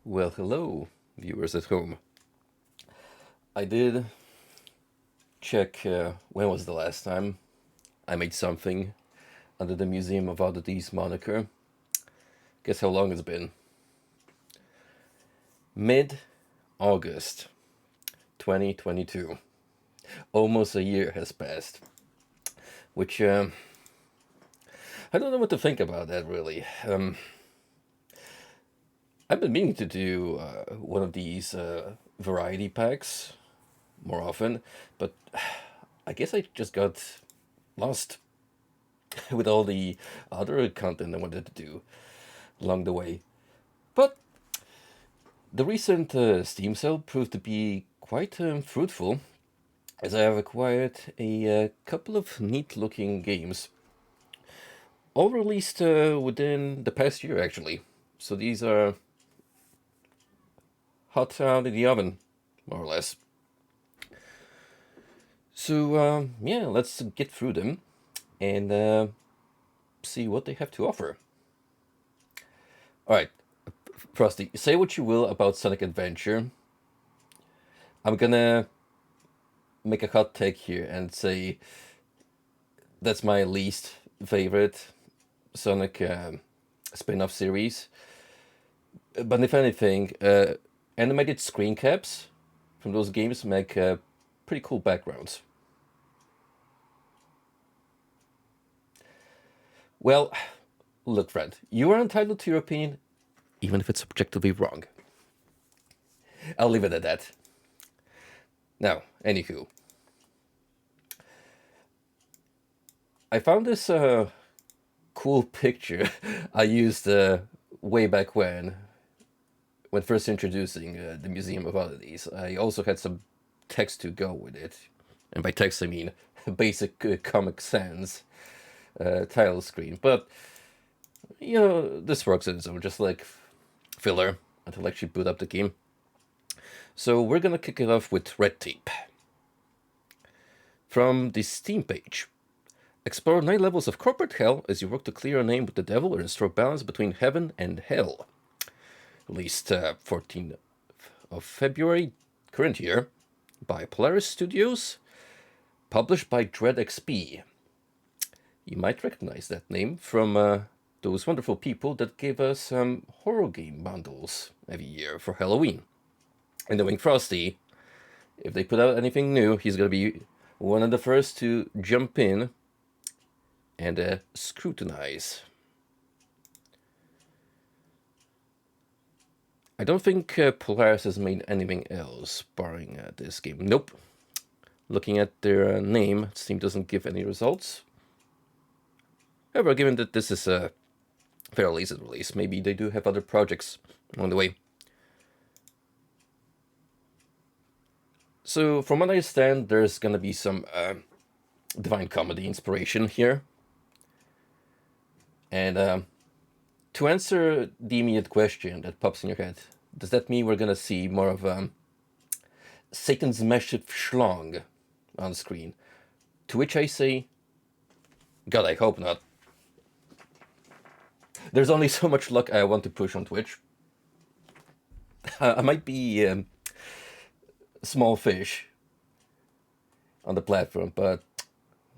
Well, hello, viewers at home. I did check when was the last time I made something under the Museum of Oddities moniker. Guess how long it's been? Mid-August 2022. Almost a year has passed, which I don't know what to think about that really. I've been meaning to do one of these variety packs more often, but I guess I just got lost with all the other content I wanted to do along the way. But the recent Steam sale proved to be quite fruitful, as I have acquired a couple of neat looking games, all released within the past year actually. So these are hot out in the oven, more or less. So yeah, let's get through them and see what they have to offer. All right, Frosty, say what you will about Sonic Adventure. I'm gonna make a hot take here and say that's my least favorite Sonic spin-off series. But if anything, animated screen caps from those games make pretty cool backgrounds. Well, look, friend, you are entitled to your opinion, even if it's objectively wrong. I'll leave it at that. Now, anywho, I found this cool picture I used way back when first introducing the Museum of Oddities. I also had some text to go with it, and by text I mean basic Comic Sans title screen. But you know, this works on its own, just like filler until I actually boot up the game. So we're gonna kick it off with Red Tape. From the Steam page. Explore 9 levels of corporate hell as you work to clear a name with the devil and restore balance between heaven and hell. Released 14th of February, current year, by Polaris Studios, published by Dread XP. You might recognize that name from those wonderful people that gave us horror game bundles every year for Halloween. And knowing Frosty, if they put out anything new, he's going to be one of the first to jump in and scrutinize. I don't think Polaris has made anything else, barring this game. Nope. Looking at their name, Steam doesn't give any results. However, given that this is a fairly recent release, maybe they do have other projects on the way. So, from what I understand, there's gonna be some Divine Comedy inspiration here. And to answer the immediate question that pops in your head, does that mean we're gonna see more of Satan's Massive Schlong on screen? To which I say, God, I hope not. There's only so much luck I want to push on Twitch. I might be small fish on the platform, but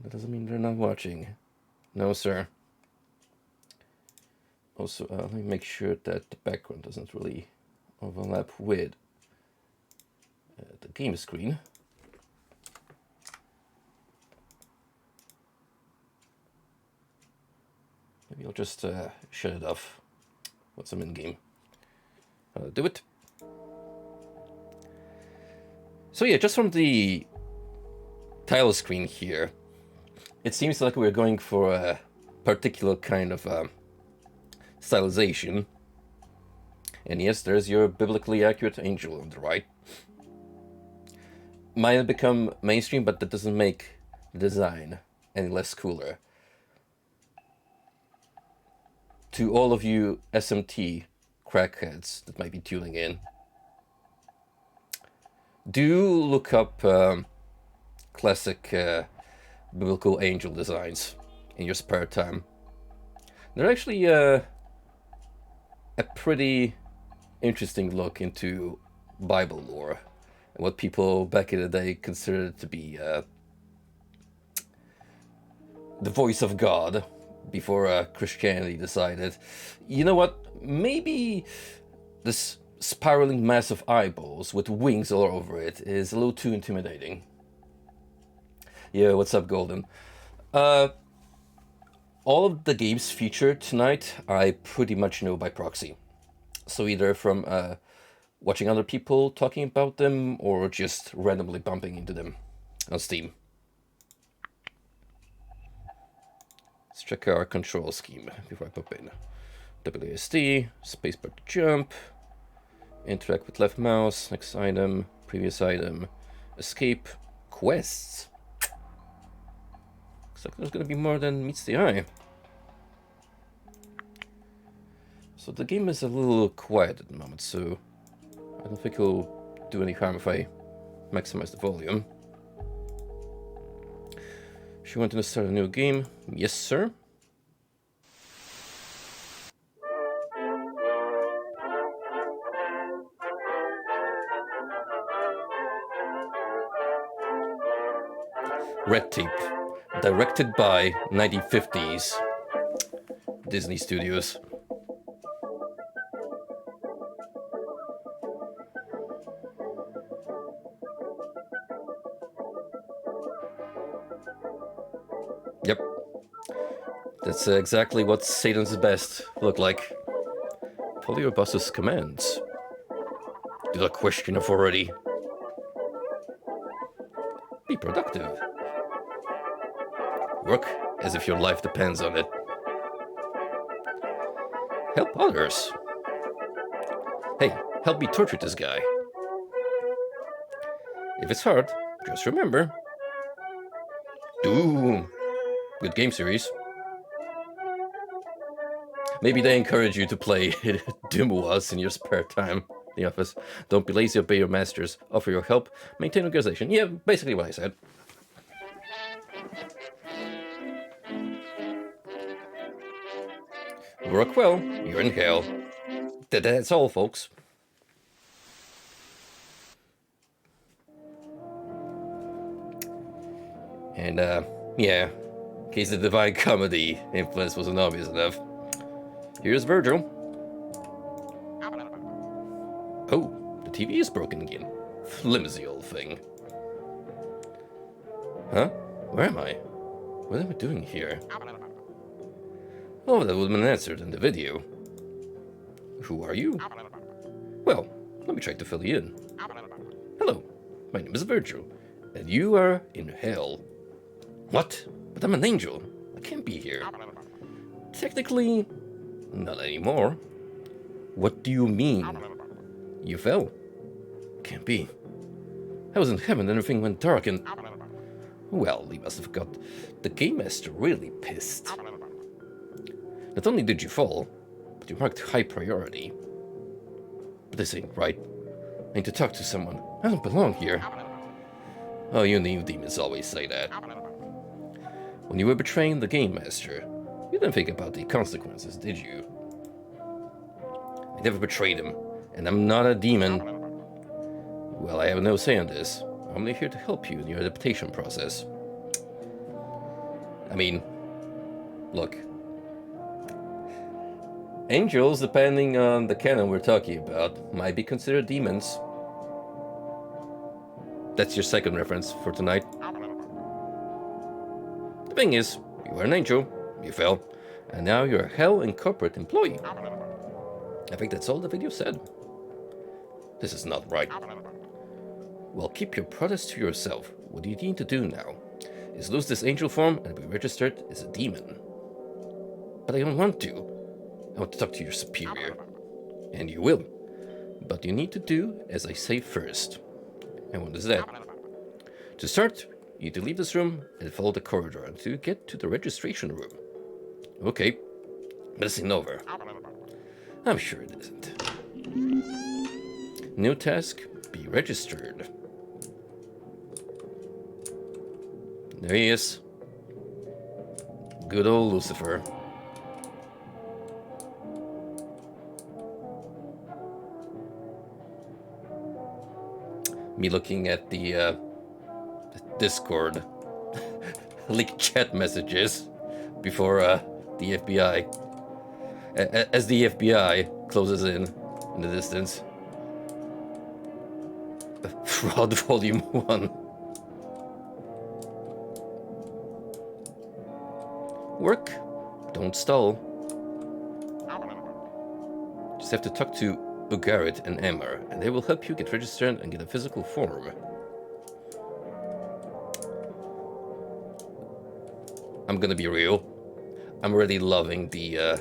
that doesn't mean they're not watching. No, sir. Also, let me make sure that the background doesn't really overlap with the game screen. Maybe I'll just shut it off once I'm in game. Do it. So yeah, just from the title screen here, it seems like we're going for a particular kind of stylization. And yes, there's your biblically accurate angel on the right. Might have become mainstream, but that doesn't make the design any less cooler. To all of you SMT crackheads that might be tuning in, do look up classic biblical angel designs in your spare time. They're actually a pretty interesting look into Bible lore and what people back in the day considered to be the voice of God before Christianity decided, you know what, maybe this spiraling mass of eyeballs with wings all over it is a little too intimidating. Yeah, what's up, Golden? All of the games featured tonight, I pretty much know by proxy. So either from watching other people talking about them or just randomly bumping into them on Steam. Let's check our control scheme before I pop in. WSD, spacebar to jump, interact with left mouse, next item, previous item, escape, quests. Looks like there's gonna be more than meets the eye. So the game is a little quiet at the moment, so I don't think it'll do any harm if I maximize the volume. She wanted to start a new game. Yes, sir. Red Tape, directed by 1950s Disney Studios. Yep. That's exactly what Satan's best look like. Follow your boss's commands. Do not question authority. Be productive. Work as if your life depends on it. Help others. Hey, help me torture this guy. If it's hard, just remember. Doom. Good game series. Maybe they encourage you to play Doom in your spare time. The office. Don't be lazy, obey your masters. Offer your help. Maintain organization. Yeah, basically what I said. Work well, you're in hell. That's all, folks. And, yeah, in case the Divine Comedy influence wasn't obvious enough, here's Virgil. Oh, the TV is broken again. Flimsy old thing. Huh? Where am I? What am I doing here? Oh, that would have been answered in the video. Who are you? Well, let me try to fill you in. Hello, my name is Virgil, and you are in hell. What? But I'm an angel. I can't be here. Technically, not anymore. What do you mean? You fell? Can't be. I was in heaven and everything went dark and... Well, he must have got the Game Master really pissed. Not only did you fall, but you marked high priority. But this ain't right. I need to talk to someone. I don't belong here. Oh, you new demons always say that. When you were betraying the Game Master, you didn't think about the consequences, did you? I never betrayed him, and I'm not a demon. Well, I have no say on this. I'm only here to help you in your adaptation process. I mean, look. Angels, depending on the canon we're talking about, might be considered demons. That's your second reference for tonight. The thing is, you were an angel, you fell, and now you're a Hell Incorporate employee. I think that's all the video said. This is not right. Well, keep your protest to yourself. What you need to do now is lose this angel form and be registered as a demon. But I don't want to. I want to talk to your superior. And you will. But you need to do as I say first. And what is that? To start, you need to leave this room and follow the corridor until you get to the registration room. Okay, but this ain't over. I'm sure it isn't. New task, be registered. There he is. Good old Lucifer. me looking at the Discord leaked chat messages before the FBI. As the FBI closes in the distance. Fraud Volume 1. Work. Don't stall. Just have to talk to Ugarit and Emmer, and they will help you get registered and get a physical form. I'm gonna be real. I'm really loving the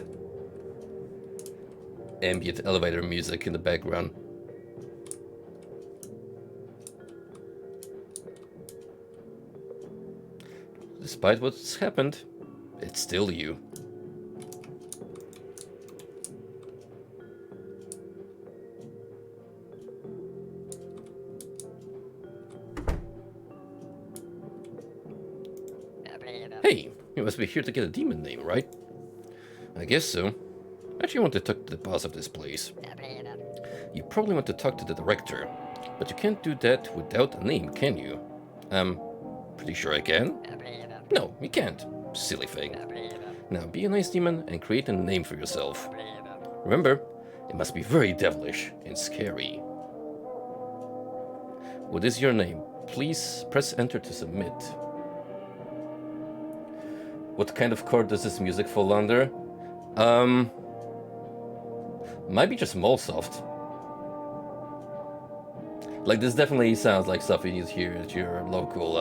ambient elevator music in the background. Despite what's happened, it's still you. Hey, you must be here to get a demon name, right? I guess so. Actually, I want to talk to the boss of this place. You probably want to talk to the director, but you can't do that without a name, can you? Pretty sure I can. No, you can't. Silly thing. Now, be a nice demon and create a name for yourself. Remember, it must be very devilish and scary. What is your name? Please press enter to submit. What kind of chord does this music fall under? Might be just Molsoft. Like, this definitely sounds like stuff you hear at your local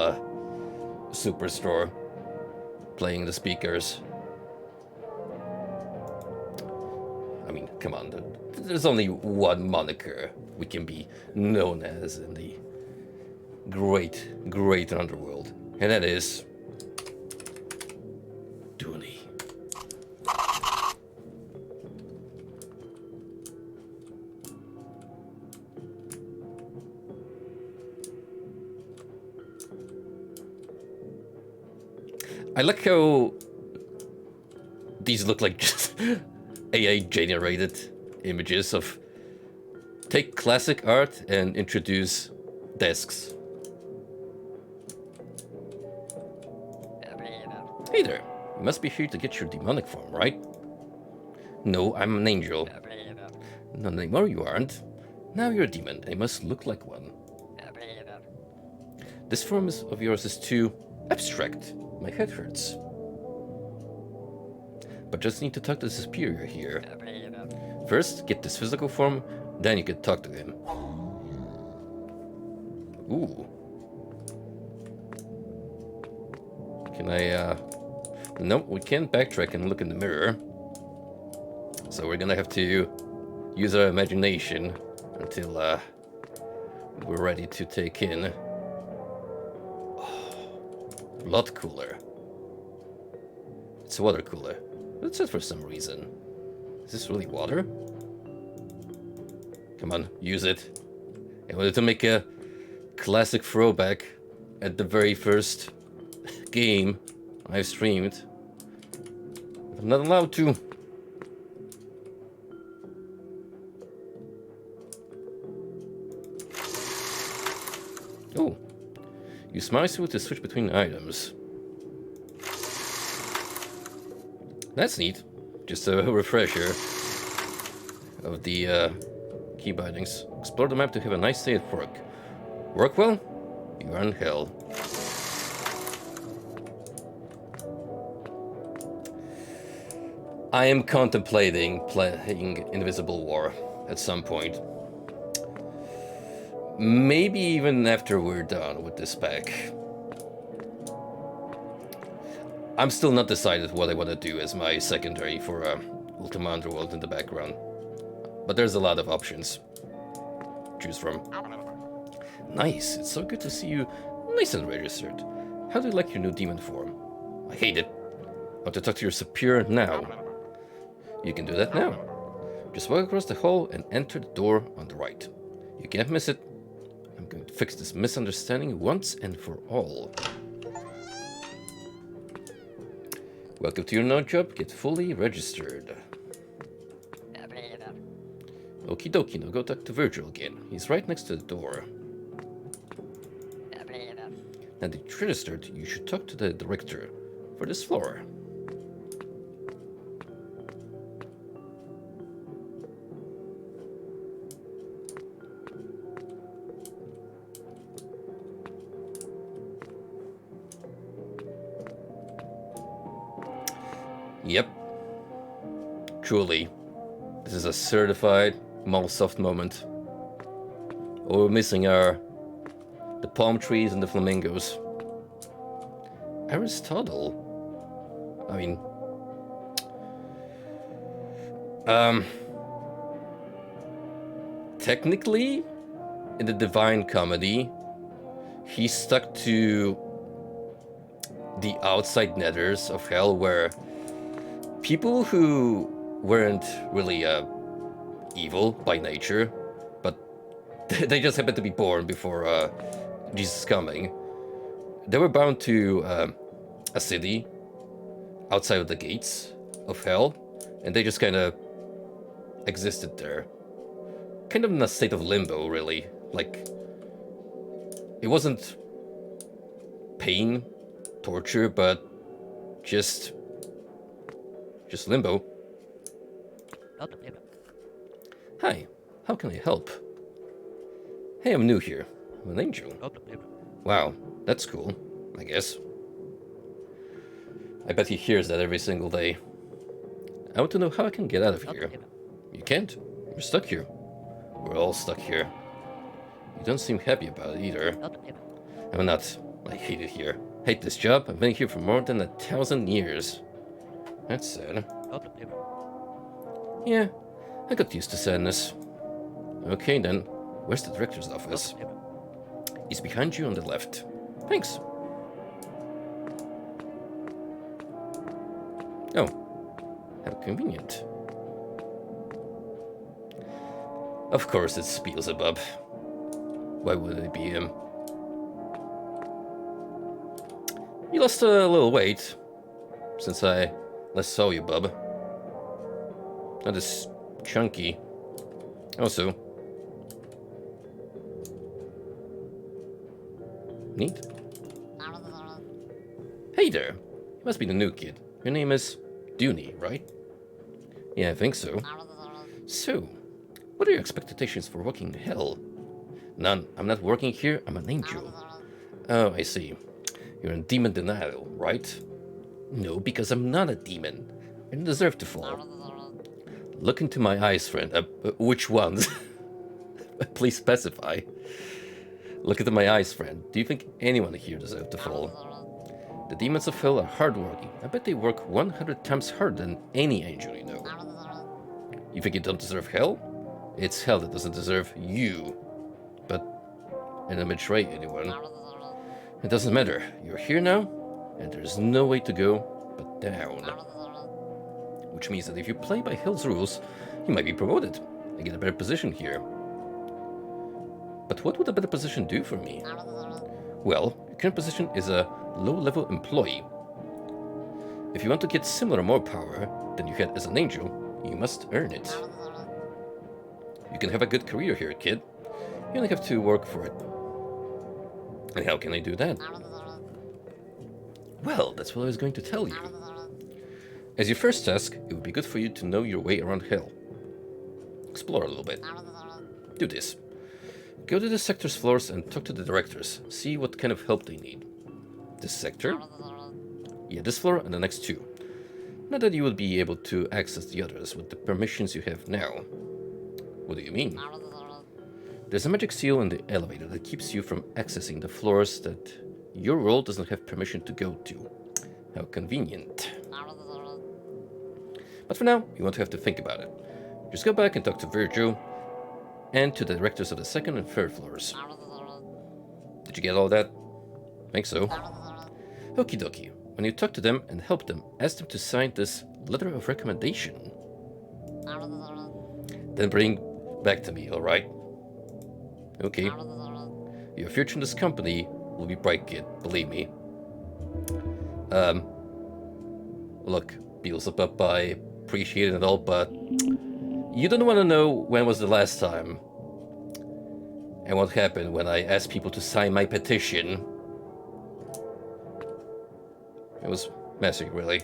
superstore, playing the speakers. I mean, come on, there's only one moniker we can be known as in the great, great underworld, and that is Dooney. I like how these look like just AI generated images of take classic art and introduce desks. Hey there, you must be here to get your demonic form, right? No, I'm an angel. Not anymore, you aren't. Now you're a demon, and you must look like one. This form of yours is too abstract. My head hurts. But just need to talk to the superior here. First, get this physical form, then you can talk to him. Ooh. Can I, Nope, we can't backtrack and look in the mirror. So we're gonna have to use our imagination until, we're ready to take in. A lot cooler. It's a water cooler. That's it for some reason. Is this really water? Come on, use it. I wanted to make a classic throwback at the very first game I streamed. But I'm not allowed to. Oh. Use mouse wheel to switch between items. That's neat. Just a refresher of the key bindings. Explore the map to have a nice day at work. Work well? You are in hell. I am contemplating playing Invisible War at some point. Maybe even after we're done with this pack. I'm still not decided what I want to do as my secondary for Ultima Underworld in the background. But there's a lot of options to choose from. Nice, it's so good to see you nice and registered. How do you like your new demon form? I hate it. I want to talk to your superior now. You can do that now. Just walk across the hall and enter the door on the right. You can't miss it. I'm going to fix this misunderstanding once and for all. Welcome to your node job. Get fully registered. Okie dokie, now go talk to Virgil again. He's right next to the door. and it's registered, you should talk to the director for this floor. Yep. Truly, this is a certified Microsoft moment. All we're missing are the palm trees and the flamingos. Aristotle. I mean, technically, in the Divine Comedy, he stuck to the outside nethers of hell, where people who weren't really evil by nature, but they just happened to be born before Jesus' coming, they were bound to a city outside of the gates of hell, and they just kind of existed there. Kind of in a state of limbo, really. Like, it wasn't pain, torture, but just limbo. Hi, how can I help? Hey, I'm new here. I'm an angel. Wow, that's cool, I guess. I bet he hears that every single day. I want to know how I can get out of here. You can't. You're stuck here. We're all stuck here. You don't seem happy about it either. I'm not. I hate it here. Hate this job. I've been here for more than 1,000 years. That's sad. Yeah, I got used to sadness. Okay then, where's the director's office? He's behind you on the left. Thanks. Oh, how convenient. Of course it's Beelzebub. Why would it be him? You lost a little weight since I last saw you, bub. Not as chunky. Also, neat. Hey there. You must be the new kid. Your name is Dooney, right? Yeah, I think so. So, what are your expectations for working in hell? None. I'm not working here. I'm an angel. Oh, I see. You're in demon denial, right? No, because I'm not a demon. I don't deserve to fall. Look into my eyes, friend. Which ones? Please specify. Look into my eyes, friend. Do you think anyone here deserves to fall? The demons of hell are hardworking. I bet they work 100 times harder than any angel you know. You think you don't deserve hell? It's hell that doesn't deserve you. But I don't betray anyone. It doesn't matter. You're here now, and there's no way to go but down. Which means that if you play by hell's rules, you might be promoted and get a better position here. But what would a better position do for me? Well, your current position is a low-level employee. If you want to get similar or more power than you had as an angel, you must earn it. You can have a good career here, kid. You only have to work for it. And how can I do that? Well, that's what I was going to tell you. As your first task, it would be good for you to know your way around hell. Explore a little bit. Do this. Go to the sector's floors and talk to the directors. See what kind of help they need. This sector? Yeah, this floor and the next two. Not that you will be able to access the others with the permissions you have now. What do you mean? There's a magic seal in the elevator that keeps you from accessing the floors that your role does not have permission to go to. How convenient. But for now, you won't have to think about it. Just go back and talk to Virgil and to the directors of the second and third floors. Did you get all that? Think so. Okie dokie. When you talk to them and help them, ask them to sign this letter of recommendation. Then bring back to me, alright? Okay. Your future in this company will be bright, kid. Believe me. Look, Beelzebub, I appreciate it and all, but you don't want to know when was the last time and what happened when I asked people to sign my petition. It was messy, really.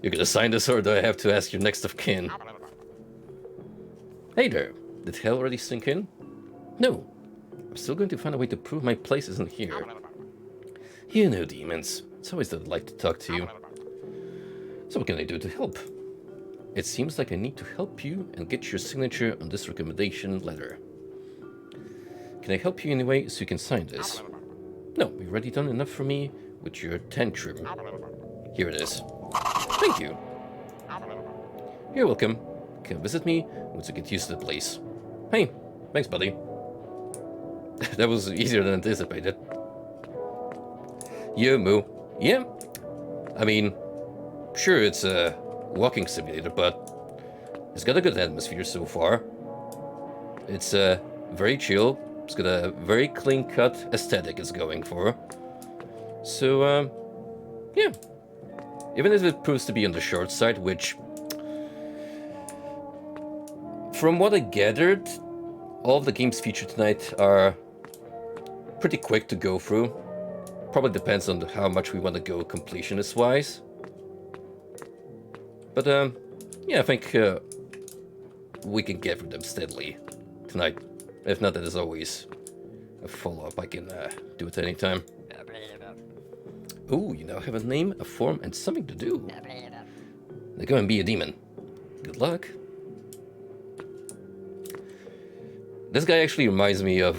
You gonna sign this, or do I have to ask your next of kin? Hey there. Did hell already sink in? No. I'm still going to find a way to prove my place isn't here. You know, demons. It's always that I'd like to talk to you. So what can I do to help? It seems like I need to help you and get your signature on this recommendation letter. Can I help you in any way so you can sign this? No, you've already done enough for me with your tantrum. Here it is. Thank you. You're welcome. Come visit me once you get used to the place. Hey, thanks, buddy. That was easier than anticipated. Yo, Moo. Yeah? I mean, sure, it's a walking simulator, but it's got a good atmosphere so far. It's very chill. It's got a very clean-cut aesthetic it's going for. So, yeah. Even if it proves to be on the short side, which, from what I gathered, all of the games featured tonight are pretty quick to go through. Probably depends on how much we want to go completionist-wise. But, yeah, I think we can get through them steadily tonight. If not, there's always a follow-up I can do at any time. Ooh, you now have a name, a form, and something to do. Now go and be a demon. Good luck. This guy actually reminds me of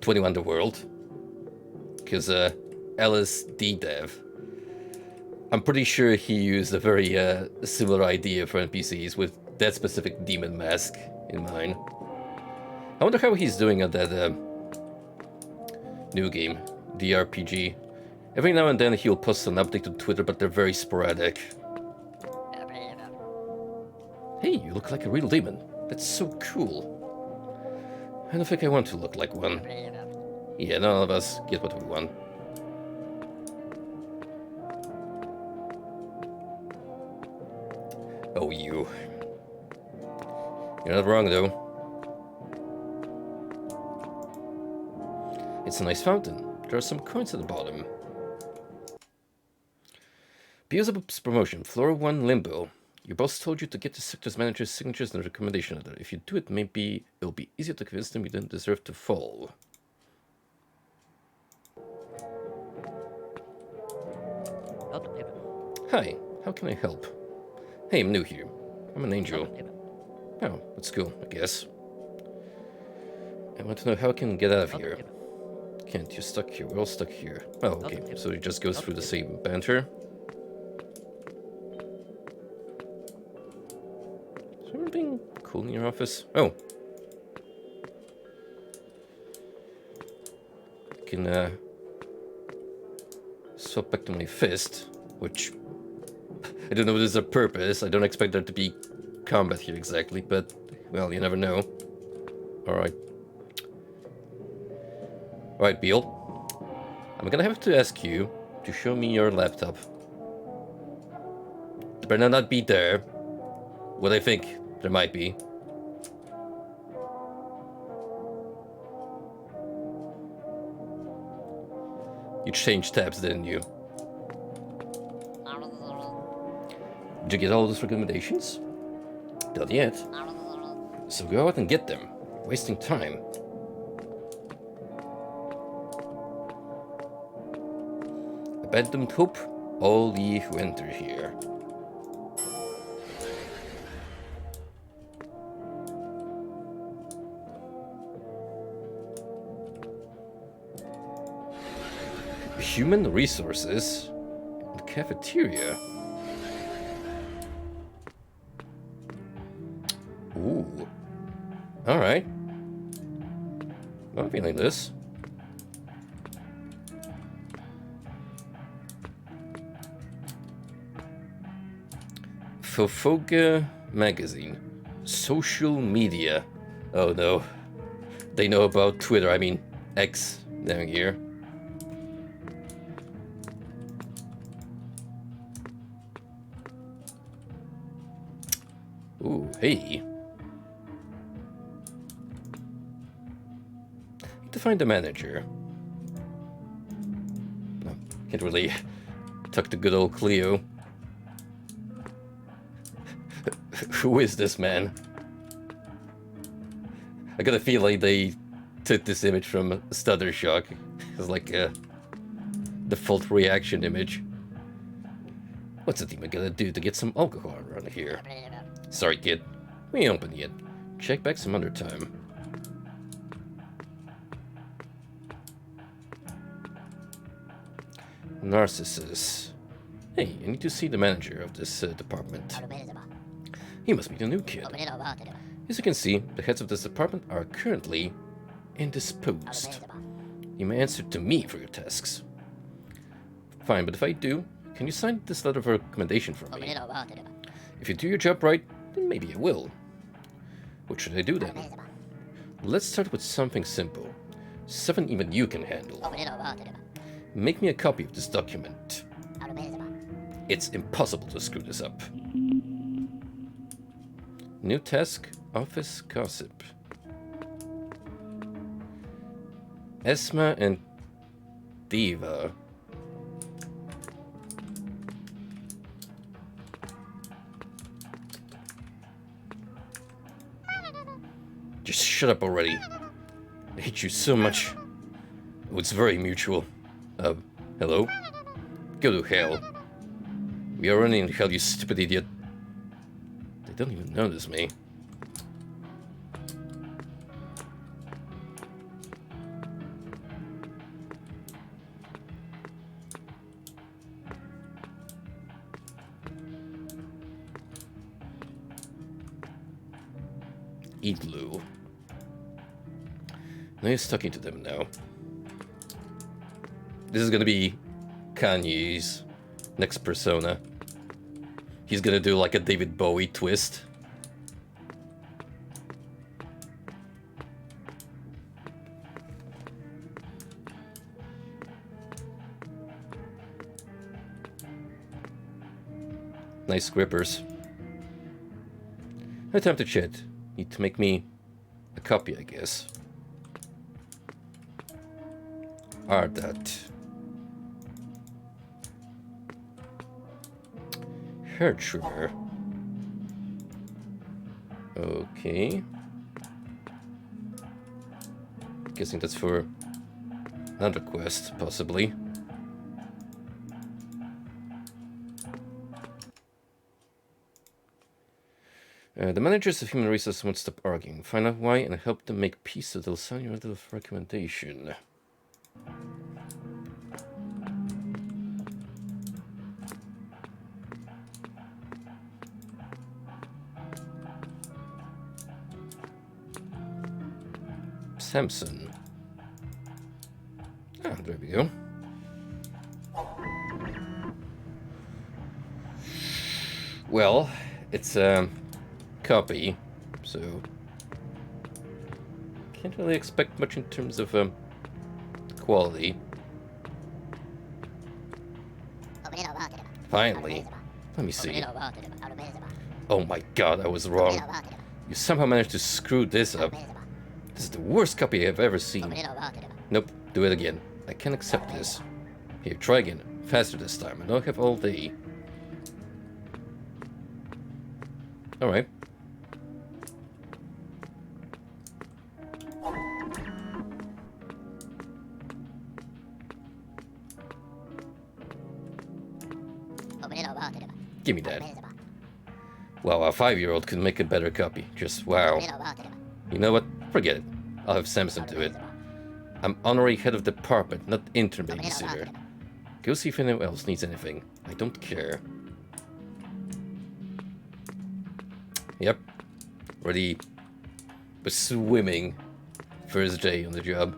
21 The World. Because LSD Dev, I'm pretty sure he used a very similar idea for NPCs with that specific demon mask in mind. I wonder how he's doing at that new game, the RPG. Every now and then he'll post an update to Twitter, but they're very sporadic. Hey, you look like a real demon. That's so cool. I don't think I want to look like one. Yeah, none of us get what we want. Oh, you. You're not wrong, though. It's a nice fountain. There are some coins at the bottom. Beelzebub's promotion, Floor 1 Limbo. Your boss told you to get the sector's manager's signatures and recommendation letter. If you do it, maybe it'll be easier to convince them you didn't deserve to fall. Hi, how can I help? Hey, I'm new here. I'm an angel. Oh, that's cool, I guess. I want to know how I can get out of here. Can't, you're stuck here. We're all stuck here. Oh, okay, so it just goes through the same banter. Is there anything cool in your office? Oh. I can, swap back to my fist, which I don't know if there's a purpose. I don't expect there to be combat here exactly, but, well, you never know. Alright. Alright, Beal. I'm gonna have to ask you to show me your laptop. It better not be there. What I think there might be. You changed tabs, didn't you? Did you get all those recommendations? Not yet. So go out and get them. You're wasting time. Abandoned hope, all ye who enter here. Human resources? The cafeteria? Ooh. Alright. I'm feeling this. Fofoga magazine. Social media. Oh no. They know about Twitter, I mean X down here. Ooh, hey. Need to find the manager. No, can't really talk to good old Cleo. Who is this man? I got a feeling they took this image from Stutter Shock. It's like a default reaction image. What's the demon gonna do to get some alcohol around here? Sorry, kid. We ain't open yet. Check back some other time. Narcissus. Hey, I need to see the manager of this department. He must be the new kid. As you can see, the heads of this department are currently indisposed. You may answer to me for your tasks. Fine, but if I do, can you sign this letter of recommendation for me? If you do your job right, then maybe I will. What should I do then? Let's start with something simple. Something even you can handle. Make me a copy of this document. It's impossible to screw this up. New task, office gossip. Esma and Diva. Just shut up already. I hate you so much. Oh, it's very mutual. Hello? Go to hell. We are running in hell, you stupid idiot. They don't even notice me. Igloo. No use talking to them now. This is gonna be Kanye's next persona. He's gonna do like a David Bowie twist. Nice grippers. No time to chat. Need to make me a copy, I guess. Ardat. Hair trimmer. Okay. Guessing that's for another quest, possibly. The managers of human resources won't stop arguing. Find out why and help them make peace so they'll sign your letter of recommendation. Samson. Ah, there we go. Well, it's a copy, so can't really expect much in terms of quality. Finally, let me see. Oh my god, I was wrong. You somehow managed to screw this up. This is the worst copy I've ever seen. Nope, do it again. I can't accept this. Here, try again. Faster this time. I don't have all day. Alright. Give me that. Wow, a 5-year-old could make a better copy. Just wow. You know what? Forget it. I'll have Samson do it. I'm honorary head of department, not intern babysitter. Go see if anyone else needs anything. I don't care. Yep. Already was swimming. First day on the job.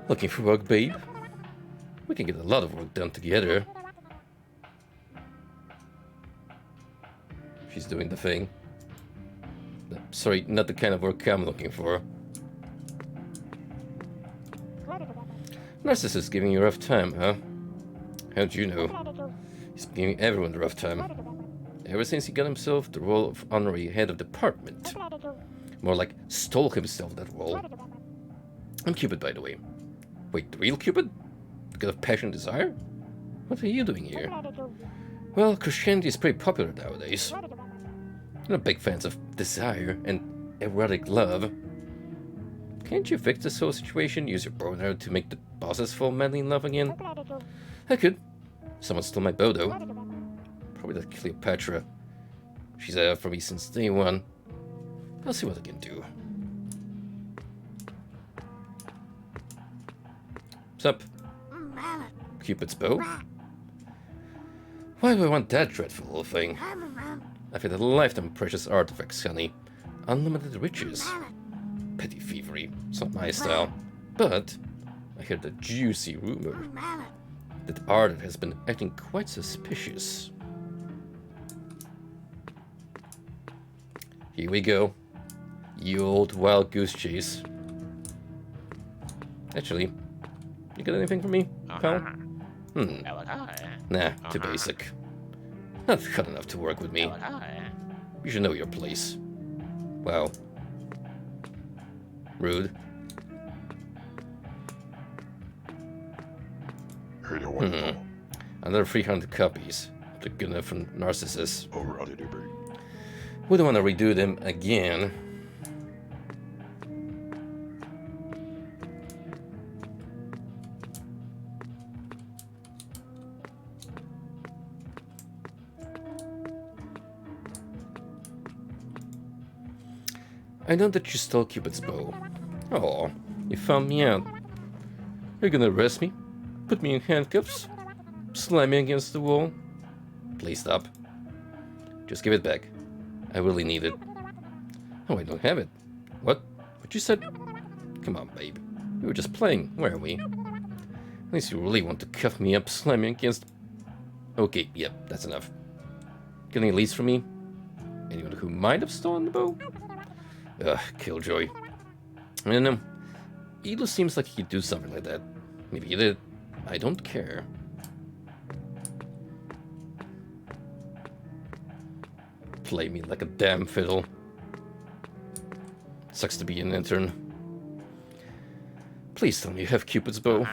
Looking for work, babe? We can get a lot of work done together. She's doing the thing. Sorry, not the kind of work I'm looking for. Narcissus is giving you a rough time, huh? How'd you know? He's giving everyone a rough time. ever since he got himself the role of honorary head of department. More like stole himself that role. I'm Cupid, by the way. Wait, the real Cupid? The god of passion and desire? What are you doing here? Well, Christianity is pretty popular nowadays. I'm not big fans of desire and erotic love. Can't you fix this whole situation? Use your bow and arrow to make the bosses fall madly in love again? I could. Someone stole my bow, though. Probably that Cleopatra. She's out for me since day one. I'll see what I can do. What's up? Cupid's bow? Why do I want that dreadful little thing? I've had a lifetime of precious artifacts, honey. Unlimited riches. Petty thievery. It's not my style. But I heard a juicy rumor that Ardent has been acting quite suspicious. Here we go. You old wild goose chase. Actually, you got anything for me, pal? Nah, too basic. Not cut enough to work with me. You should know your place. Wow. Rude. Another 300 copies. The gunner from Narcissus. Wouldn't want to redo them again. I know that you stole Cupid's bow. Oh, you found me out. You're gonna arrest me? Put me in handcuffs? Slam me against the wall? Please stop. Just give it back. I really need it. Oh, I don't have it. What? What you said? Come on, babe. We were just playing, weren't we? At least you really want to cuff me up, slam me against... Okay, yep, that's enough. Got any leads from me? Anyone who might have stolen the bow? Ugh, Killjoy. I don't know. Elo seems like he could do something like that. Maybe he did. I don't care. Play me like a damn fiddle. Sucks to be an intern. Please tell me you have Cupid's bow.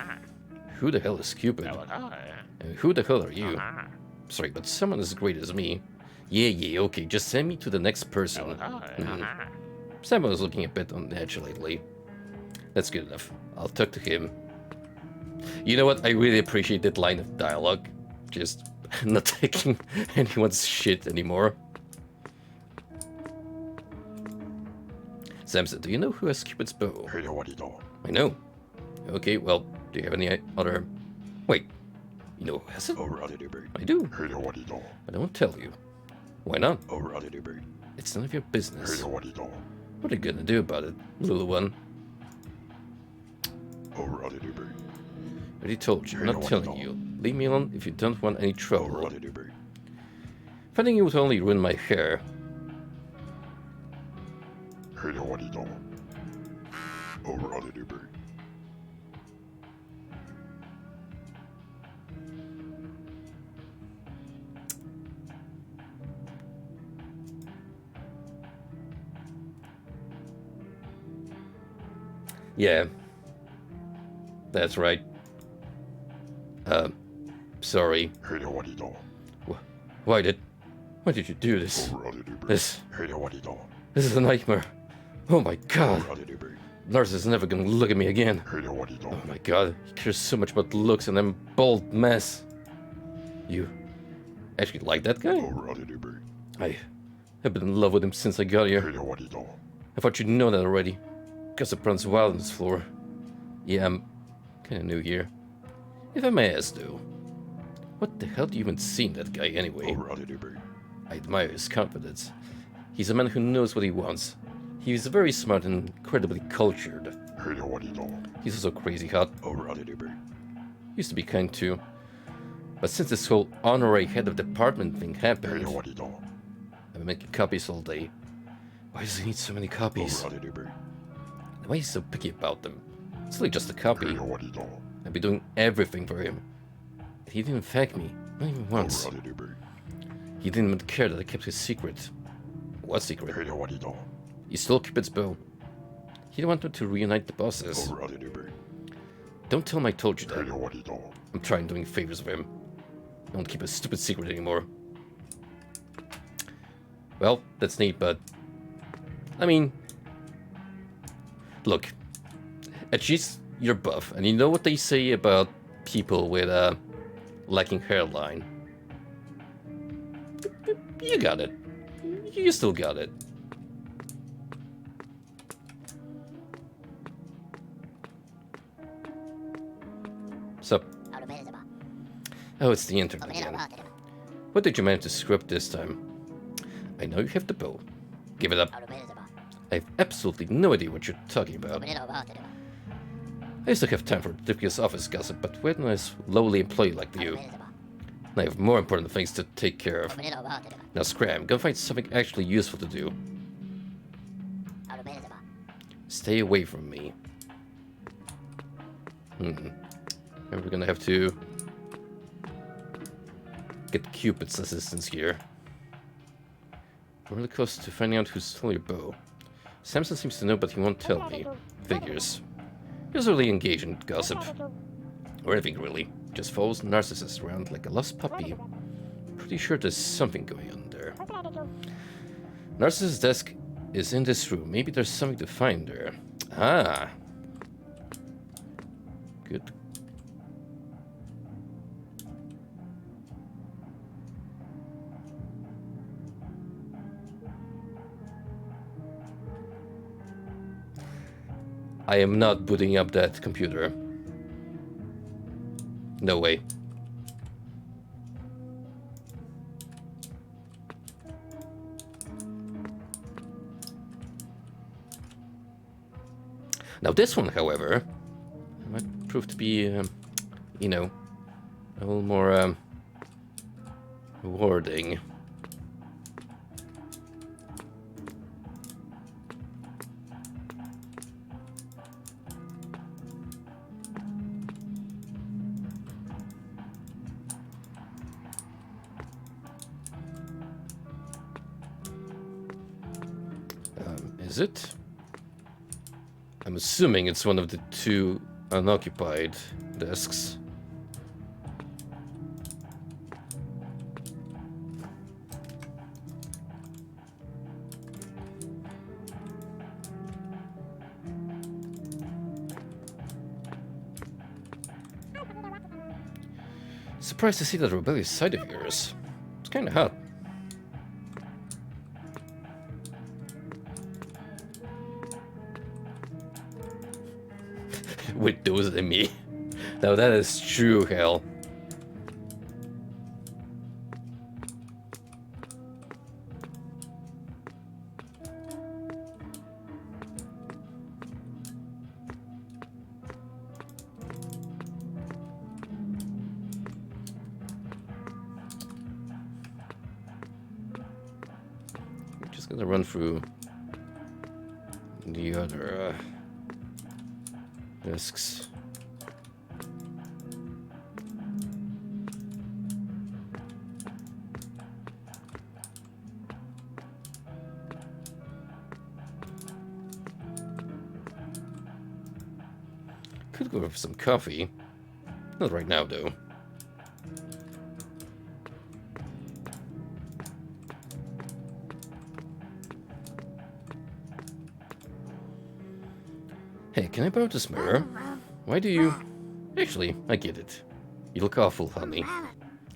Who the hell is Cupid? And who the hell are you? Sorry, but someone as great as me. Yeah, okay, just send me to the next person. Someone was looking a bit on edge lately. That's good enough. I'll talk to him. You know what? I really appreciate that line of dialogue. Just not taking anyone's shit anymore. Samson, do you know who has Cupid's bow? I know. Okay, well, do you have any other... Wait, you know who has it? I do. But I won't tell you. Why not? It's none of your business. What are you gonna do about it, little one? I already told you, I'm not telling you. Leave me alone if you don't want any trouble. Finding you would only ruin my hair. Yeah. That's right. Sorry. Why did you do this? This is a nightmare. Oh my god. Lars is never gonna look at me again. Oh my god, he cares so much about looks and them bald mess. You actually like that guy? I've been in love with him since I got here. I thought you'd know that already. Gossip runs wild on this floor. Yeah, I'm kinda new here. If I may ask, though, what the hell do you even see in that guy anyway? I admire his confidence. He's a man who knows what he wants. He's very smart and incredibly cultured. He's also crazy hot. Used to be kind too. But since this whole honorary head of department thing happened, I've been making copies all day. Why does he need so many copies? Why is he so picky about them? It's really just a copy. I've been doing everything for him. He didn't thank me, not even once. He didn't even care that I kept his secret. What secret? He stole Cupid's bow. He wanted to reunite the bosses. Don't tell him I told you that. I'm trying doing favors for him. I don't keep a stupid secret anymore. Well, that's neat, but... I mean... Look. At least you're buff, and you know what they say about people with a lacking hairline. You got it. You still got it. Sup? Oh, it's the internet again. What did you manage to screw up this time? I know you have the bow. Give it up. I have absolutely no idea what you're talking about. I used to have time for ridiculous office gossip, but when a nice lowly employee like you, I have more important things to take care of. Now scram, go find something actually useful to do. Stay away from me. We're gonna have to get Cupid's assistance here. We're really close to finding out who stole your bow. Samson seems to know, but he won't tell me. Figures. He was really engaged in gossip. Or anything, really. Just follows Narcissus around like a lost puppy. Pretty sure there's something going on there. Narcissus' desk is in this room. Maybe there's something to find there. Ah. Good. I am not booting up that computer. No way. Now this one, however, might prove to be, you know, a little more rewarding. Is it? I'm assuming it's one of the two unoccupied desks. Surprised to see that rebellious side of yours. It's kind of hot. With those and me. Now that is true, hell. I'm just gonna run through the other discs. Could go for some coffee. Not right now, though. Hey, can I borrow this mirror? Why do you... Actually, I get it. You look awful, honey.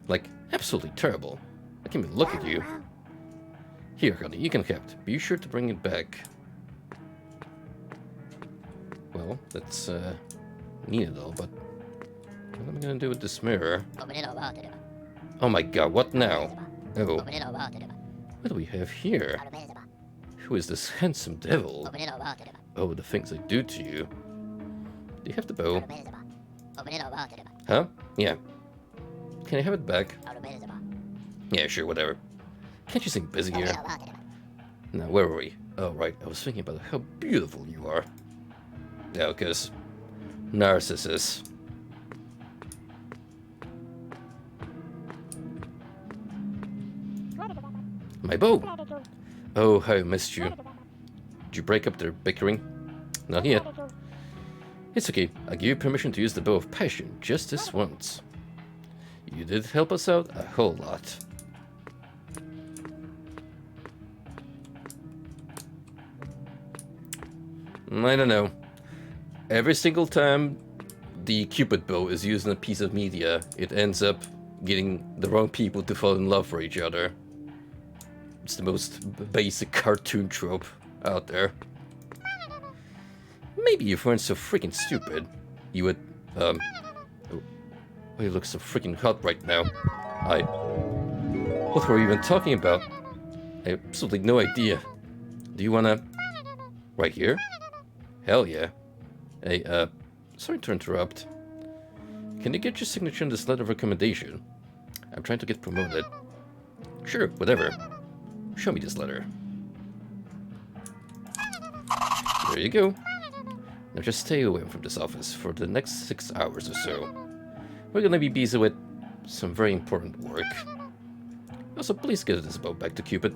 Like, absolutely terrible. I can't even look at you. Here, honey, you can have it. Be sure to bring it back. Well, that's, neat and all, but... What am I gonna do with this mirror? Oh my god, what now? Oh. What do we have here? Who is this handsome devil? Oh, the things I do to you. Do you have the bow? Huh? Yeah. Can I have it back? Yeah, sure, whatever. Can't you seem busy here? Now, where were we? Oh, right, I was thinking about how beautiful you are. Yeah, because... Narcissus. My bow! Oh, how I missed you. Did you break up their bickering? Not yet. It's okay. I give you permission to use the bow of passion just this once. You did help us out a whole lot. I don't know. Every single time the Cupid bow is used in a piece of media, it ends up getting the wrong people to fall in love for each other. It's the most basic cartoon trope out there. Maybe if you weren't so freaking stupid, you would, oh, you look so freaking hot right now. What were we even talking about? I have absolutely no idea. Do you wanna... Right here? Hell yeah. Hey, sorry to interrupt. Can you get your signature on this letter of recommendation? I'm trying to get promoted. Sure, whatever. Show me this letter. There you go. Now just stay away from this office for the next 6 hours or so. We're gonna be busy with some very important work. Also, please get this boat back to Cupid.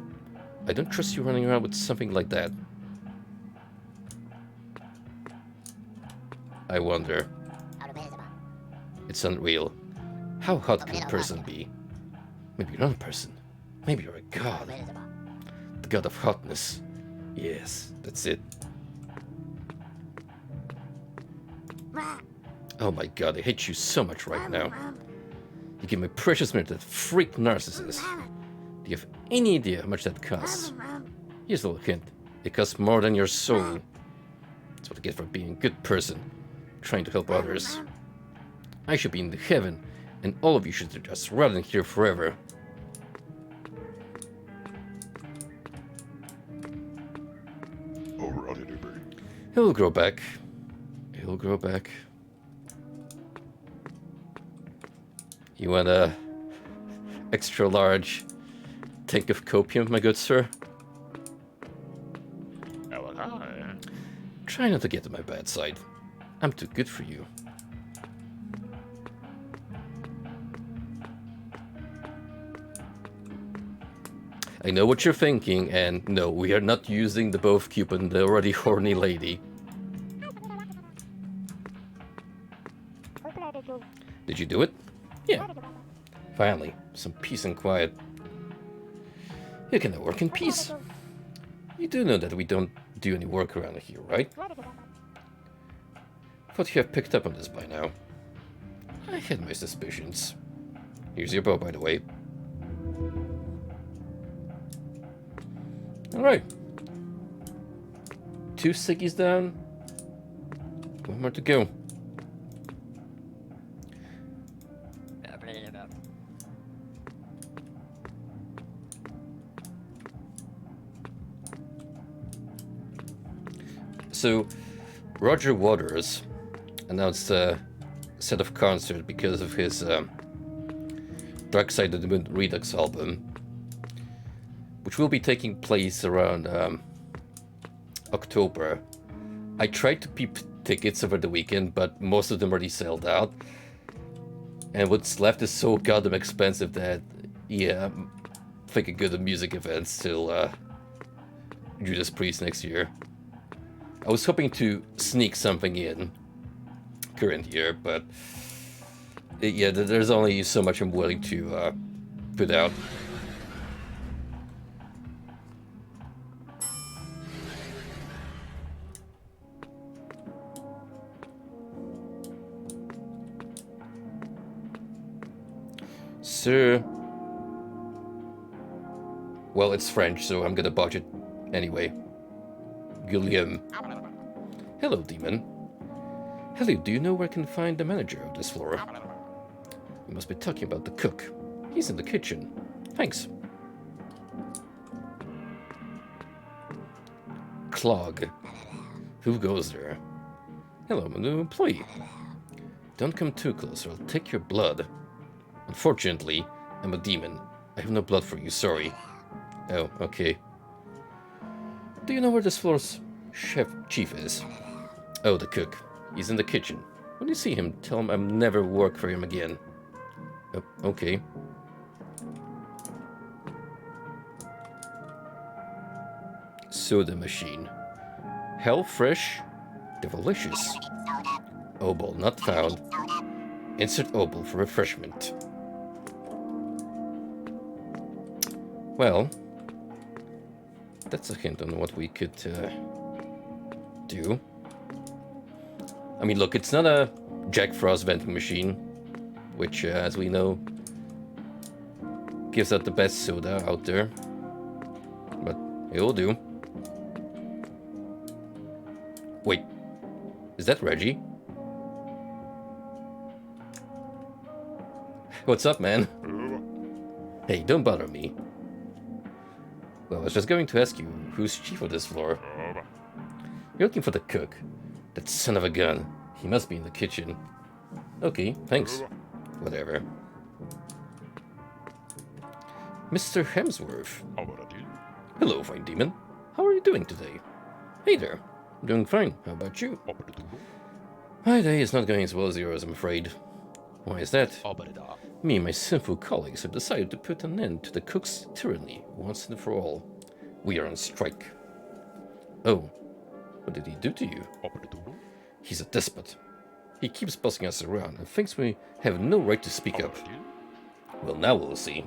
I don't trust you running around with something like that. I wonder. It's unreal. How hot can a person be? Maybe you're not a person. Maybe you're a god. The god of hotness. Yes, that's it. Oh my god, I hate you so much right now. You give my precious mirror to that freak narcissist. Do you have any idea how much that costs? Here's a little hint. It costs more than your soul. That's what I get for being a good person. Trying to help others. I should be in the heaven, and all of you should just rot in here forever. He'll grow back. He'll grow back. You want a extra large tank of copium, my good sir? Try not to get to my bad side. I'm too good for you. I know what you're thinking, and no, we are not using the bow of Cupid, the already horny lady. Did you do it? Yeah. Finally, some peace and quiet. You can work in peace. You do know that we don't do any work around here, right? Thought you have picked up on this by now. I had my suspicions. Here's your bow, by the way. Alright. 2 ciggies down. 1 more to go. So, Roger Waters announced a set of concerts because of his Dark Side of the Moon Redux album, which will be taking place around October. I tried to peep tickets over the weekend, but most of them already sold out. And what's left is so goddamn expensive that, yeah, I'm thinking good of music events till Judas Priest next year. I was hoping to sneak something in current year, but yeah, there's only so much I'm willing to put out. Sir. Well, it's French, so I'm gonna botch it anyway. Guillaume. Hello, demon. Hello, do you know where I can find the manager of this floor? We must be talking about the cook. He's in the kitchen. Thanks. Clog. Who goes there? Hello, I'm a new employee. Don't come too close or I'll take your blood. Unfortunately, I'm a demon. I have no blood for you, sorry. Oh, okay. Do you know where this floor's chief is? Oh, the cook. He's in the kitchen. When you see him, tell him I'll never work for him again. Oh, okay. Soda machine. Hell fresh. Delicious. Obol not found. Insert obol for refreshment. Well, that's a hint on what we could do. I mean, look, it's not a Jack Frost vending machine, which, as we know, gives out the best soda out there. But it'll do. Wait, is that Reggie? What's up, man? Hey, don't bother me. Well, I was just going to ask you, who's chief of this floor? You're looking for the cook. That son of a gun. He must be in the kitchen. Okay, thanks. Whatever. Mr. Hemsworth. Hello, fine demon. How are you doing today? Hey there. I'm doing fine. How about you? My day is not going as well as yours, I'm afraid. Why is that? Me and my sinful colleagues have decided to put an end to the cook's tyranny once and for all. We are on strike. Oh, what did he do to you? He's a despot. He keeps bossing us around and thinks we have no right to speak up. Well, now we'll see.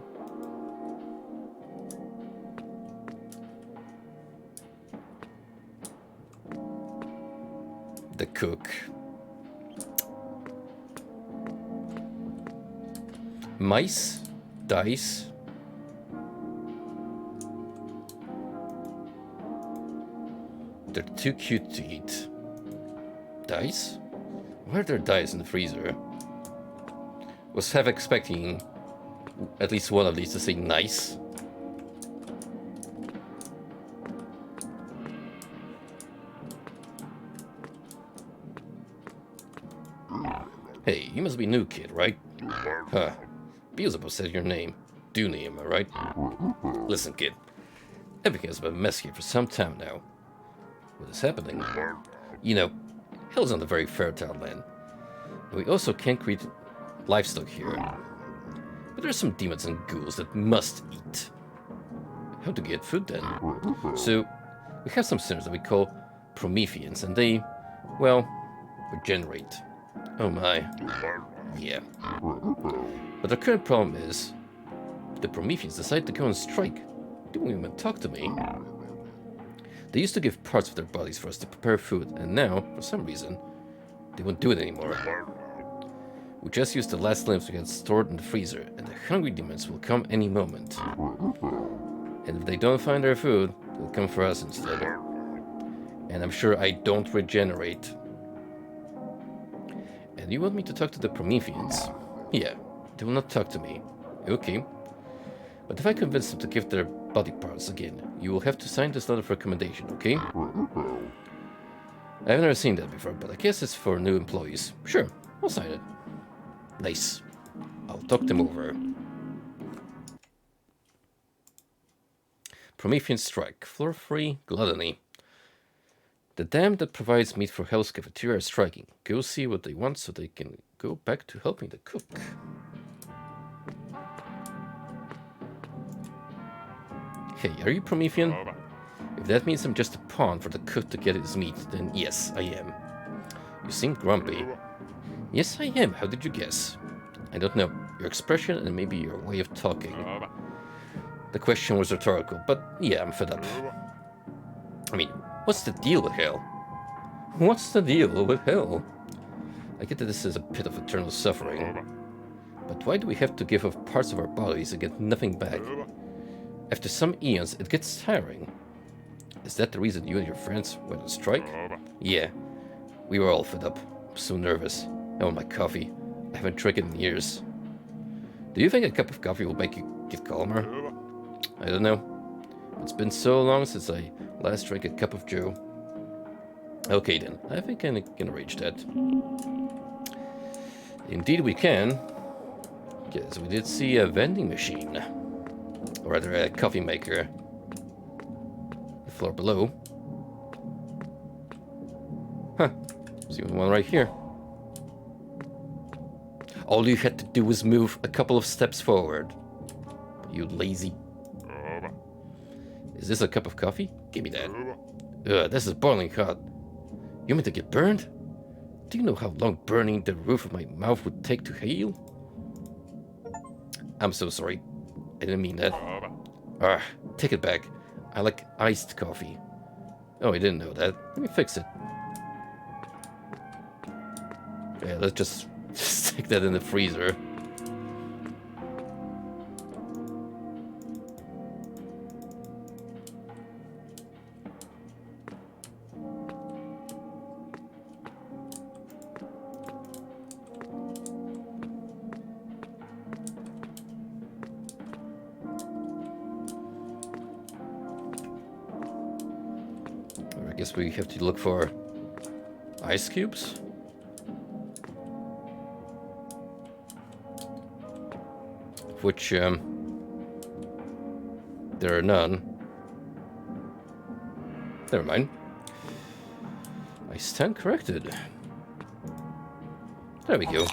The cook. Mice, dice. They're too cute to eat. Dice? Why are there dice in the freezer? Was half expecting at least one of these to say nice. Hey, you must be new, kid, right? Huh. Beelzebub said your name. Dooney, am I right? Listen, kid. Everything has been a mess here for some time now. What is happening? You know, hell's not a very fertile land. And we also can't create livestock here. But there are some demons and ghouls that must eat. How to get food then? So, we have some sinners that we call Prometheans, and they, well, regenerate. Oh my. Yeah. But the current problem is, the Prometheans decide to go on strike. They won't even talk to me. They used to give parts of their bodies for us to prepare food, and now, for some reason, they won't do it anymore. We just used the last limbs we had stored in the freezer, and the hungry demons will come any moment. And if they don't find their food, they'll come for us instead. And I'm sure I don't regenerate. And you want me to talk to the Prometheans? Yeah, they will not talk to me. Okay. But if I convince them to give their body parts again, you will have to sign this letter of recommendation, okay? I've never seen that before, but I guess it's for new employees. Sure, I'll sign it. Nice. I'll talk them over. Promethean strike. Floor free. Gluttony. The dam that provides meat for Hell's cafeteria is striking. Go see what they want so they can go back to helping the cook. Hey, are you Promethean? If that means I'm just a pawn for the cook to get his meat, then yes, I am. You seem grumpy. Yes, I am. How did you guess? I don't know. Your expression and maybe your way of talking. The question was rhetorical, but yeah, I'm fed up. I mean, what's the deal with hell? What's the deal with hell? I get that this is a pit of eternal suffering. But why do we have to give up parts of our bodies and get nothing back? After some eons, it gets tiring. Is that the reason you and your friends went on strike? Yeah, we were all fed up. I'm so nervous. I want my coffee. I haven't drank it in years. Do you think a cup of coffee will make you get calmer? I don't know. It's been so long since I last drank a cup of joe. Okay then, I think I can arrange that. Indeed we can. Yes, we did see a vending machine. Or rather a coffee maker. The floor below. Huh. See one right here. All you had to do was move a couple of steps forward. You lazy. Is this a cup of coffee? Give me that. Ugh, this is boiling hot. You mean to get burned? Do you know how long burning the roof of my mouth would take to heal? I'm so sorry. I didn't mean that. Take it back. I like iced coffee. Oh, I didn't know that. Let me fix it. Yeah, let's just stick that in the freezer. I guess we have to look for ice cubes. Which, there are none. Never mind. I stand corrected. There we go.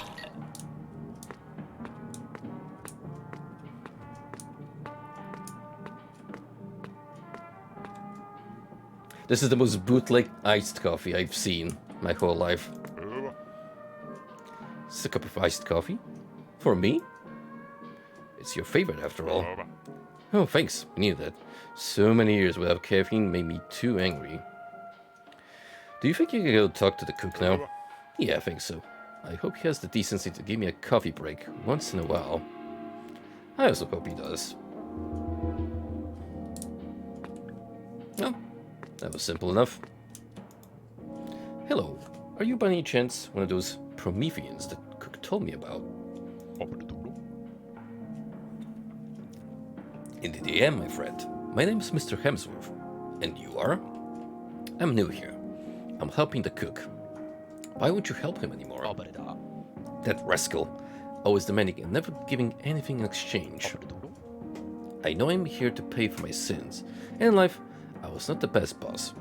This is the most bootleg iced coffee I've seen my whole life. It's a cup of iced coffee? For me? It's your favorite, after all. Oh, thanks. I needed that. So many years without caffeine made me too angry. Do you think you can go talk to the cook now? Yeah, I think so. I hope he has the decency to give me a coffee break once in a while. I also hope he does. Oh, that was simple enough. Hello. Are you by any chance one of those Prometheans the cook told me about? Indeed I am, my friend. My name is Mr. Hemsworth. And you are? I'm new here. I'm helping the cook. Why won't you help him anymore? That rascal, always demanding and never giving anything in exchange. I know I'm here to pay for my sins, and in life, I was not the best boss.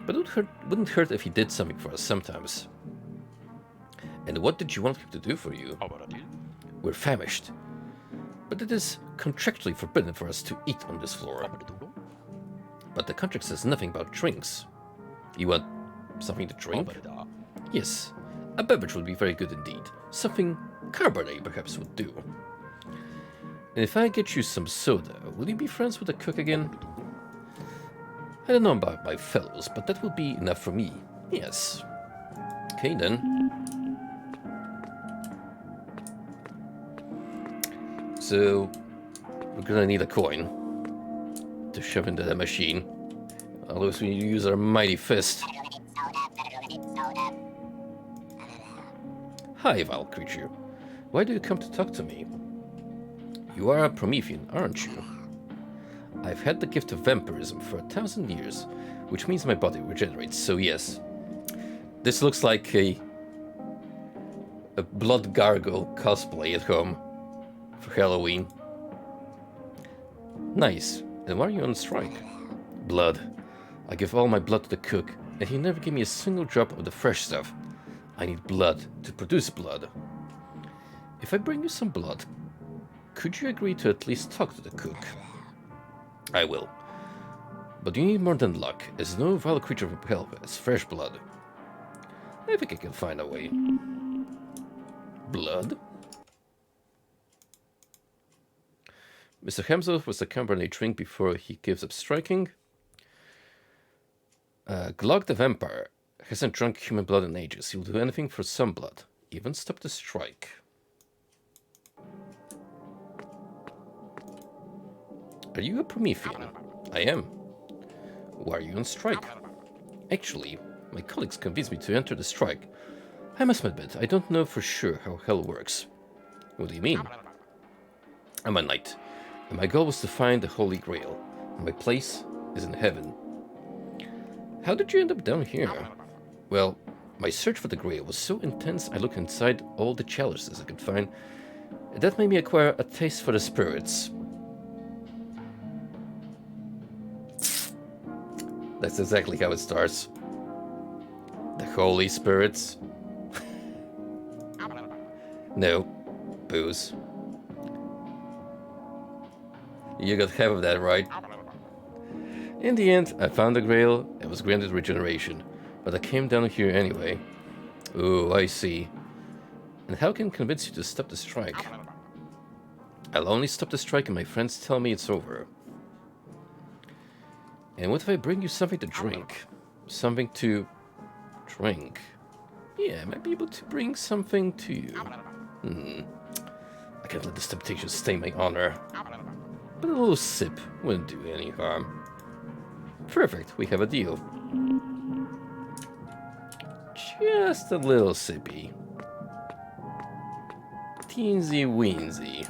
But it wouldn't hurt if he did something for us sometimes. And what did you want him to do for you? We're famished. But it is contractually forbidden for us to eat on this floor. But the contract says nothing about drinks. You want something to drink? Yes, a beverage would be very good indeed. Something carbonated perhaps would do. And if I get you some soda, will you be friends with the cook again? I don't know about my fellows, but that will be enough for me. Yes. Okay then. So, we're gonna need a coin to shove into the machine. Otherwise we need to use our mighty fist. Hi, vile creature. Why do you come to talk to me? You are a Promethean, aren't you? I've had the gift of vampirism for 1,000 years, which means my body regenerates, so yes. This looks like a blood gargle cosplay at home for Halloween. Nice. And why are you on strike? Blood. I give all my blood to the cook, and he never gave me a single drop of the fresh stuff. I need blood to produce blood. If I bring you some blood, could you agree to at least talk to the cook? I will. But you need more than luck, as no vile creature of hell has fresh blood. I think I can find a way. Blood? Mr. Hemsworth was a cabernet drink before he gives up striking. Glog the vampire hasn't drunk human blood in ages. He will do anything for some blood, even stop the strike. Are you a Promethean? I am. Why are you on strike? Actually, my colleagues convinced me to enter the strike. I must admit, I don't know for sure how hell works. What do you mean? I'm a knight, and my goal was to find the Holy Grail, and my place is in heaven. How did you end up down here? Well, my search for the Grail was so intense I looked inside all the chalices I could find, and that made me acquire a taste for the spirits. That's exactly how it starts. The Holy Spirits. No, booze. You got half of that right. In the end, I found the Grail and was granted regeneration, but I came down here anyway. Oh, I see. And how can I convince you to stop the strike? I'll only stop the strike and my friends tell me it's over. And what if I bring you something to drink? Something to drink? Yeah, I might be able to bring something to you. I can't let this temptation stain my honor. But a little sip wouldn't do any harm. Perfect, we have a deal. Just a little sippy. Teensy weensy.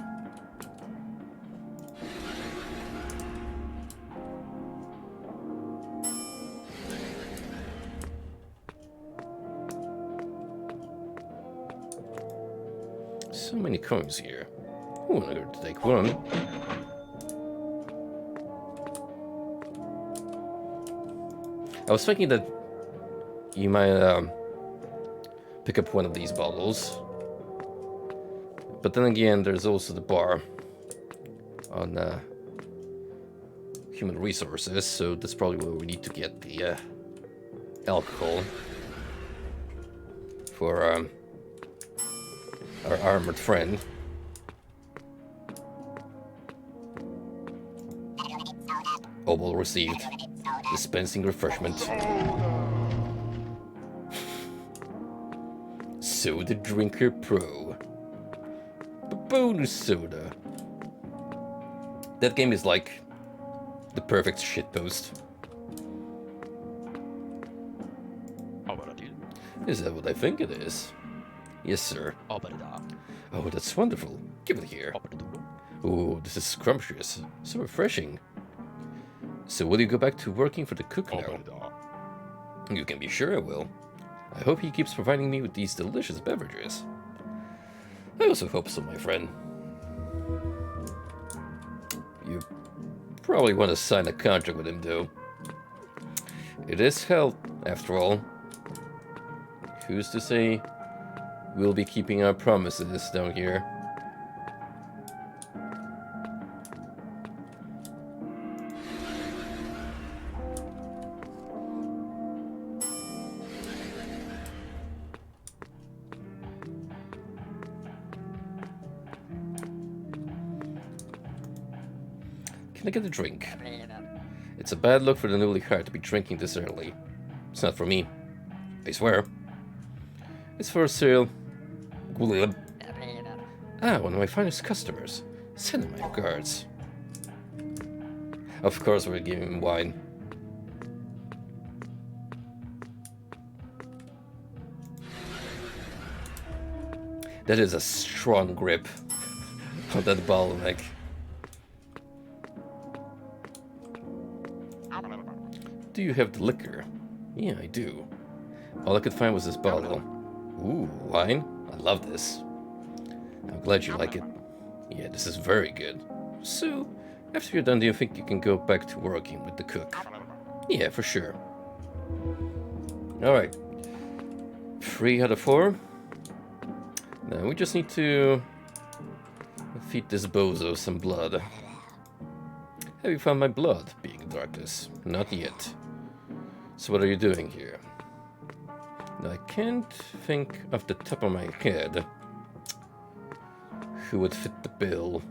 So many coins here. Ooh, I'm going to take one. I was thinking that you might pick up one of these bottles. But then again, there's also the bar on human resources, so that's probably where we need to get the alcohol for our armored friend. Obol received. Dispensing refreshment. Soda Drinker Pro. Bonus soda. That game is like the perfect shitpost. Is that what I think it is? Yes, sir. Oh, that's wonderful. Give it here. Oh, this is scrumptious. So refreshing. So will you go back to working for the cook now? You can be sure I will. I hope he keeps providing me with these delicious beverages. I also hope so, my friend. You probably want to sign a contract with him, though. It is hell, after all. Who's to say we'll be keeping our promises down here? Can I get a drink? It's a bad look for the newly hired to be drinking this early. It's not for me. I swear. It's for sale. Ah, one of my finest customers. Send him my regards. Of course we're giving him wine. That is a strong grip on that bottleneck. Do you have the liquor? Yeah, I do. All I could find was this bottle. Ooh, wine? I love this. I'm glad you like it. Yeah, this is very good. So, after you're done, do you think you can go back to working with the cook? Yeah, for sure. Alright. 3 out of 4. Now, we just need to feed this bozo some blood. Have you found my blood, being darkness? Not yet. So what are you doing here? Now, I can't think off the top of my head who would fit the bill.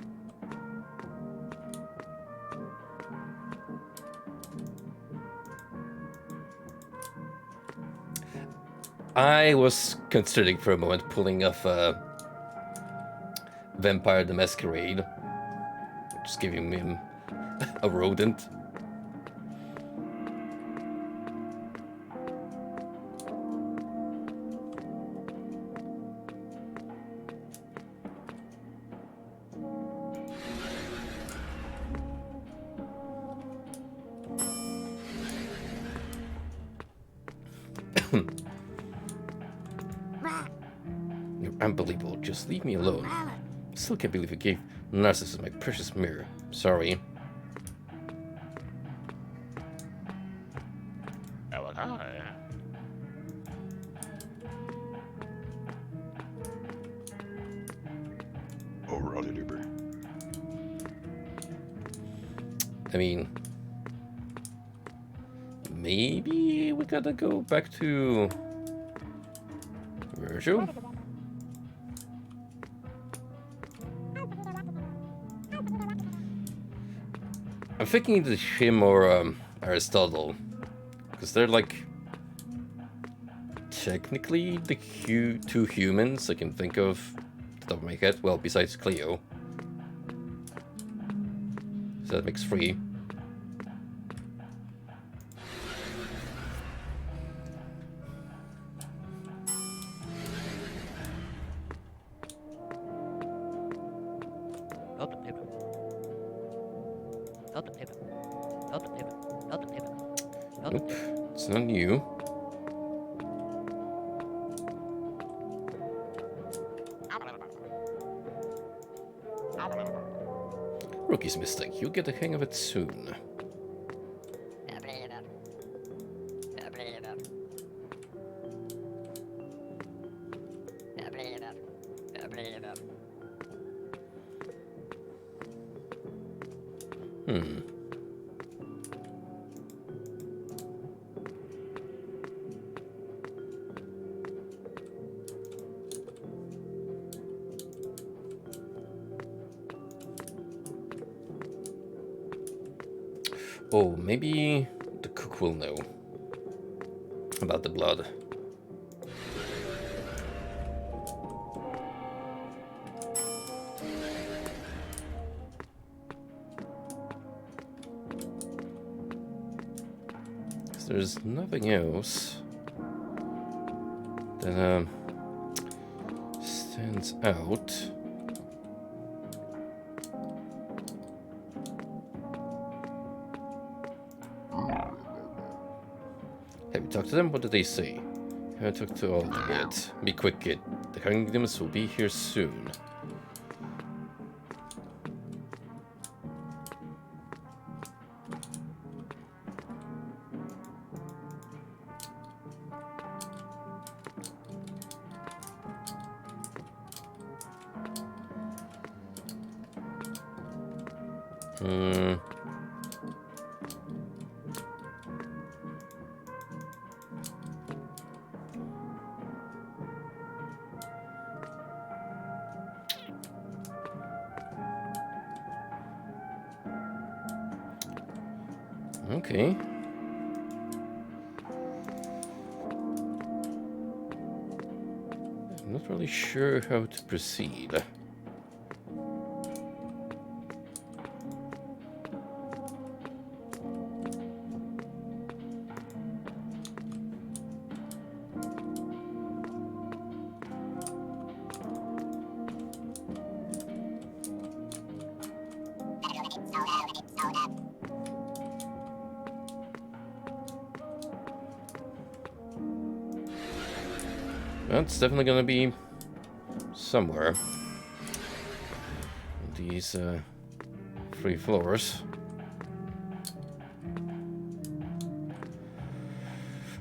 I was considering for a moment pulling off Vampire the Masquerade. Just giving him a rodent. You're unbelievable. Just leave me alone. Still can't believe you gave Narcissus my precious mirror. Sorry. I mean, maybe we gotta go back to Virgil? I'm thinking either him or Aristotle, because they're like technically the two humans I can think of off the top of my head. Well, besides Cleo, so that makes 3. Nope, it's not you. Rookie's mistake. You'll get the hang of it soon. Oh, maybe the cook will know about the blood. There's nothing else that stands out. Have you talked to them? What did they say? Haven't talked to all of them yet. Be quick, kid. The Kingdoms will be here soon. Okay. I'm not really sure how to proceed. That's definitely gonna be somewhere. These 3 floors.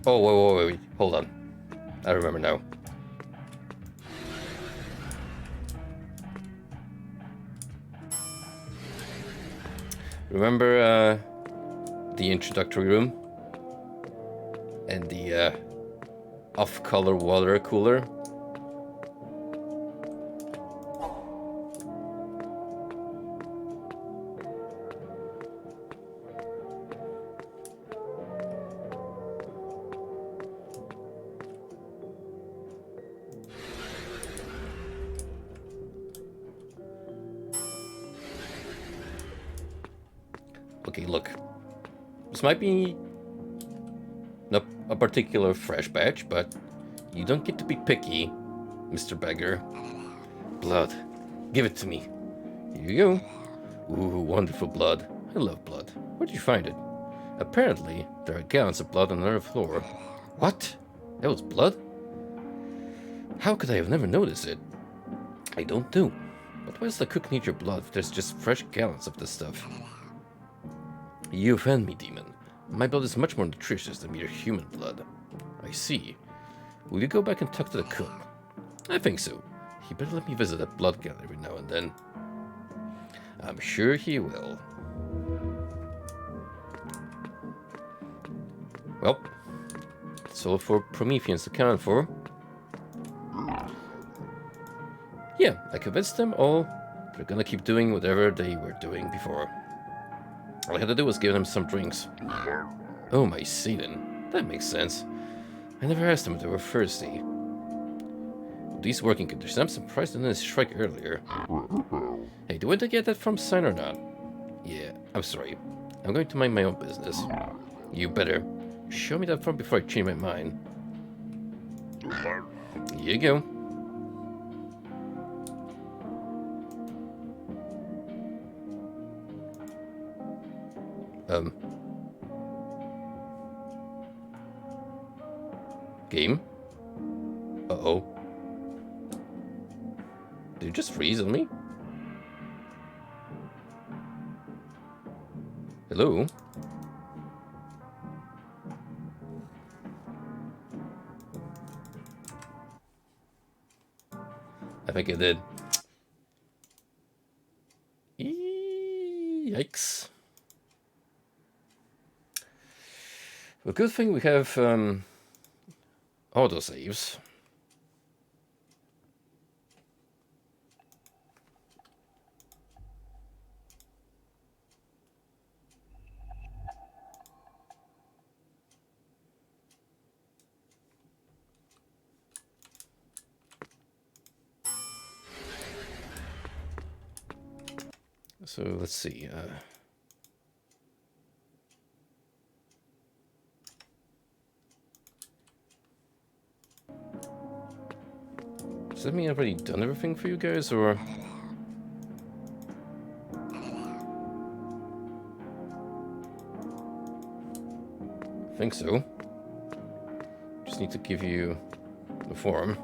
Oh, wait, hold on. I remember now. Remember the introductory room? And the off-color water cooler? Okay, look. This might be not a particular fresh batch, but you don't get to be picky, Mr. Beggar. Blood. Give it to me. Here you go. Ooh, wonderful blood. I love blood. Where'd you find it? Apparently, there are gallons of blood on another floor. What? That was blood? How could I have never noticed it? I don't know. But why does the cook need your blood if there's just fresh gallons of this stuff? You offend me, demon. My blood is much more nutritious than mere human blood. I see. Will you go back and talk to the cook? I think so. He better let me visit that blood gallery every now and then. I'm sure he will. Well, it's all for Prometheans to count for. Yeah, I convinced them all they're gonna keep doing whatever they were doing before. All I had to do was give them some drinks. Oh my Satan, that makes sense. I never asked them if they were thirsty. These working conditions, I'm surprised they didn't strike earlier. Hey, do I get that from sign or not? Yeah, I'm sorry. I'm going to mind my own business. You better. Show me that form before I change my mind. Here you go. Game? Uh-oh. Did you just freeze on me? Hello? I think it did. Yikes. Well, good thing we have autosaves. So let's see. Does that mean I've already done everything for you guys, or? I think so. Just need to give you the form.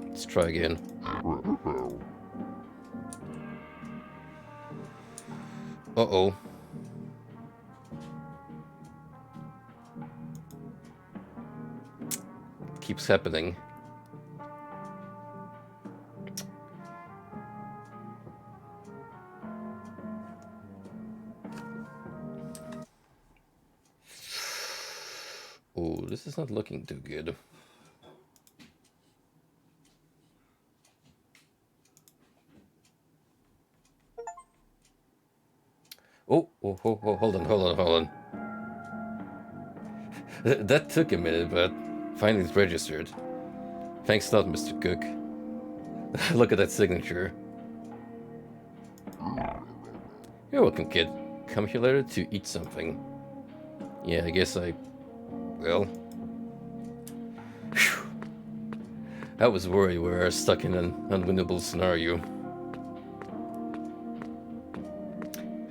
Let's try again. Uh-oh. Keeps happening. Oh, this is not looking too good. Oh, hold on. That took a minute, but finally it's registered. Thanks a lot, Mr. Cook. Look at that signature. You're welcome, kid. Come here later to eat something. Yeah, I guess well... Whew. I was worried we were stuck in an unwinnable scenario.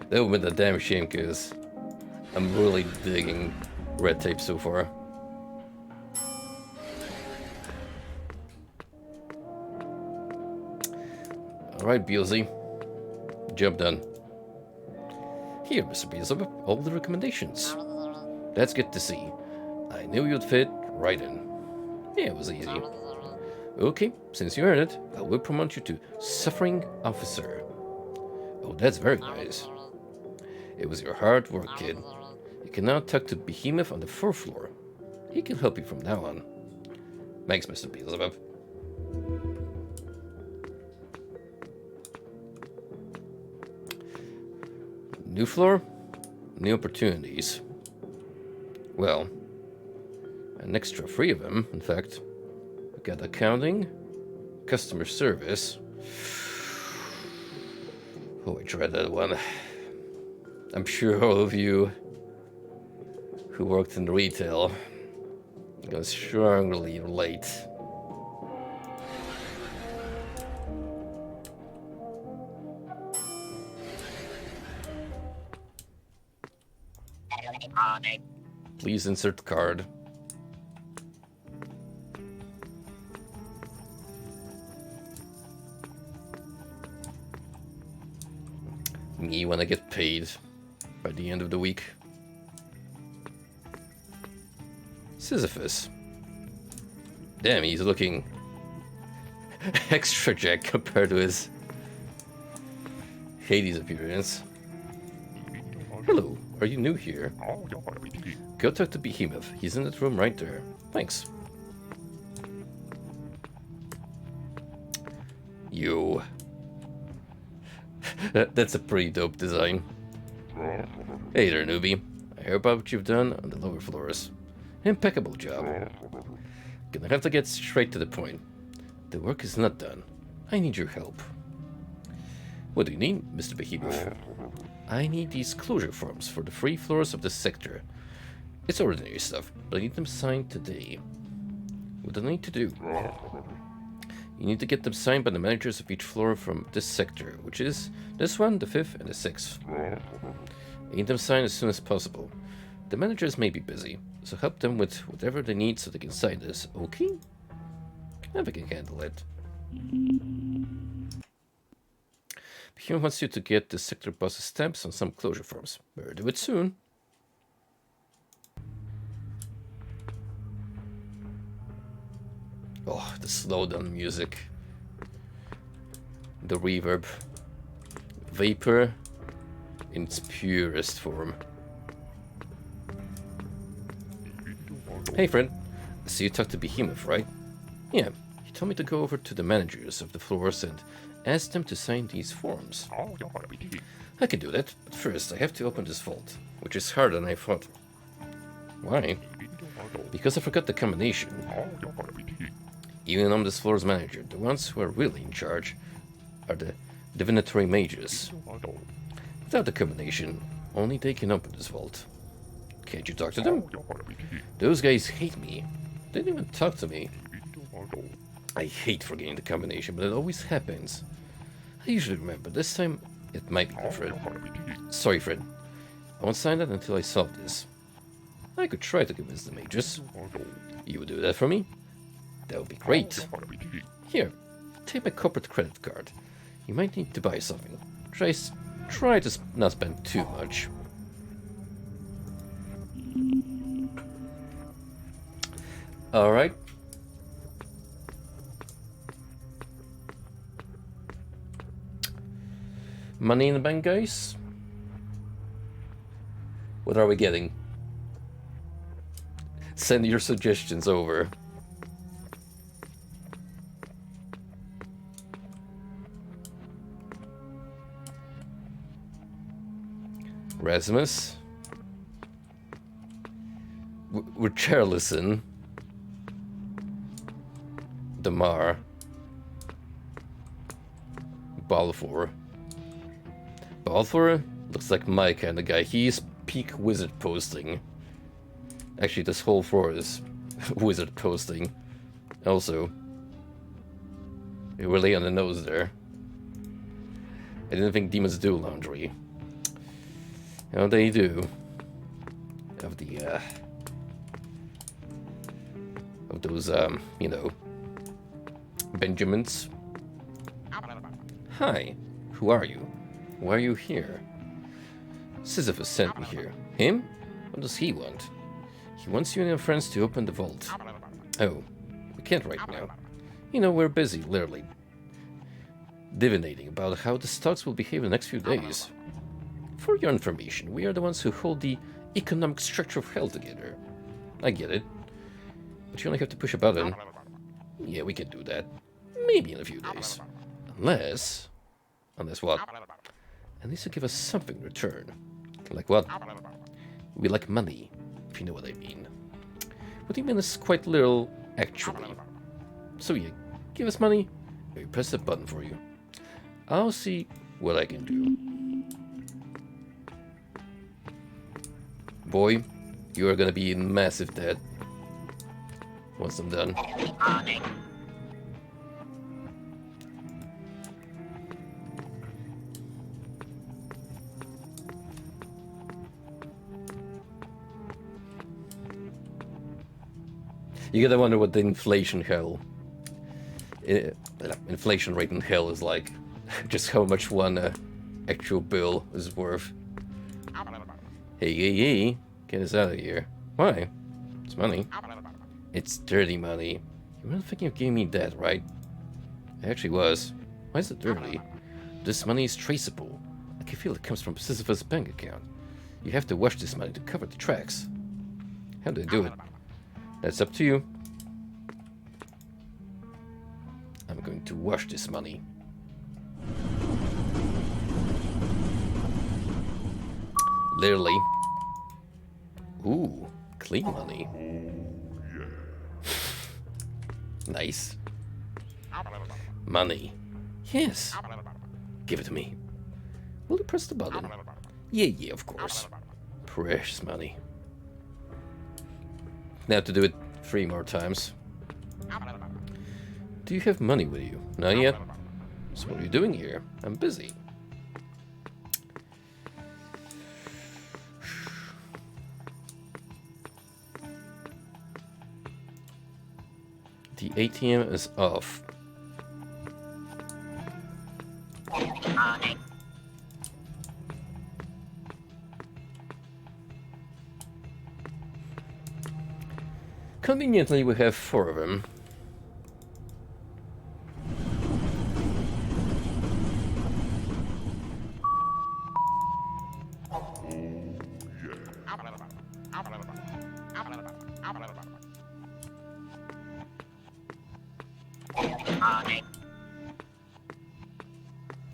That would have been a damn shame, because I'm really digging red tape so far. Alright, Beelzy. Job done. Here, Mr. Beelzebub, all the recommendations. That's good to see. I knew you'd fit right in. Yeah, it was easy. Okay, since you earned it, I will promote you to Suffering Officer. Oh, that's very nice. It was your hard work, kid. You can now talk to Behemoth on the 4th floor. He can help you from now on. Thanks, Mr. Beelzebub. New floor, new opportunities. Well, an extra 3 of them, in fact. We got accounting, customer service. Oh, I tried that one. I'm sure all of you who worked in retail can strongly relate. Please insert card. Me when I get paid by the end of the week. Sisyphus. Damn, he's looking extra jacked compared to Hades' appearance. Hello, are you new here? Go talk to Behemoth. He's in that room right there. Thanks. Yo. That's a pretty dope design. Hey there, newbie. I heard about what you've done on the lower floors. Impeccable job. Gonna have to get straight to the point. The work is not done. I need your help. What do you need, Mr. Behemoth? I need these closure forms for the 3 floors of this sector. It's ordinary stuff, but I need them signed today. What do I need to do? You need to get them signed by the managers of each floor from this sector, which is this one, the 5th, and the 6th. I need them signed as soon as possible. The managers may be busy, so help them with whatever they need so they can sign this, okay? I think I can handle it. He wants you to get the sector boss's stamps on some closure forms. Better do it soon. Oh, the slowdown music. The reverb. Vapor in its purest form. Hey friend, I see you talked to Behemoth, right? Yeah, he told me to go over to the managers of the floors and ask them to sign these forms. I can do that, but first I have to open this vault, which is harder than I thought. Why? Because I forgot the combination. Even I'm this floor's manager, the ones who are really in charge are the divinatory mages. Without the combination, only they can open this vault. Can't you talk to them? Those guys hate me. They didn't even talk to me. I hate forgetting the combination, but it always happens. I usually remember. This time, it might be different. Sorry, Fred. I won't sign that until I solve this. I could try to convince the mages. You would do that for me? That would be great. Here, take my corporate credit card. You might need to buy something. Try to not spend too much. Alright. Money in the bank, guys? What are we getting? Send your suggestions over. Rasmus. Richarlison. Damar. Balfour. Balfour looks like my kind of guy. He's peak wizard posting. Actually, this whole floor is wizard posting. Also, you're really on the nose there. I didn't think demons do laundry. How they do. Of the, of those, you know, Benjamins. Hi, who are you? Why are you here? Sisyphus sent me here. Him? What does he want? He wants you and your friends to open the vault. Oh, we can't right now. You know, we're busy, literally, divinating about how the stocks will behave in the next few days. For your information, we are the ones who hold the economic structure of hell together. I get it. But you only have to push a button. Yeah, we can do that. Maybe in a few days. Unless what? At least you give us something in return. Like what? We like money, if you know what I mean. What do you mean is quite literal, actually. So yeah, give us money, and we press the button for you. I'll see what I can do. Boy, you are gonna be in massive debt once I'm done. You gotta wonder what the inflation rate in hell is like. Just how much one actual bill is worth. Hey, get us out of here. Why? It's money. It's dirty money. You weren't thinking of giving me that, right? I actually was. Why is it dirty? This money is traceable. can feel it comes from Sisyphus' bank account. You have to wash this money to cover the tracks. How do I do it? That's up to you. I'm going to wash this money. Literally. Ooh, clean money. Nice. Money. Yes. Give it to me. Will you press the button? Yeah, of course. Precious money. Now to do it 3 more times. Do you have money with you? Not yet. So what are you doing here? I'm busy. The ATM is off. Conveniently, we have 4 of them.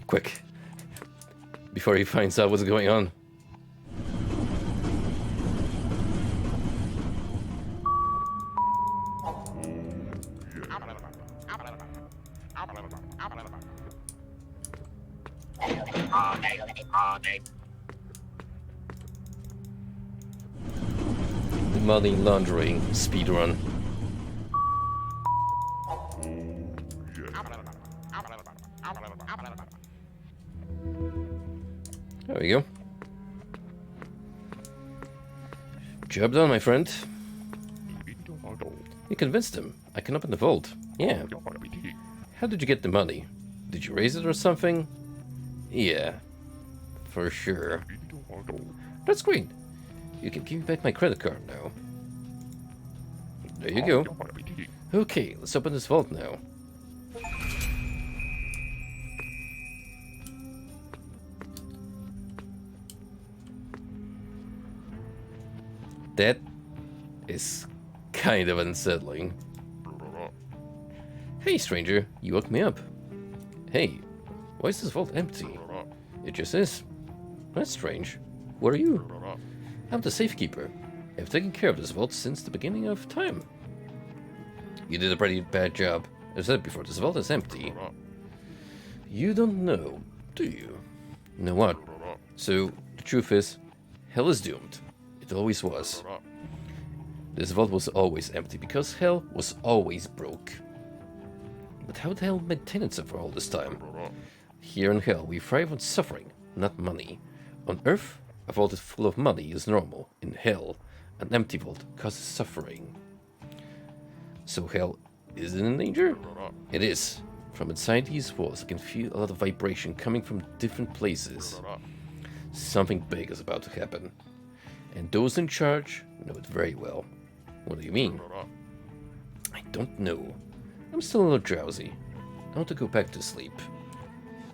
Quick, before he finds out what's going on. The money laundering speedrun. There we go. Job done, my friend. You convinced him. I can open the vault. Yeah. How did you get the money? Did you raise it or something? Yeah. For sure. That's great. You can give me back my credit card now. There you go. Okay, let's open this vault now. That is kind of unsettling. Hey, stranger, you woke me up. Hey, why is this vault empty? It just is. That's strange. What are you? I'm the safekeeper. I've taken care of this vault since the beginning of time. You did a pretty bad job. I've said before, this vault is empty. You don't know, do you? Know what? So, the truth is, hell is doomed. It always was. This vault was always empty because hell was always broke. But how the hell maintain it for all this time? Here in hell, we thrive on suffering, not money. On earth, a vault is full of money is normal. In hell, an empty vault causes suffering. So hell isn't in danger? It is. From inside these walls, I can feel a lot of vibration coming from different places. Something big is about to happen. And those in charge know it very well. What do you mean? I don't know. I'm still a little drowsy. I want to go back to sleep.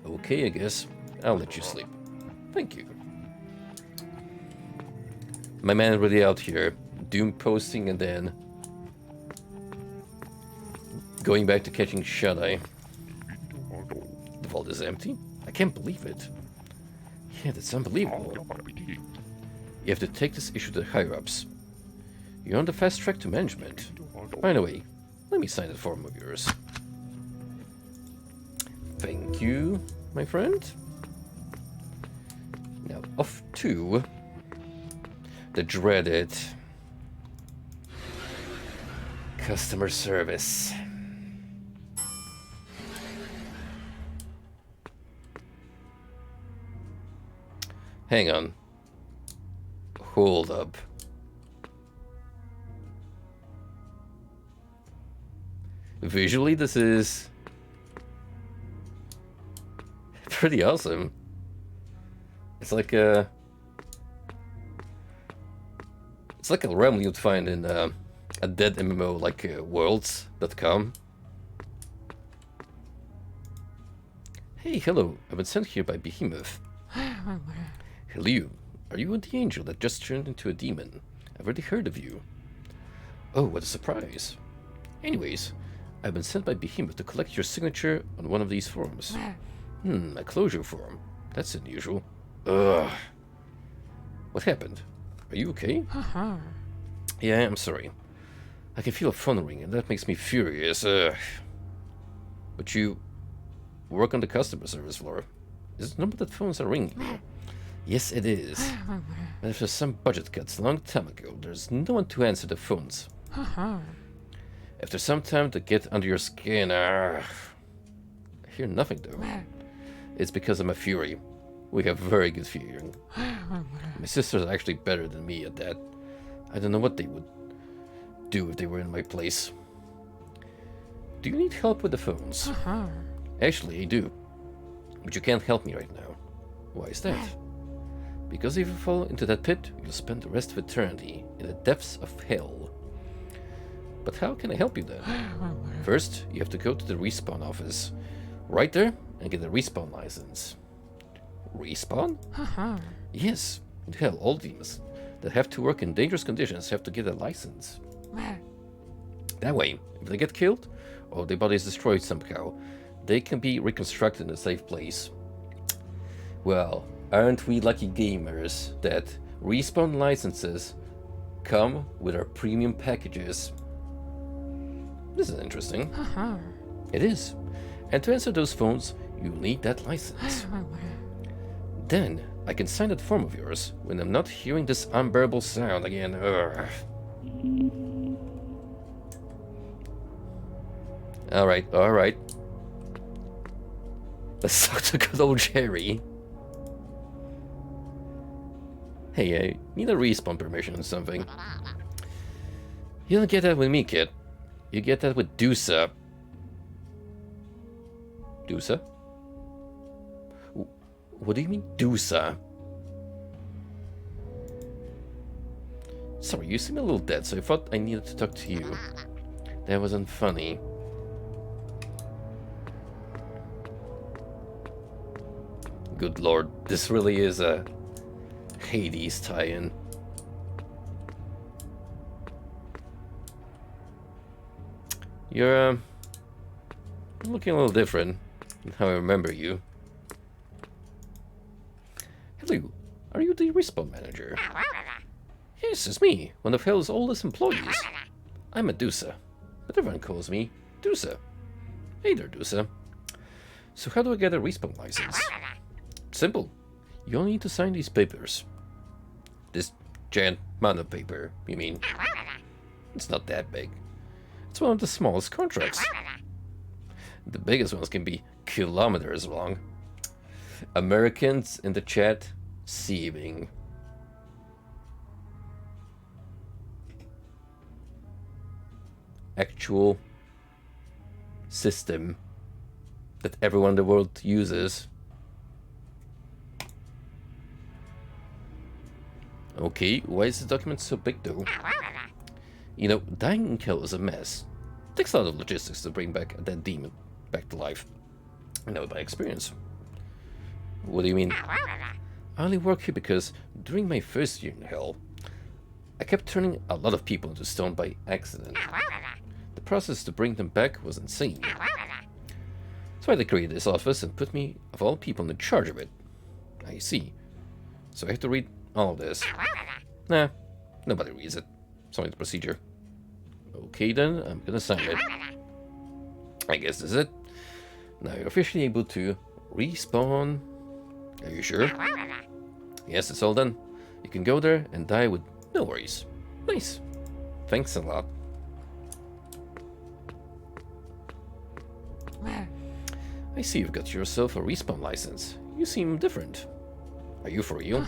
Okay, I guess. I'll let you sleep. Thank you. My man really out here, doom posting and then going back to catching shut-eye. The vault is empty? I can't believe it. Yeah, that's unbelievable. You have to take this issue to the higher-ups. You're on the fast track to management. By the way, let me sign that form of yours. Thank you, my friend. Now off to the dreaded customer service. Hang on. Hold up. Visually, this is pretty awesome. It's like a realm you'd find in a dead MMO like worlds.com. Hey, hello. I've been sent here by Behemoth. Hello, are you the angel that just turned into a demon? I've already heard of you. Oh, what a surprise. Anyways, I've been sent by Behemoth to collect your signature on one of these forms. A closure form. That's unusual. Ugh. What happened? Are you okay? Yeah, I'm sorry. I can feel a phone ring, and that makes me furious. But you work on the customer service floor. Is it number that phones are ringing? Yes, it is. But after some budget cuts a long time ago, there's no one to answer the phones. After some time to get under your skin, I hear nothing though. It's because I'm a fury. We have very good hearing. My sisters are actually better than me at that. I don't know what they would do if they were in my place. Do you need help with the phones? Actually, I do. But you can't help me right now. Why is that? Because if you fall into that pit, you'll spend the rest of eternity in the depths of hell. But how can I help you then? First, you have to go to the respawn office. Right there, and get a respawn license. Respawn? Yes. In hell, all demons that have to work in dangerous conditions have to get a license. That way, if they get killed, or their body is destroyed somehow, they can be reconstructed in a safe place. Well, aren't we lucky gamers that respawn licenses come with our premium packages? This is interesting. It is. And to answer those phones, you'll need that license. Then, I can sign that form of yours when I'm not hearing this unbearable sound again. Alright. Let's talk to good old Jerry. Hey, I need a respawn permission or something. You don't get that with me, kid. You get that with Dusa. Dusa? What do you mean, Dusa? Sorry, you seem a little dead, so I thought I needed to talk to you. That wasn't funny. Good lord, this really is a Hades tie-in. You're looking a little different than how I remember you. Hello, are you the respawn manager? Yes, it's me, one of Hell's oldest employees. I'm Medusa, but everyone calls me Dusa. Hey there, Dusa. So how do I get a respawn license? Simple. You only need to sign these papers. This giant amount of paper, you mean? It's not that big. It's one of the smallest contracts. The biggest ones can be kilometers long. Americans in the chat seething. Actual system that everyone in the world uses. Okay, why is the document so big though? You know, dying in hell is a mess. It takes a lot of logistics to bring back a dead demon back to life. I know by experience. What do you mean? I only work here because during my first year in hell, I kept turning a lot of people into stone by accident. The process to bring them back was insane. So they created this office and put me, of all people, in charge of it. I see. So I have to read all of this. Nah, nobody reads it. It's only the procedure. Okay then, I'm gonna sign it. I guess this is it. Now you're officially able to respawn. Are you sure? Yes, it's all done. You can go there and die with no worries. Nice. Thanks a lot. I see you've got yourself a respawn license. You seem different. Are you for real?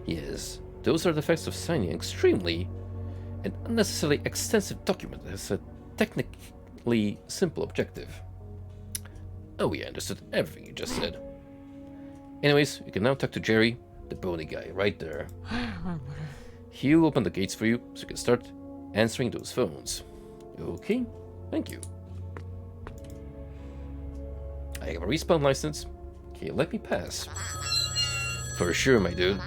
Yes. Those are the effects of signing an extremely and unnecessarily extensive document that has a technically simple objective. Oh yeah, I understood everything you just said. Anyways, you can now talk to Jerry, the bony guy, right there. He'll open the gates for you, so you can start answering those phones. Okay, thank you. I have a respawn license. Okay, let me pass. For sure, my dude.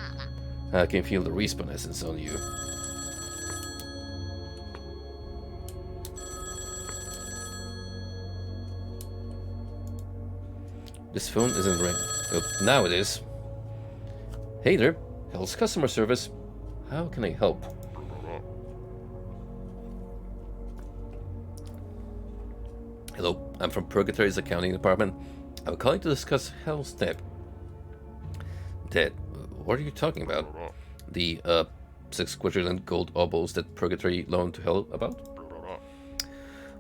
I can feel the respawn essence on you. This phone isn't ringing. Oh, now it is. Hey there, Hell's customer service. How can I help? Hello, I'm from Purgatory's accounting department. I'm calling to discuss Hell's debt. Debt? What are you talking about? The 6 quadrillion gold obols that Purgatory loaned to Hell about?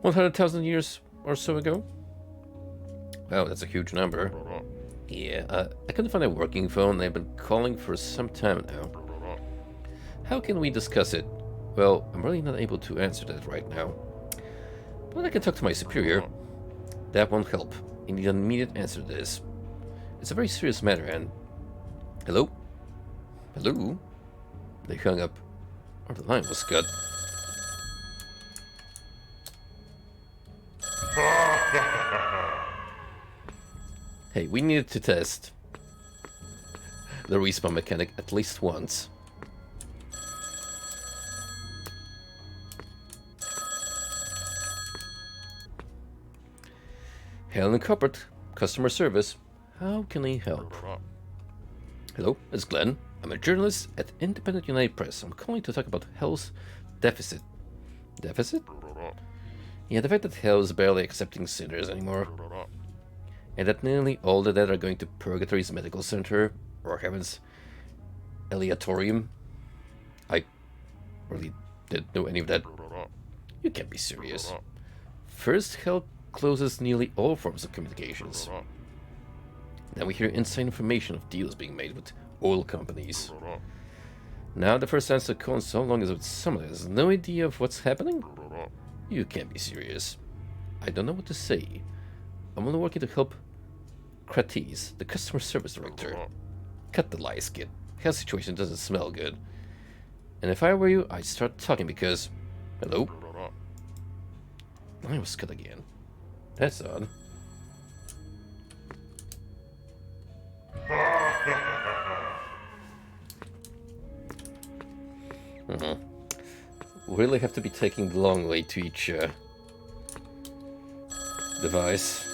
100,000 years or so ago? Wow, that's a huge number. Yeah, I couldn't find a working phone. I've been calling for some time now. How can we discuss it? Well, I'm really not able to answer that right now. But I can talk to my superior. That won't help. I need an immediate answer to this. It's a very serious matter and... Hello? Hello? They hung up. Or the line was cut. Hey, we needed to test the respawn mechanic at least once. Helen Coppert, customer service. How can I help? Hello, it's Glenn. I'm a journalist at Independent United Press. I'm calling to talk about Hell's deficit. Deficit? Yeah, the fact that Hell is barely accepting sinners anymore. And that nearly all the dead are going to Purgatory's medical center, or Heaven's Eleatorium. I really didn't know any of that. You can't be serious. First, Hell closes nearly all forms of communications. Then we hear inside information of deals being made with oil companies. Now the first answer calls so long as with someone has no idea of what's happening? You can't be serious. I don't know what to say. I'm only working to help Kratis, the customer service director. Cut the lies, kid. Hell's situation doesn't smell good. And if I were you, I'd start talking because... Hello? I was cut again. That's odd. We really have to be taking the long way to each device.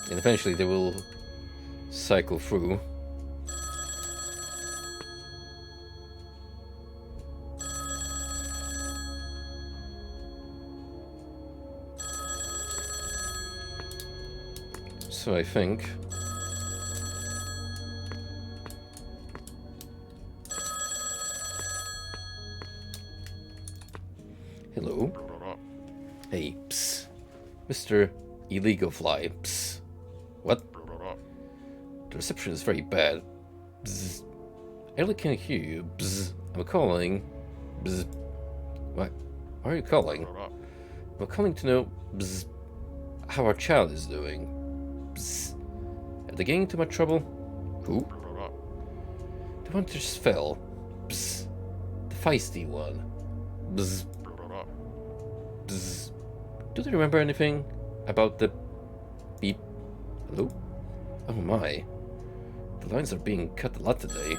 And eventually they will cycle through. So I think... Hello? Hey, psst. Mr. Illegal Fly, psst. What? The reception is very bad. Bzz. I really can't hear you. Bzz. I'm calling. Bzz. What? Why are you calling? I'm calling to know bzz, how our child is doing. Bzz. Are they getting into much trouble? Who? The one that just fell. Bzz. The feisty one. Bzz. Bzz. Do they remember anything about the beep? Hello? Oh my. The lines are being cut a lot today.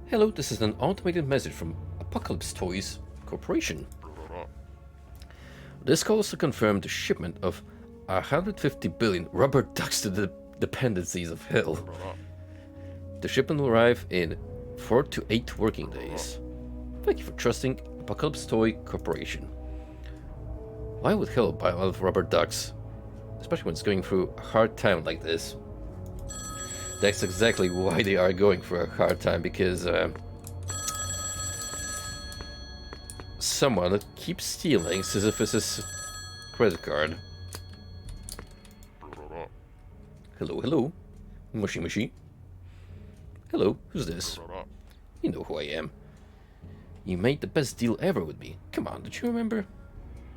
Hello, this is an automated message from Apocalypse Toys Corporation. This call is to confirm the shipment of 150 billion rubber ducks to the dependencies of Hell. The shipment will arrive in 4 to 8 working days. Thank you for trusting Apocalypse Toy Corporation. Why would Hell buy a lot of rubber ducks? Especially when it's going through a hard time like this. That's exactly why they are going for a hard time, because someone keeps stealing Sisyphus's credit card. Hello, hello. Mushy mushy. Hello, who's this? You know who I am. You made the best deal ever with me. Come on, don't you remember?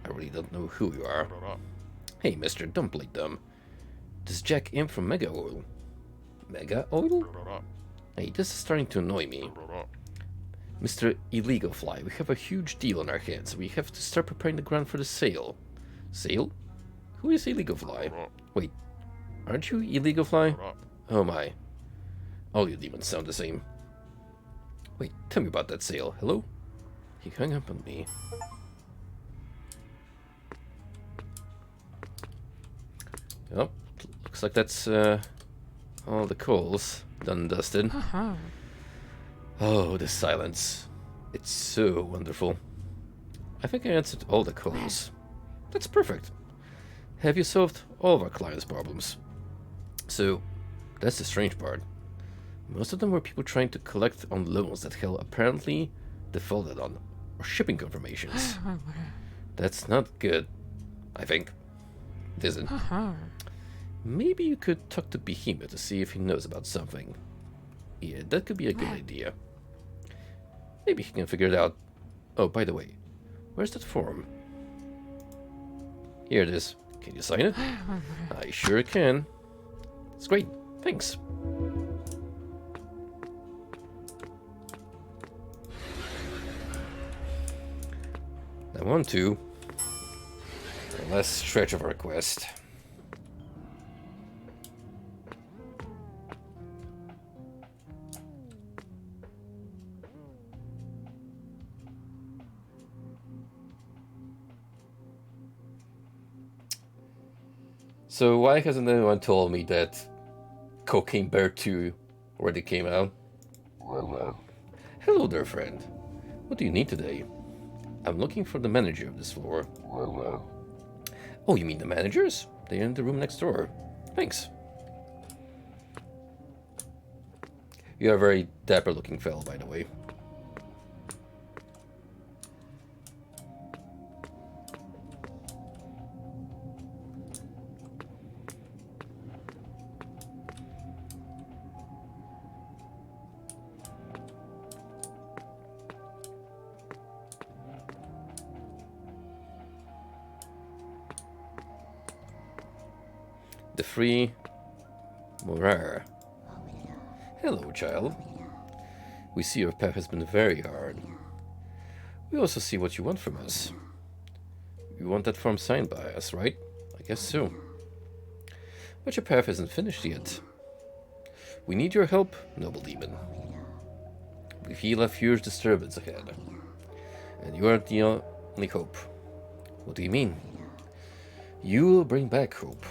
I really don't know who you are. Hey, mister, don't play dumb. This is Jack in from Mega Oil. Mega Oil? Hey, this is starting to annoy me. Mr. Illegal Fly, we have a huge deal on our hands. We have to start preparing the ground for the sale. Sale? Who is Illegal Fly? Wait, aren't you Illegal Fly? Oh my. All you demons sound the same. Wait, tell me about that sale. Hello? He hung up on me. Oh, looks like that's all the calls done and dusted. Oh, the silence. It's so wonderful. I think I answered all the calls. That's perfect. Have you solved all of our clients' problems? So, that's the strange part. Most of them were people trying to collect on loans that Hell apparently defaulted on, or shipping confirmations. That's not good, I think. It isn't. Maybe you could talk to Behemoth to see if he knows about something. Yeah, that could be a good idea. Maybe he can figure it out. Oh, by the way, where's that form? Here it is. Can you sign it? I sure can. It's great. Thanks. Now on to the last stretch of our quest. So why hasn't anyone told me that Cocaine Bear 2 already came out? Hello there, friend. What do you need today? I'm looking for the manager of this floor. Oh, you mean the managers? They're in the room next door. Thanks. You're a very dapper-looking fellow, by the way. The free Morar. Hello, child. We see your path has been very hard. We also see what you want from us. You want that form signed by us, right? I guess so. But your path isn't finished yet. We need your help, noble demon. We feel a fierce disturbance ahead. And you are the only hope. What do you mean? You will bring back hope.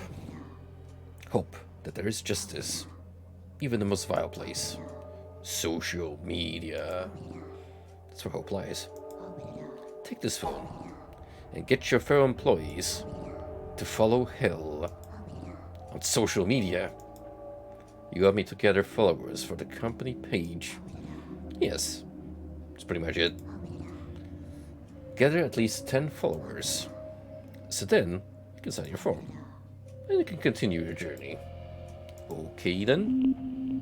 Hope that there is justice, even the most vile place. Social media. That's where hope lies. Take this phone and get your fellow employees to follow Hell on social media. You want me to gather followers for the company page? Yes, that's pretty much it. Gather at least 10 followers. So then, you can sign your form. And you can continue your journey. Okay then.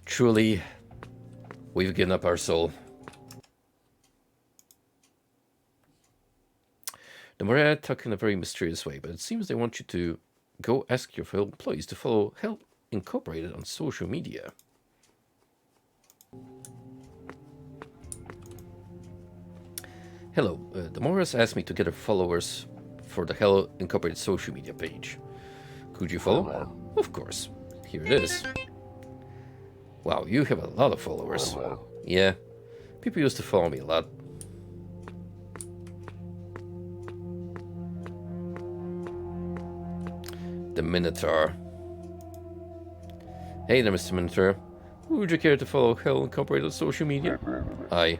Truly, we've given up our soul. The Moray talk in a very mysterious way, but it seems they want you to go ask your fellow employees to follow Hell Incorporated on social media. Hello, the Morris asked me to gather followers for the Hell Incorporated social media page. Could you follow? Of course. Here it is. Wow, you have a lot of followers. Yeah, people used to follow me a lot. The Minotaur. Hey there, Mr. Minotaur. Would you care to follow Hell Incorporated social media? I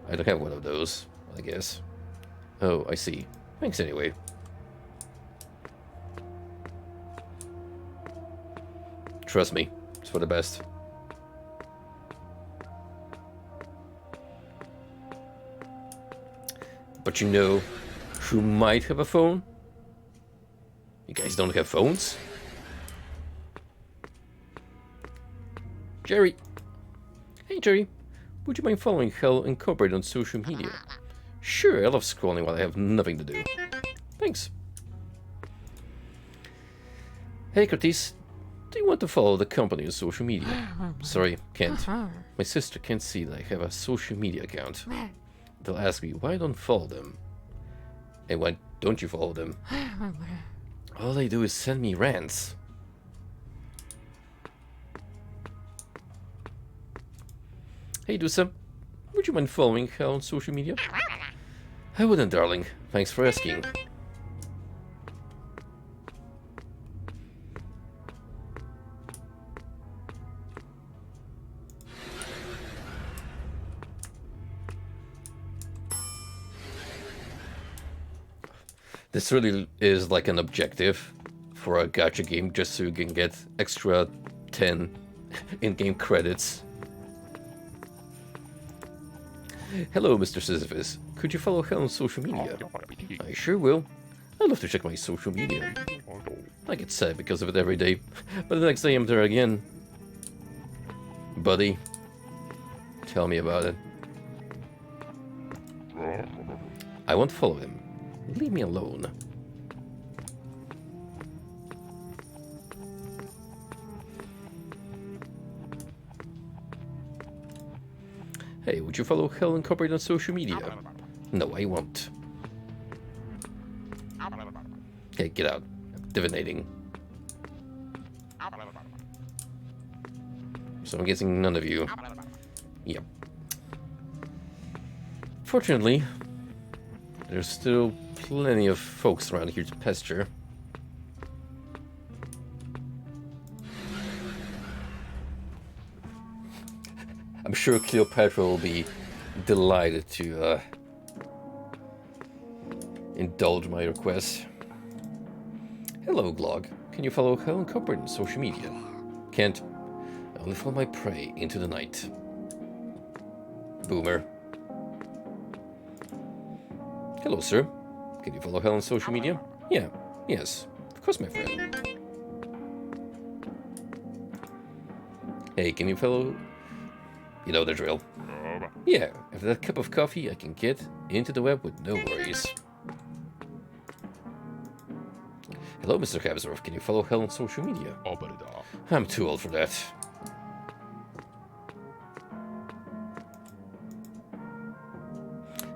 don't have one of those, I guess. Oh, I see. Thanks anyway. Trust me, it's for the best. But you know who might have a phone? You guys don't have phones? Jerry. Hey, Jerry. Would you mind following Hell Incorporated on social media? Sure, I love scrolling while I have nothing to do. Thanks. Hey, Curtis. Do you want to follow the company on social media? Sorry, can't. My sister can't see that I have a social media account. They'll ask me why I don't follow them. And why don't you follow them? All they do is send me rants. Hey, Dusa, would you mind following Hal on social media? I wouldn't, darling. Thanks for asking. This really is like an objective for a gacha game, just so you can get extra 10 in-game credits. Hello, Mr. Sisyphus. Could you follow Hal on social media? I sure will. I'd love to check my social media. I get sad because of it every day, but the next day I'm there again. Buddy, tell me about it. I won't follow him. Leave me alone. Hey, would you follow Hell Incorporated on social media? No, I won't. Hey, get out. I'm divinating. So I'm guessing none of you. Yep. Fortunately, there's still plenty of folks around here to pester. I'm sure Cleopatra will be delighted to indulge my request. Hello, Glog. Can you follow Hell Incorporated on social media? Can't. I only follow my prey into the night. Boomer. Hello, sir. Can you follow Hell on social media? Yeah. Yes. Of course, my friend. Hey, can you follow... You know the drill. Yeah, after that cup of coffee, I can get into the web with no worries. Hello, Mr. Kabsworth. Can you follow Hell on social media? I'm too old for that.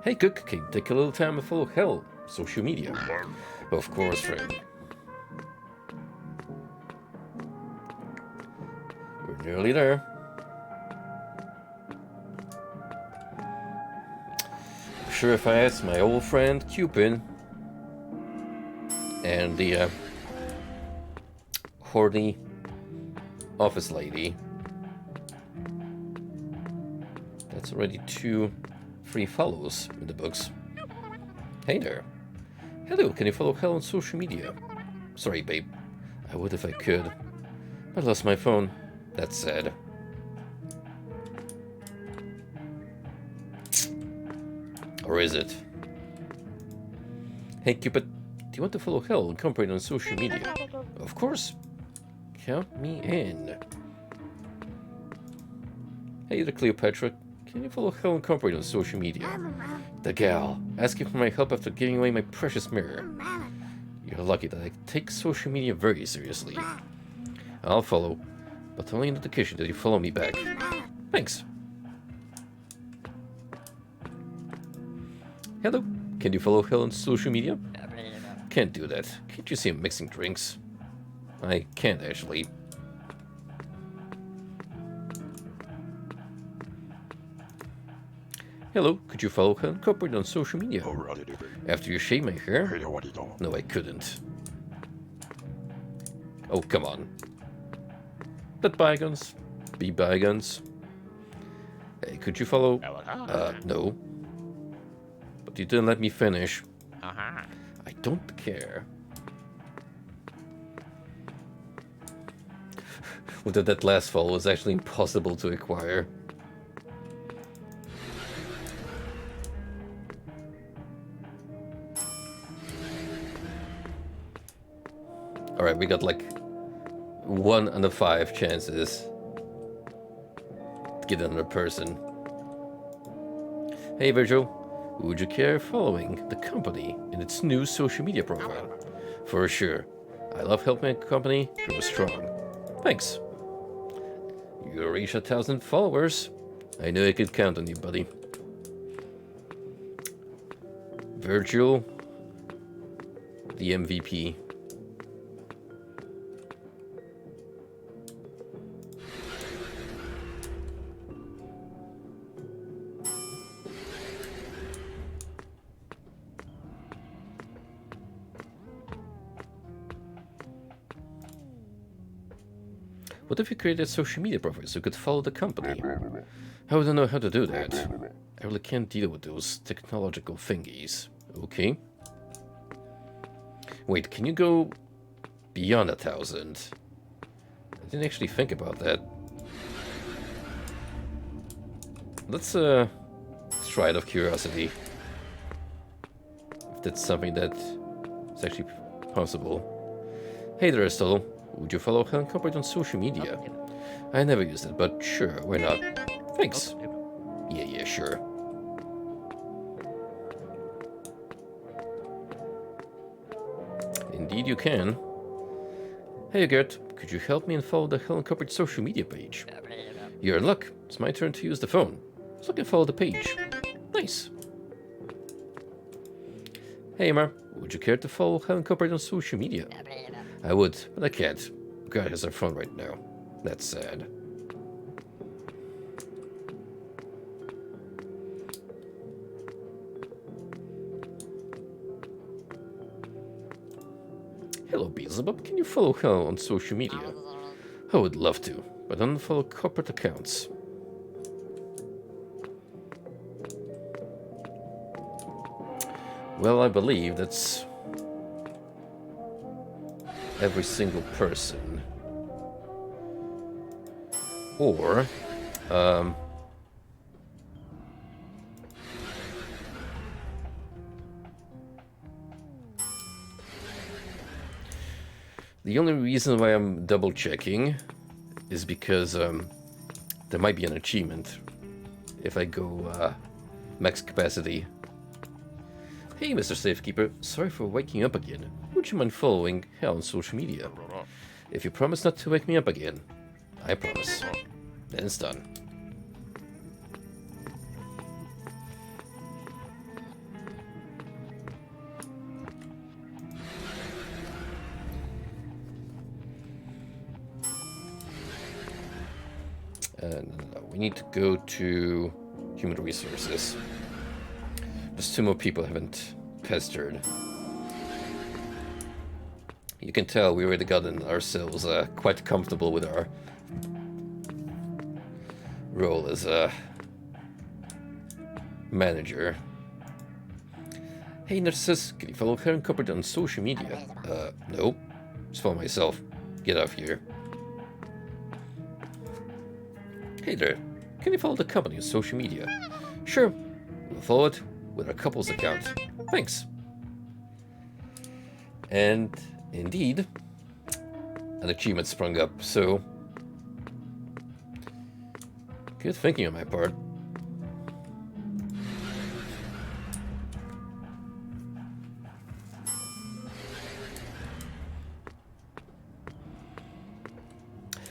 Hey, Cook, can you take a little time to follow Hell social media? Of course, friend. We're nearly there. I'm sure if I ask my old friend Cupid and the horny office lady, that's already 2 free follows in the books. Hey there. Hello, can you follow Hell on social media? Sorry, babe. I would if I could. I lost my phone. That's sad. Or is it? Hey, Cupid. Do you want to follow Hell Incorporated on social media? Of course. Count me in. Hey there, Cleopatra. Can you follow Hell Incorporated on social media? The gal, asking for my help after giving away my precious mirror. You're lucky that I take social media very seriously. I'll follow, but only in the condition that you follow me back. Thanks. Hello, can you follow Hell on social media? Can't do that. Can't you see I'm mixing drinks? I can't actually. Hello, could you follow Hell Incorporated on social media? After you shave my hair? No, I couldn't. Oh, come on. Let bygones be bygones. Hey, could you follow? No. But you didn't let me finish. I don't care. Whether that last fall was actually impossible to acquire. Alright, we got like 1 out of 5 chances to get another person. Hey Virgil, would you care following the company in its new social media profile? For sure. I love helping a company grow strong. Thanks. You reached 1,000 followers. I knew I could count on you, buddy. Virgil, the MVP. What if you created social media profiles so you could follow the company? I wouldn't know how to do that. I really can't deal with those technological thingies. Okay. Wait, can you go beyond 1,000? I didn't actually think about that. Let's try it out of curiosity. If that's something that is actually possible. Hey there, Aristotle. Would you follow Helen Copperton on social media? I never used it, but sure, why not? Thanks. Yeah, sure. Indeed you can. Hey Gert, could you help me and follow the Helen Copperton social media page? You're in luck. It's my turn to use the phone. So I can follow the page. Nice. Hey Mar, would you care to follow Helen Copperton on social media? I would, but I can't. God has her phone right now. That's sad. Hello, Beelzebub. Can you follow Helen on social media? I would love to, but I don't follow corporate accounts. Well, I believe that's every single person. Or, the only reason why I'm double checking is because there might be an achievement if I go max capacity. Hey, Mr. Safekeeper, sorry for waking up again. Would you mind following Hell on social media? If you promise not to wake me up again, I promise. Then it's done. And we need to go to human resources. There's 2 more people I haven't pestered. You can tell we already gotten ourselves quite comfortable with our role as a manager. Hey Narcissus, can you follow Helen Copperton on social media? No. Just follow myself. Get off here. Hey there, can you follow the company on social media? Sure, we'll follow it with our couple's account. Thanks. And indeed, an achievement sprung up, so good thinking on my part.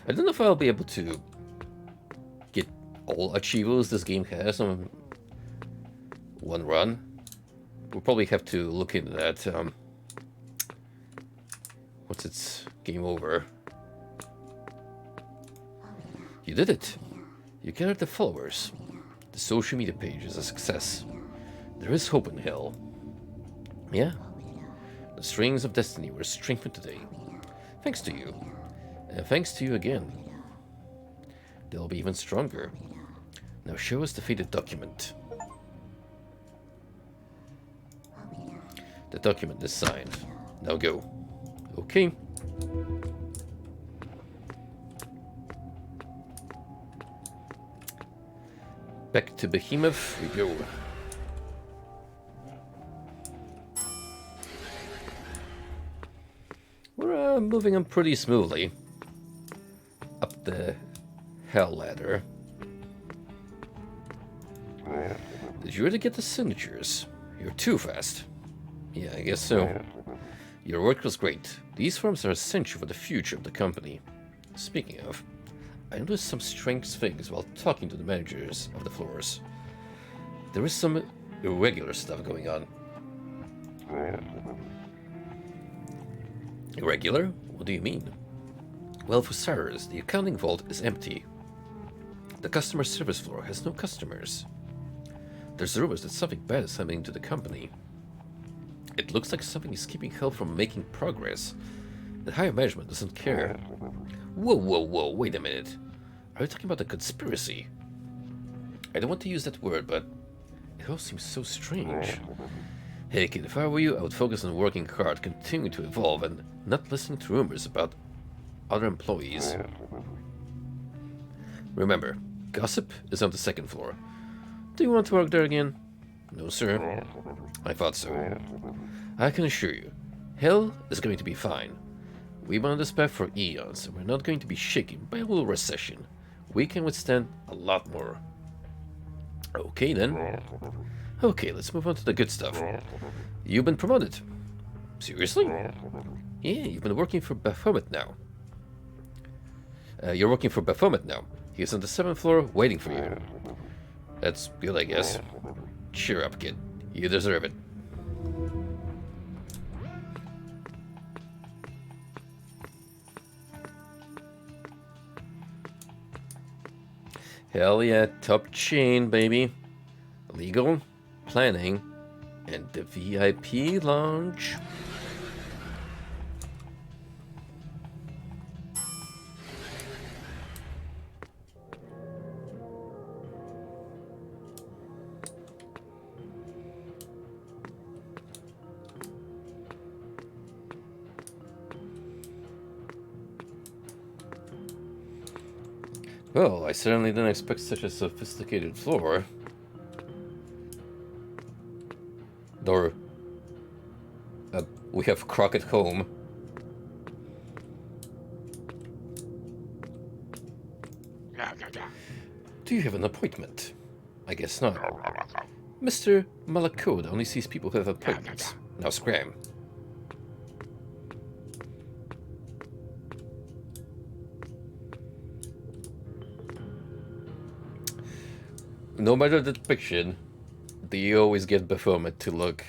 I don't know if I'll be able to get all achievos this game has on one run. We'll probably have to look into that. Once it's game over. You did it. You gathered the followers. The social media page is a success. There is hope in hell. Yeah. The strings of destiny were strengthened today. Thanks to you. And thanks to you again. They'll be even stronger. Now show us the faded document. The document is signed. Now go. Okay. Back to Behemoth we go. We're moving on pretty smoothly. Up the hell ladder. Did you really get the signatures? You're too fast. Yeah, I guess so. Your work was great. These forms are essential for the future of the company. Speaking of, I noticed some strange things while talking to the managers of the floors. There is some irregular stuff going on. Irregular? What do you mean? Well, for starters, the accounting vault is empty. The customer service floor has no customers. There's rumors that something bad is happening to the company. It looks like something is keeping Hell from making progress. The higher management doesn't care. Whoa, wait a minute. Are you talking about a conspiracy? I don't want to use that word, but it all seems so strange. Hey kid, if I were you, I would focus on working hard, continuing to evolve, and not listening to rumors about other employees. Remember, gossip is on the second floor. Do you want to work there again? No, sir. I thought so. I can assure you, Hell is going to be fine. We've been on this path for eons, and we're not going to be shaken by a little recession. We can withstand a lot more. Okay, then. Okay, let's move on to the good stuff. You've been promoted. Seriously? Yeah, you've been working for Baphomet now. You're working for Baphomet now. He's on the 7th floor waiting for you. That's good, I guess. Cheer up, kid. You deserve it. Hell yeah, top chain, baby. Legal, planning, and the VIP lounge. Well, I certainly didn't expect such a sophisticated floor. Or, we have Croc at home. Do you have an appointment? I guess not. Mr. Malakode only sees people who have appointments. Now scram. No matter the depiction, they always get Baphomet to look.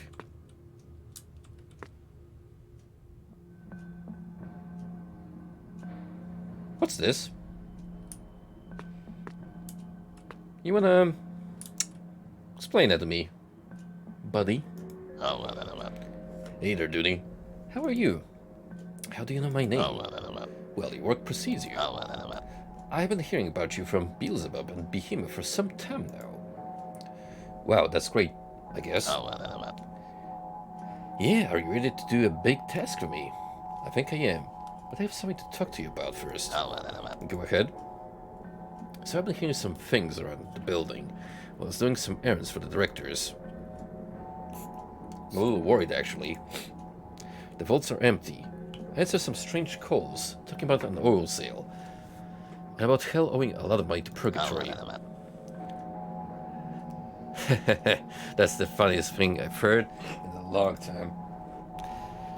What's this? You wanna explain that to me, buddy? Hey there, duty. How are you? How do you know my name? Well, your work precedes you. I've been hearing about you from Beelzebub and Behemoth for some time now. Wow, that's great, I guess. Yeah, are you ready to do a big task for me? I think I am, but I have something to talk to you about first. Go ahead. So I've been hearing some things around the building while I was doing some errands for the directors. I'm a little worried, actually. The vaults are empty. I answered some strange calls, talking about an oil sale, and about Hell owing a lot of money to Purgatory. That's the funniest thing I've heard in a long time.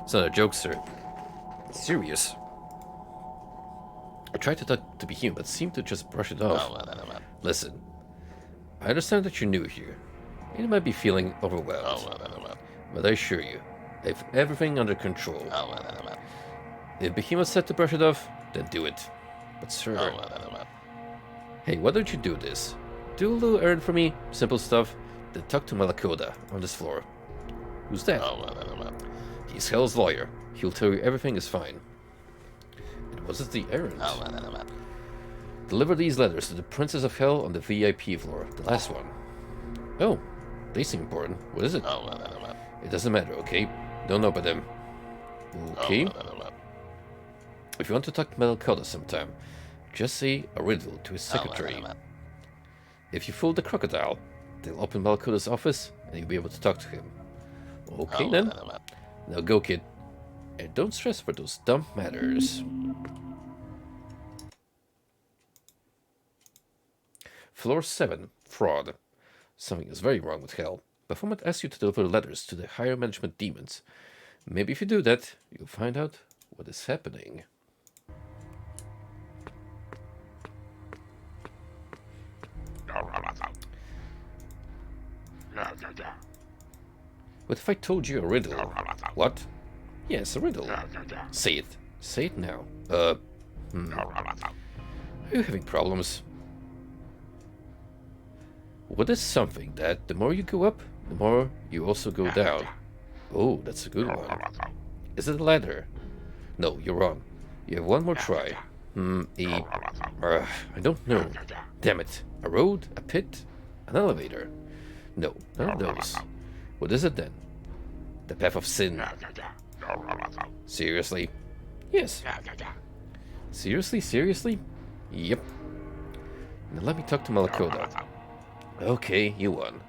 It's not a joke, sir. It's serious. I tried to talk to Behemoth, but seemed to just brush it off. Listen, I understand that you're new here, and you might be feeling overwhelmed. But I assure you, I have everything under control. If Behemoth said to brush it off, then do it. But sir... Hey, why don't you do this? Do a little errand for me, simple stuff, then talk to Malakoda on this floor. Who's that? He's Hell's lawyer. He'll tell you everything is fine. And what is the errand? Deliver these letters to the Princess of Hell on the VIP floor, the last one. Oh, they seem important. What is it? It doesn't matter, okay? Don't open them. Okay? If you want to talk to Malakoda sometime, just say a riddle to his secretary. If you fool the crocodile, they'll open Malakoda's office and you'll be able to talk to him. Okay then. Now go, kid. And don't stress for those dumb matters. Floor 7. Fraud. Something is very wrong with Hell. Baphomet asks you to deliver letters to the higher management demons. Maybe if you do that, you'll find out what is happening. What if I told you a riddle? What? Yes, a riddle. Say it. Say it now. Are you having problems? What is something that the more you go up, the more you also go down? Oh, that's a good one. Is it a ladder? No, you're wrong. You have one more try. I don't know. Damn it. A road? A pit? An elevator? No, none of those. What is it then? The path of sin. Seriously? Yes. Seriously? Seriously? Yep. Now let me talk to Malakoda. Okay, you won.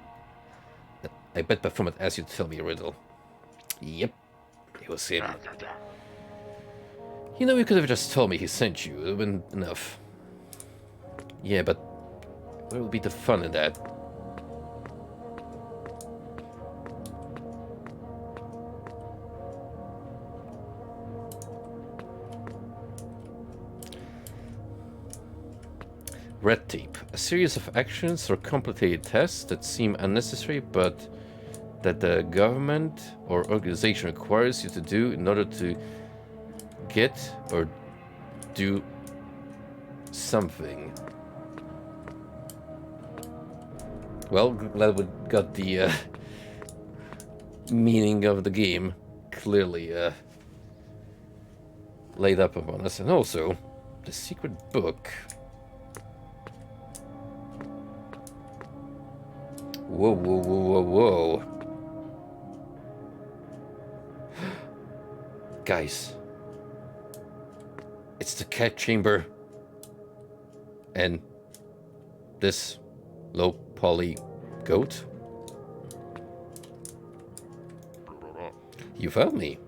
I bet Baphomet asked you to tell me a riddle. Yep. It was him. You know, you could have just told me he sent you. It would have been enough. Yeah, but where will be the fun in that? Red tape. A series of actions or complicated tests that seem unnecessary but that the government or organization requires you to do in order to get or do something. Well, glad we got the meaning of the game clearly laid up upon us. And also, the secret book. Whoa, whoa, whoa, whoa, whoa. Guys. It's the cat chamber. And this low poly goat. You found me.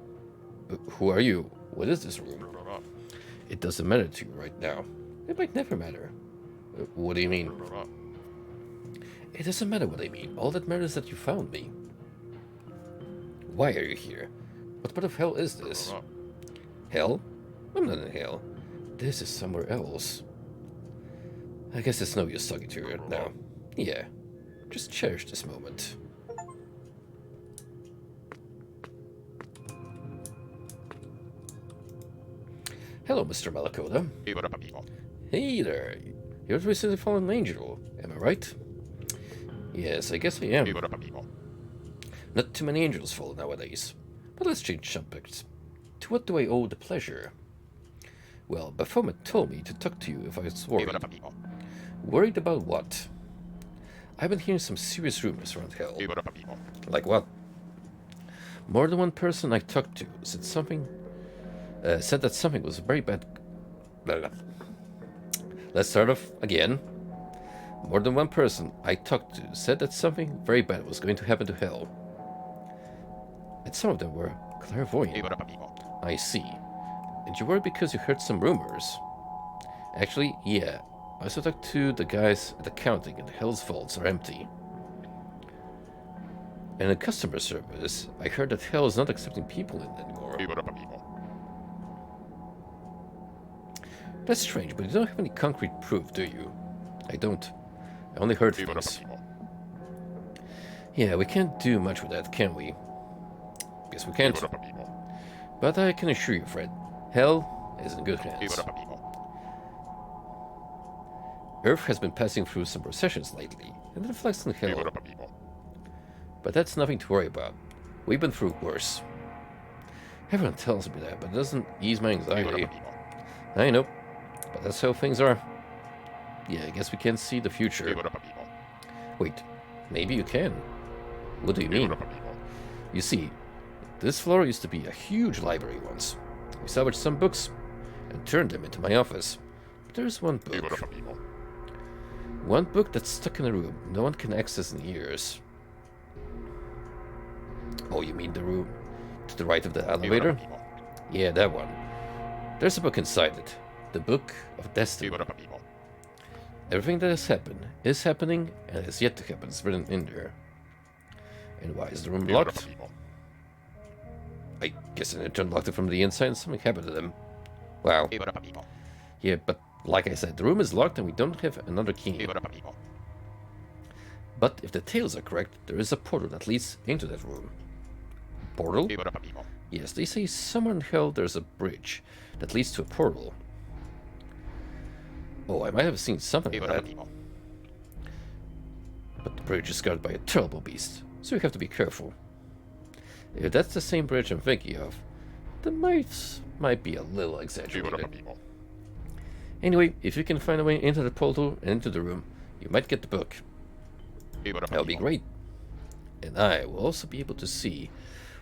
Who are you? What is this room? It doesn't matter to you right now. It might never matter. What do you mean? It doesn't matter what I mean. All that matters is that you found me. Why are you here? What part of hell is this? Hell? I'm not in hell. This is somewhere else. I guess it's no use talking to you right now. Yeah. Just cherish this moment. Hello, Mr. Malakoda. Hey there. You're the recently fallen angel, am I right? Yes, I guess I am. Not too many angels fall nowadays. But let's change subjects. To what do I owe the pleasure? Well, Baphomet told me to talk to you if I was worried. Worried about what? I've been hearing some serious rumors around hell. Like what? More than one person I talked to said that something was very bad. Let's start off again. More than one person I talked to said that something very bad was going to happen to hell. And some of them were clairvoyant. I see. And you worried because you heard some rumors? Actually, yeah. I also talked to the guys at accounting, and Hell's vaults are empty. And in customer service, I heard that Hell is not accepting people in anymore. That's strange, but you don't have any concrete proof, do you? I don't. I only heard things. Yeah, we can't do much with that, can we? Guess we can't. But I can assure you, Fred, Hell is in good hands. Earth has been passing through some recessions lately, and it reflects on Hell. But that's nothing to worry about. We've been through worse. Everyone tells me that, but it doesn't ease my anxiety. I know, but that's how things are. Yeah, I guess we can't see the future. Wait, maybe you can. What do you mean? You see, this floor used to be a huge library once. We salvaged some books and turned them into my office. But there's one book. One book that's stuck in a room no one can access in years. Oh, you mean the room to the right of the elevator? Yeah, that one. There's a book inside it. The Book of Destiny. Everything that has happened, is happening, and has yet to happen is written in there. And why is the room locked? I guess an intern locked it from the inside and something happened to them. Wow. Yeah, but like I said, the room is locked and we don't have another key. But if the tales are correct, there is a portal that leads into that room. portal? Yes, they say somewhere in hell there's a bridge that leads to a portal. Oh, I might have seen something like that. But the bridge is guarded by a terrible beast, so you have to be careful. If that's the same bridge I'm thinking of, the might be a little exaggerated. Anyway, if you can find a way into the portal and into the room, you might get the book. That'll be great. And I will also be able to see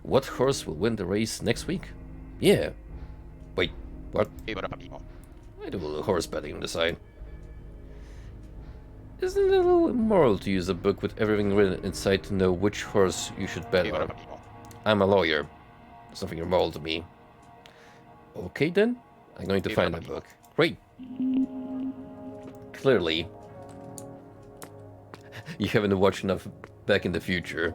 what horse will win the race next week. Yeah. Wait, what? I do a little horse betting on the side. Isn't it a little immoral to use a book with everything written inside to know which horse you should bet on? I'm a lawyer. There's nothing immoral to me. Okay then, I'm going to find a book. Great. Clearly, you haven't watched enough Back in the Future.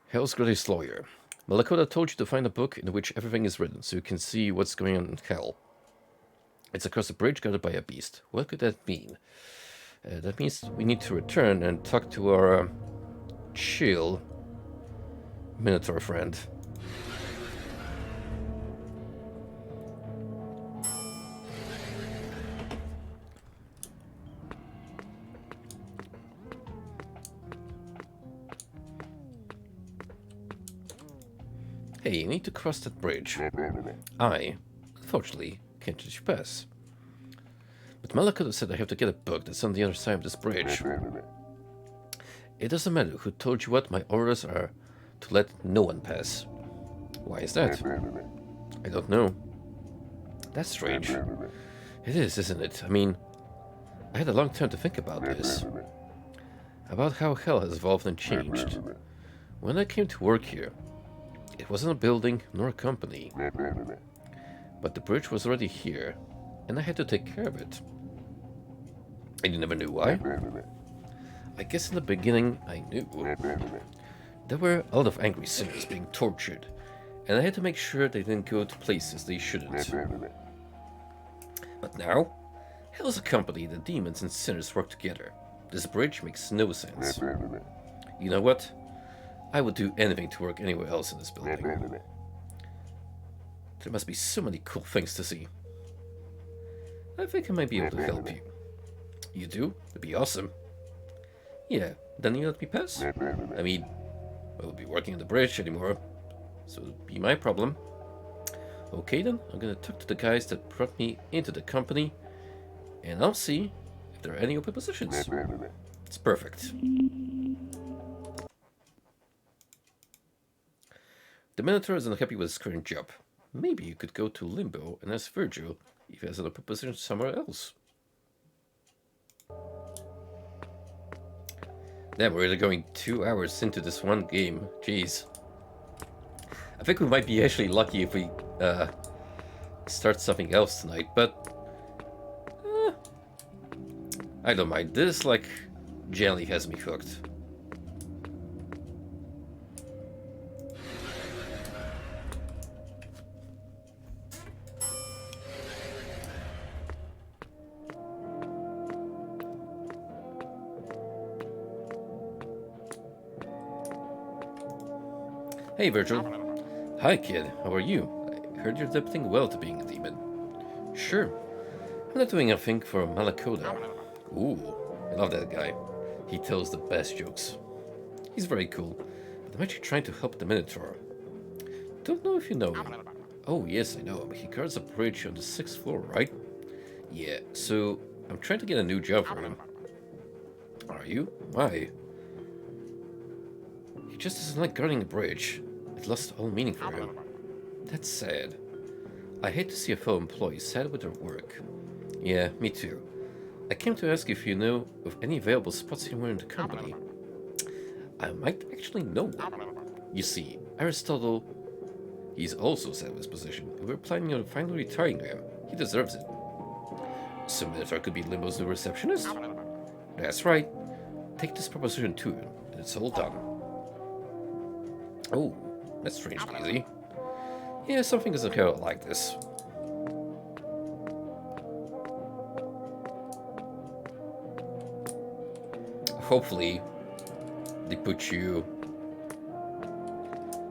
Hell's greatest lawyer. Malakota told you to find a book in which everything is written, so you can see what's going on in hell. It's across a bridge guarded by a beast. What could that mean? That means we need to return and talk to our chill Minotaur friend. Hey, you need to cross that bridge. I, unfortunately, can't let you pass. But Malakota said I have to get a book that's on the other side of this bridge. It doesn't matter who told you what, my orders are to let no one pass. Why is that? I don't know. That's strange. It is, isn't it? I mean, I had a long time to think about this. About how hell has evolved and changed. When I came to work here, it wasn't a building nor a company. But the bridge was already here, and I had to take care of it. And you never knew why? I guess in the beginning I knew. There were a lot of angry sinners being tortured, and I had to make sure they didn't go to places they shouldn't. But now, hell is a company that demons and sinners work together. This bridge makes no sense. You know what? I would do anything to work anywhere else in this building. There must be so many cool things to see. I think I might be able to help you. You do? That'd be awesome. Yeah, then you let me pass? I mean, I won't be working on the bridge anymore, so it'll be my problem. Okay then, I'm gonna talk to the guys that brought me into the company, and I'll see if there are any open positions. It's perfect. The Minotaur is unhappy with his current job. Maybe you could go to Limbo and ask Virgil if he has an open position somewhere else. Damn, we're really going 2 hours into this one game. Jeez. I think we might be actually lucky if we start something else tonight, but I don't mind. This, like, generally has me hooked. Hey, Virgil. Hi, kid. How are you? I heard you're adapting well to being a demon. Sure. I'm not doing anything for Malakota. Ooh, I love that guy. He tells the best jokes. He's very cool, but I'm actually trying to help the Minotaur. Don't know if you know him. Oh, yes, I know him. He guards a bridge on the 6th floor, right? Yeah, so I'm trying to get a new job for him. Are you? Why? He just doesn't like guarding a bridge. It lost all meaning for him. That's sad. I hate to see a fellow employee sad with their work. Yeah, me too. I came to ask if you know of any available spots anywhere in the company. I might actually know one. You see, Aristotle, he's also sad with his position, and we're planning on finally retiring him. He deserves it. So Minotaur could be Limbo's new receptionist? That's right. Take this proposition to him, and it's all done. Oh, that's strangely easy. Yeah, something doesn't go like this. hopefully they put you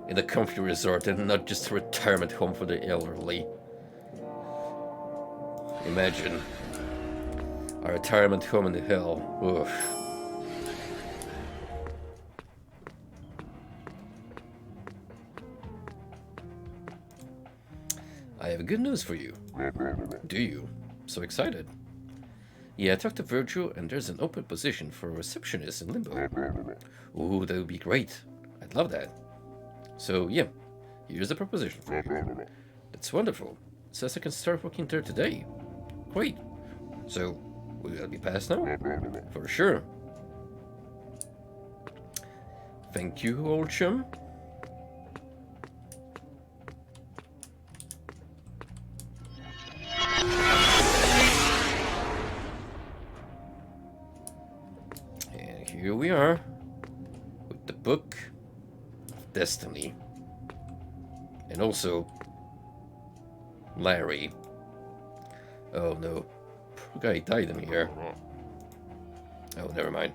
in a comfy resort and not just a retirement home for the elderly. Imagine a retirement home in the hell. Oof. I have good news for you. Do you? So excited. Yeah, I talked to Virgil, and there's an open position for a receptionist in Limbo. Ooh, that would be great. I'd love that. So, yeah, here's the proposition for you. That's wonderful. It says I can start working there today. Great. So, will that be passed now? For sure. Thank you, old chum. And here we are with the Book of Destiny. And also Larry. Oh no. Poor guy died in here. Oh, never mind.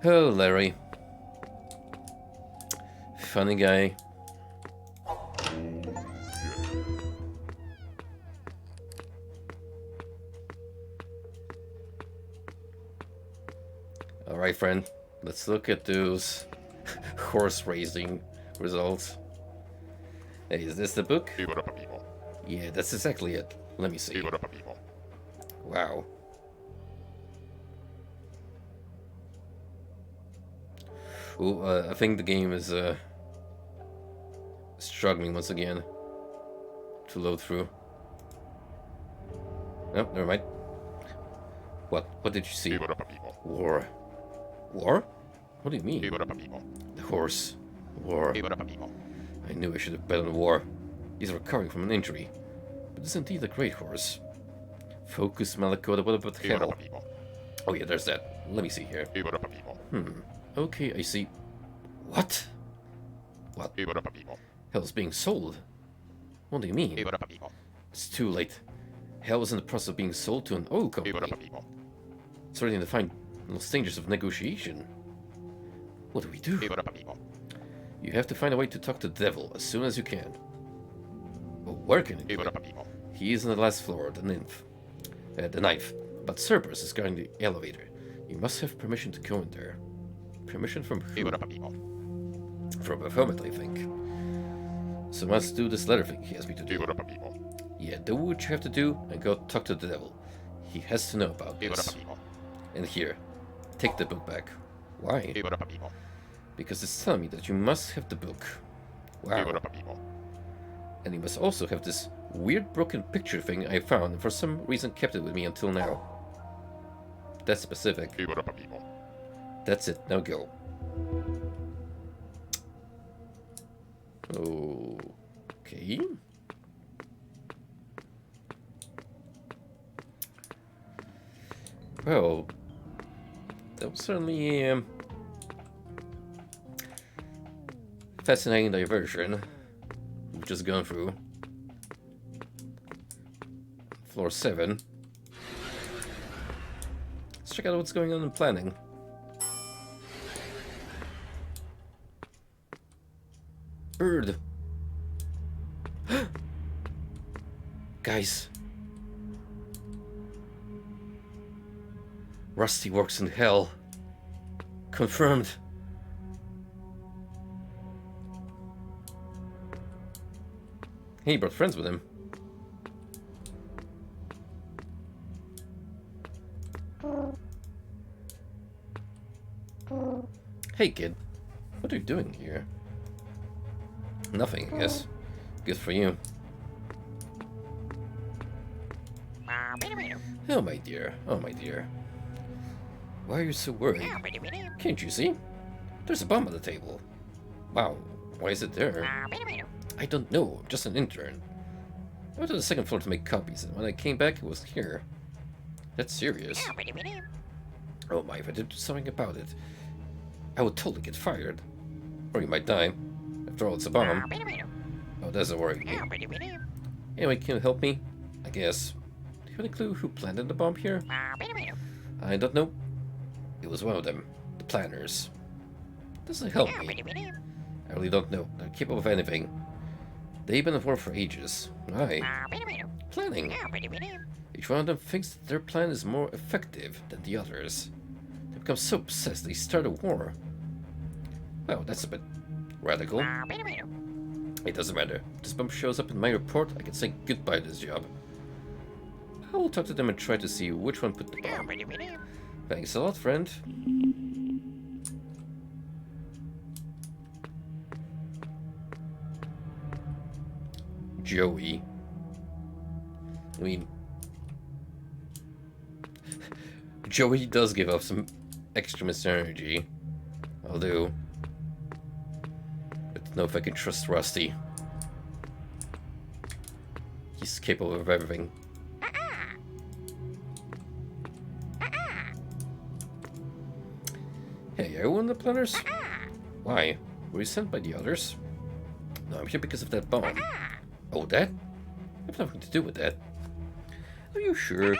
Oh, Larry. Funny guy. Alright, friend. Let's look at those horse racing results. Hey, is this the book? Yeah, that's exactly it. Let me see. Wow. Oh, I think the game is struggling once again to load through. Oh, never mind. What did you see? War. War? What do you mean? The horse. War. I knew I should have bet on war. He's recovering from an injury. But it's indeed a great horse. Focus, Malakota, what about hell? Oh yeah, there's that. Let me see here. Okay, I see. What? What? Hell's being sold? What do you mean? It's too late. Hell is in the process of being sold to an oil company. It's already in the final stages of negotiation. What do we do? You have to find a way to talk to the devil as soon as you can. Oh, where can he go? He is on the last floor, the ninth. But Cerberus is guarding the elevator. You must have permission to go in there. Permission from who? From Baphomet, I think. So must do this letter thing he has me to do. Yeah, do what you have to do and go talk to the devil. He has to know about this. And here, take the book back. Why? Because it's telling me that you must have the book. Wow. And you must also have this weird broken picture thing I found and for some reason kept it with me until now. That's specific. That's it, now go. Okay. Well, that was certainly fascinating diversion we've just gone through. Floor 7. Let's check out what's going on in planning. Bird. Guys. Rusty works in hell. Confirmed. He brought friends with him. Hey kid, what are you doing here? Nothing, I guess. Good for you. Oh my dear, oh my dear. Why are you so worried? Can't you see? There's a bomb on the table. Wow, why is it there? I don't know, I'm just an intern. I went to the second floor to make copies, and when I came back, it was here. That's serious. Oh my, if I did something about it, I would totally get fired. Or you might die. After all, it's a bomb. Oh, that doesn't worry me. Anyway, can you help me? I guess. have any clue who planted the bomb here? I don't know. It was one of them. The planners. Doesn't help me. I really don't know. They're capable of anything. They've been at war for ages. Aye. Planning. Each one of them thinks that their plan is more effective than the others. They become so obsessed they start a war. Well, that's a bit radical. It doesn't matter. If this bomb shows up in my report, I can say goodbye to this job. I will talk to them and try to see which one put the bomb. Thanks a lot, friend. Joey. I mean, Joey does give off some extra Mr. Energy. Although, I don't know if I can trust Rusty. He's capable of everything. Hey, are you one of the planners? Why? Were you sent by the others? No, I'm here because of that bomb. Oh, that? I have nothing to do with that. Are you sure?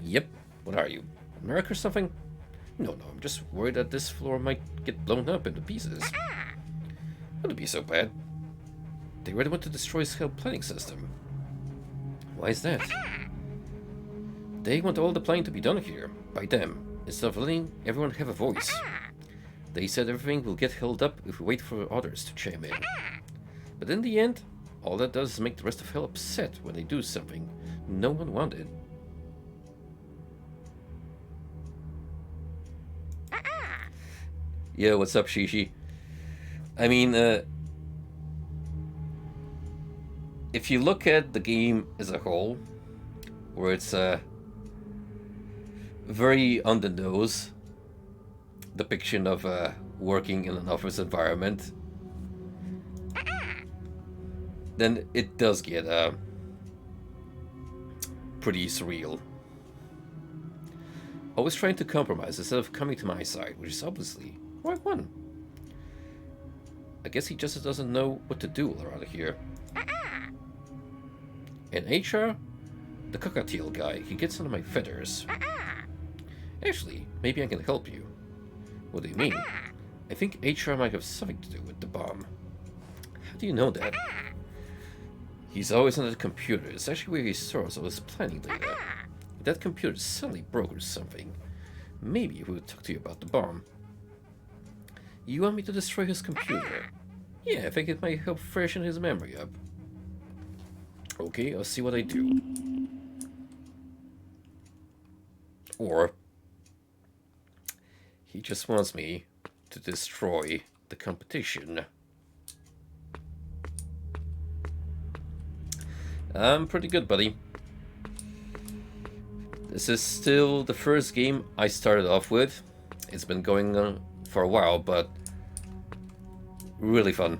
Yep. What are you? America or something? No, I'm just worried that this floor might get blown up into pieces. Wouldn't be so bad. They really want to destroy his hell planning system. Why is that? They want all the planning to be done here, by them, instead of letting everyone have a voice. They said everything will get held up if we wait for others to chime in. But in the end, all that does is make the rest of hell upset when they do something no one wanted. Yeah, what's up, Shishi? I mean, if you look at the game as a whole, where it's very on the nose depiction of working in an office environment, then it does get pretty surreal. Always trying to compromise instead of coming to my side, which is obviously the right one. I guess he just doesn't know what to do around here. And HR, the cockatiel guy, he gets under my feathers. Actually, maybe I can help you. What do you mean? I think HR might have something to do with the bomb. How do you know that? He's always on the computer. It's actually where he stores all his planning data. If that computer suddenly broke or something, maybe he would talk to you about the bomb. You want me to destroy his computer? Yeah, I think it might help freshen his memory up. Okay, I'll see what I do. Or he just wants me to destroy the competition. I'm pretty good, buddy. This is still the first game I started off with. It's been going on for a while, but really fun.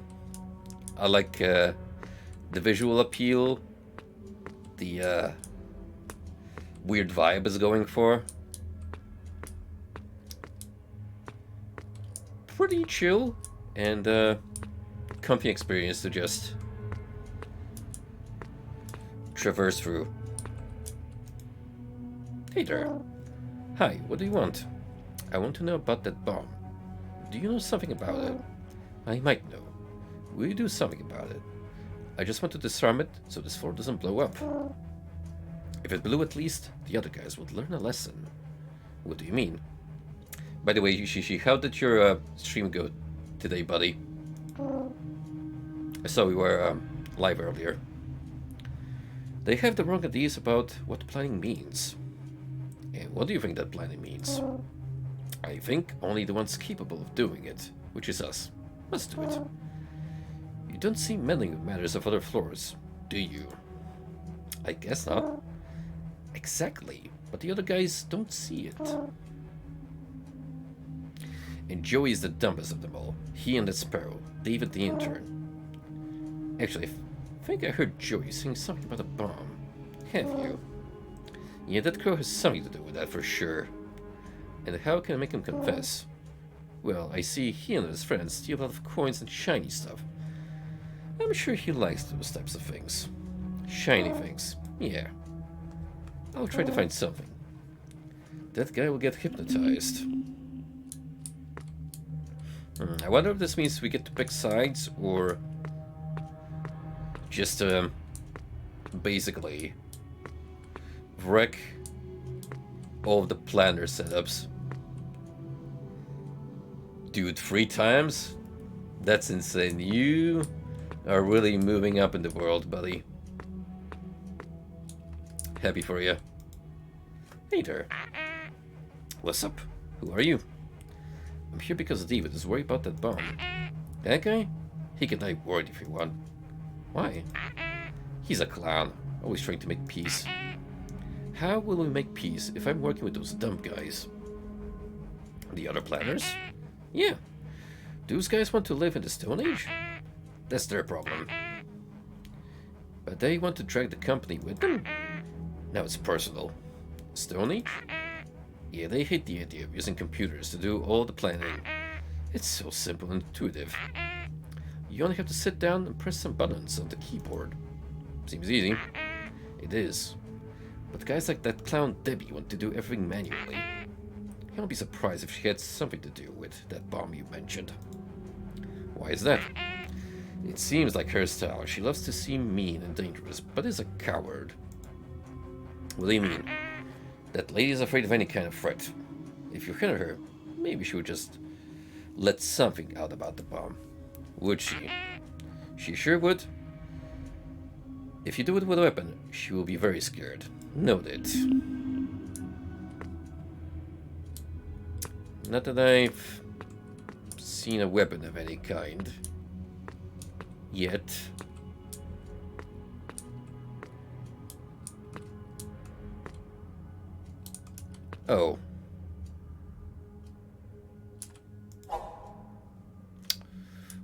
I like the visual appeal, the weird vibe is going for. Pretty chill and comfy experience to just traverse through. Hey there. Hi, what do you want? I want to know about that bomb. Do you know something about it? I might know. Will you do something about it? I just want to disarm it so this floor doesn't blow up. If it blew, at least the other guys would learn a lesson. What do you mean? By the way, Yushishi, how did your stream go today, buddy? I saw we were live earlier. They have the wrong ideas about what planning means. And what do you think that planning means? I think only the ones capable of doing it, which is us, must do it. You don't see meddling with matters of other floors, do you? I guess not. Exactly, but the other guys don't see it. And Joey's the dumbest of them all. He and that Sparrow, David the intern. Actually, I think I heard Joey saying something about a bomb. Have you? Yeah, that crow has something to do with that for sure. And how can I make him confess? Well, I see he and his friends steal a lot of coins and shiny stuff. I'm sure he likes those types of things. Shiny things, yeah. I'll try to find something. That guy will get hypnotized. I wonder if this means we get to pick sides, or just basically wreck all of the planner setups. Dude, 3 times? That's insane. You are really moving up in the world, buddy. Happy for you. Hey there. What's up? Who are you? I'm here because David is worried about that bomb. That guy? He can die worried if you want. Why? He's a clown, always trying to make peace. How will we make peace if I'm working with those dumb guys? The other planners? Yeah. Those guys want to live in the Stone Age? That's their problem. But they want to drag the company with them? Now it's personal. Stone Age? Yeah, they hate the idea of using computers to do all the planning. It's so simple and intuitive. You only have to sit down and press some buttons on the keyboard. Seems easy. It is. But guys like that clown Debbie want to do everything manually. You won't be surprised if she had something to do with that bomb you mentioned. Why is that? It seems like her style. She loves to seem mean and dangerous, but is a coward. What do you mean? That lady is afraid of any kind of threat. If you hit her, maybe she would just let something out about the bomb. Would she? She sure would. If you do it with a weapon, she will be very scared. Noted. Not that I've seen a weapon of any kind. Yet. Oh.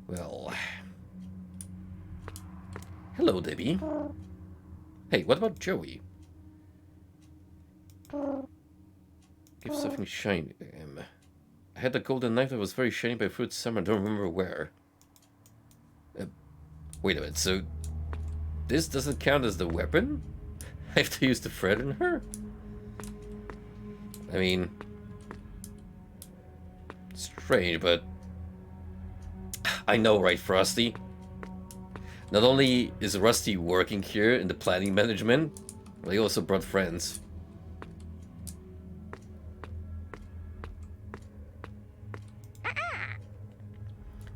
Well. Hello, Debbie. Hey, what about Joey? Give something shiny. I had a golden knife that was very shiny, but I threw it somewhere. I don't remember where. Wait a minute, so this doesn't count as the weapon? I have to use the thread in her? I mean, strange, but I know, right, Frosty? Not only is Rusty working here in the planning management, but he also brought friends.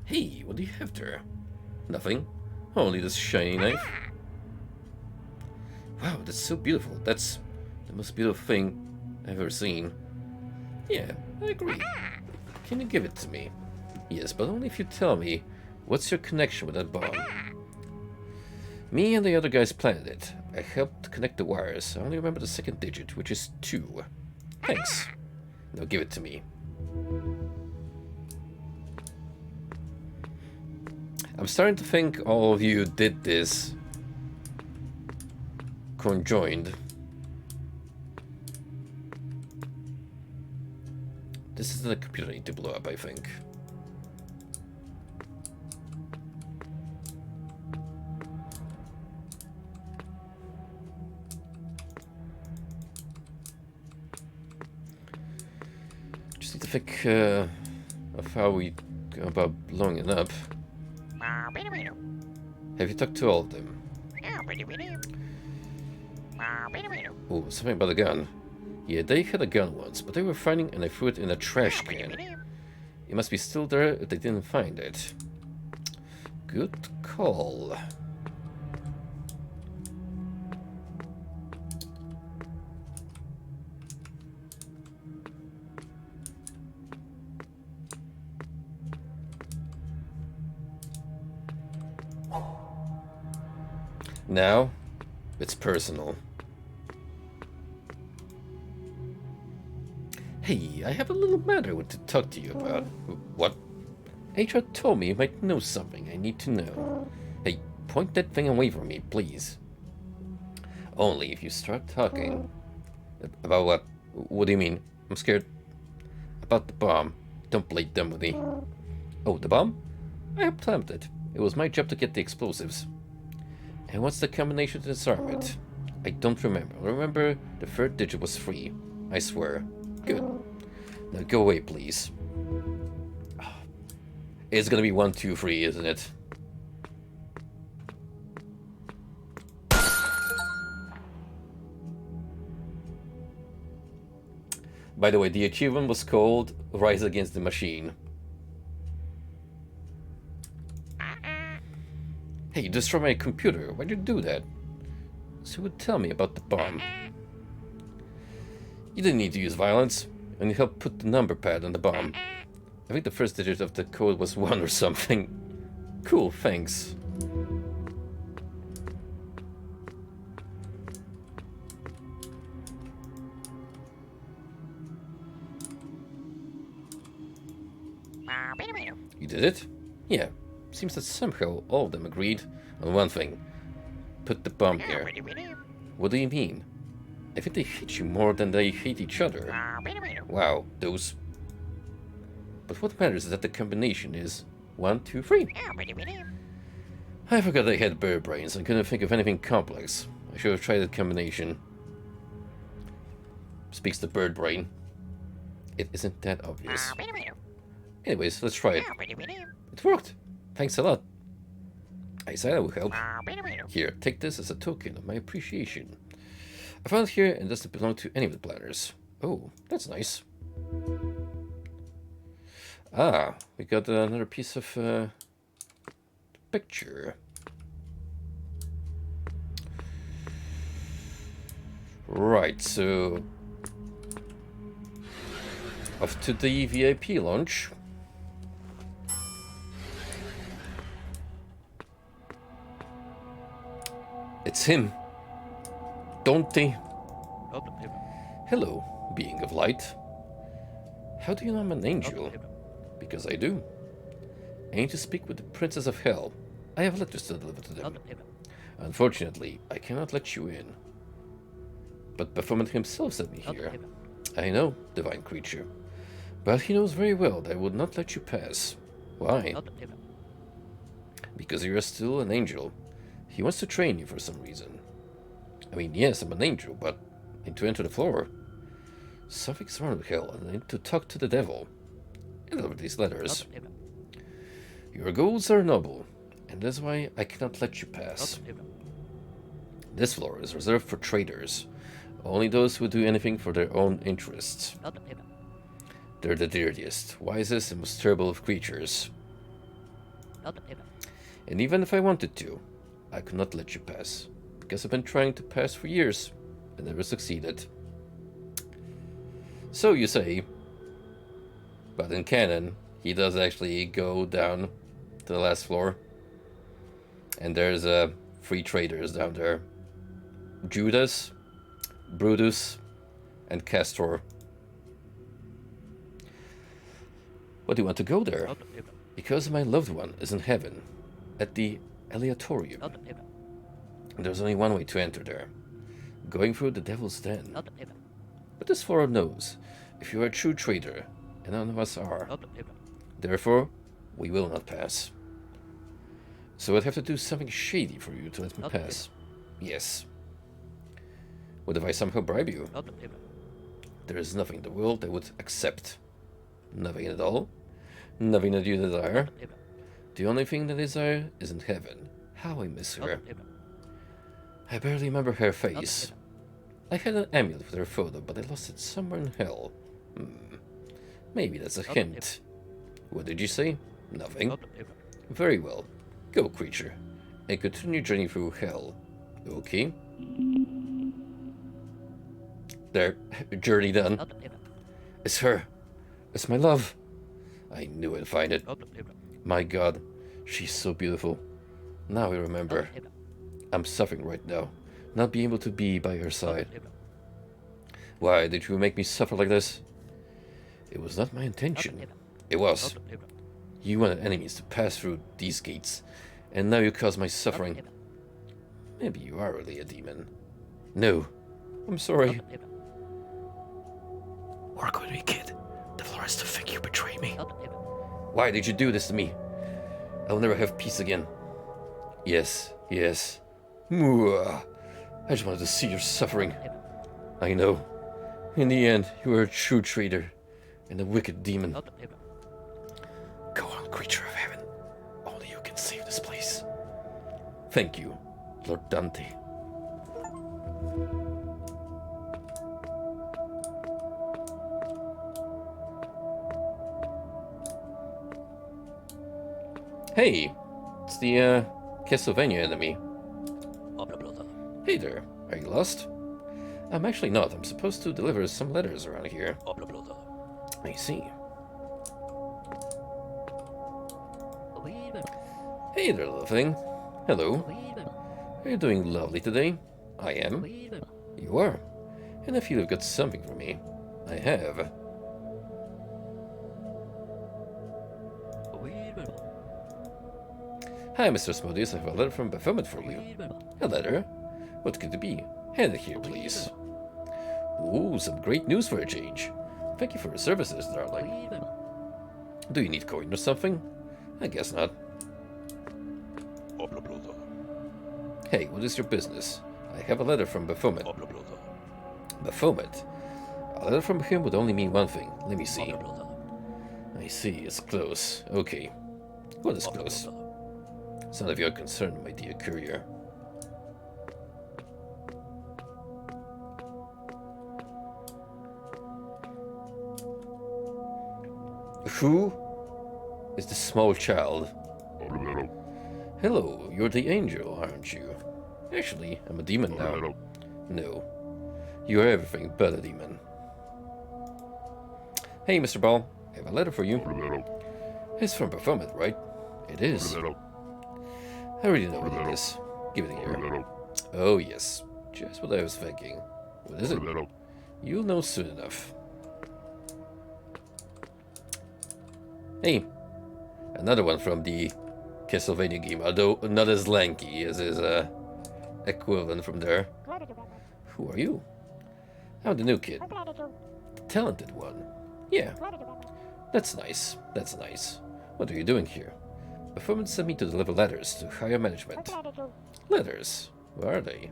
Hey, what do you have there? Nothing. Only this shiny knife. Wow, that's so beautiful. That's the most beautiful thing I've ever seen. Yeah, I agree. Can you give it to me? Yes, but only if you tell me what's your connection with that bomb. Me and the other guys planned it. I helped connect the wires. I only remember the second digit, which is 2. Thanks. Now give it to me. I'm starting to think all of you did this conjoined. This is the computer I need to blow up, I think. Just need to think of how we go about blowing it up. Have you talked to all of them? Oh, something about a gun. Yeah, they had a gun once, but they were finding and I threw it in a trash can. It must be still there if they didn't find it. Good call. Now, it's personal. Hey, I have a little matter I want to talk to you about. What? HR told me you might know something I need to know. Hey, point that thing away from me, please. Only if you start talking. About what? What do you mean? I'm scared. About the bomb. Don't play dumb with me. Oh, the bomb? I helped plant it. It was my job to get the explosives. And what's the combination to disarm it? I don't remember. I remember the third digit was 3. I swear. Good. Now go away, please. It's gonna be 1, 2, 3, isn't it? By the way, the achievement was called Rise Against the Machine. Hey, you destroyed my computer. Why'd you do that? So you would tell me about the bomb. You didn't need to use violence, and you helped put the number pad on the bomb. I think the first digit of the code was 1 or something. Cool, thanks. You did it? Yeah. Seems that somehow all of them agreed on one thing. Put the bomb here. What do you mean? I think they hate you more than they hate each other. Wow, those... But what matters is that the combination is 1, 2, 3. I forgot I had bird brains and couldn't think of anything complex. I should have tried that combination. Speaks the bird brain. It isn't that obvious. Anyways, let's try it. It worked. Thanks a lot. I said I would help. Here, take this as a token of my appreciation. I found it here and doesn't belong to any of the planners. Oh, that's nice. Ah, we got another piece of picture. Right, so off to the VIP lounge. It's him. Dante. Hello, being of light. How do you know I'm an angel? Because I do. I need to speak with the Princess of Hell. I have letters to deliver to them. Unfortunately, I cannot let you in. But Baphomet himself sent me here. I know, divine creature. But he knows very well that I would not let you pass. Why? Because you are still an angel. He wants to train you for some reason. I mean, yes, I'm an angel, but I need to enter the floor. Something's wrong with Hell, and I need to talk to the devil. And over these letters. Your goals are noble, and that's why I cannot let you pass. This floor is reserved for traitors. Only those who do anything for their own interests. They're the dirtiest, wisest, and most terrible of creatures. And even if I wanted to, I could not let you pass, because I've been trying to pass for years, and never succeeded. So you say, but in canon, he does actually go down to the last floor, and there's 3 traitors down there. Judas, Brutus, and Castor. What do you want to go there? Because my loved one is in heaven, at the Aleatorium. There's only one way to enter there, going through the Devil's Den. But this floor knows if you are a true traitor, and none of us are. Therefore, we will not pass. So I'd have to do something shady for you to let me pass. Yes. What if I somehow bribe you? There is nothing in the world I would accept. Nothing at all. Nothing that you desire. The only thing that I desire is in heaven. How I miss her. I barely remember her face. I had an amulet with her photo, but I lost it somewhere in hell. Maybe that's a hint. What did you say? Nothing. Very well. Go, creature, and continue your journey through hell. Okay? There. Journey done. It's her. It's my love. I knew I'd find it. My God, she's so beautiful. Now I remember. I'm suffering right now, not being able to be by her side. Why did you make me suffer like this? It was not my intention. It was. You wanted enemies to pass through these gates, and now you cause my suffering. Maybe you are really a demon. No, I'm sorry. Work with me, kid. The floor has to think you betrayed me. Why did you do this to me? I'll never have peace again. Yes, yes. I I just wanted to see your suffering. I know. In the end, you were a true traitor and a wicked demon. Go on, creature of heaven. Only you can save this place. Thank you, Lord Dante. Hey, it's the Castlevania enemy. Hey there, are you lost? I'm actually not. I'm supposed to deliver some letters around here. I see. Hey there, little thing. Hello. Are you doing lovely today? I am. You are. And I feel you've got something for me. I have. Hi, Mr. Smodius. I have a letter from Baphomet for you. A letter? What could it be? Hand it here, please. Ooh, some great news for a change. Thank you for your services, darling. Do you need coin or something? I guess not. Hey, what is your business? I have a letter from Baphomet. Baphomet? A letter from him would only mean one thing. Let me see. I see, it's close. Okay. What is close? It's none of your concern, my dear courier. Who is the small child? Hello, you're the angel, aren't you? Actually, I'm a demon now. No, you are everything but a demon. Hey, Mr. Ball, I have a letter for you. It's from Baphomet, right? It is. I already know what it is. Give it here. Oh, yes. Just what I was thinking. What is it? You'll know soon enough. Hey, another one from the Castlevania game, although not as lanky as his equivalent from there. Who are you? I'm the new kid. The talented one. Yeah. That's nice. That's nice. What are you doing here? Baphomet sent me to deliver letters to higher management. Letters? Where are they?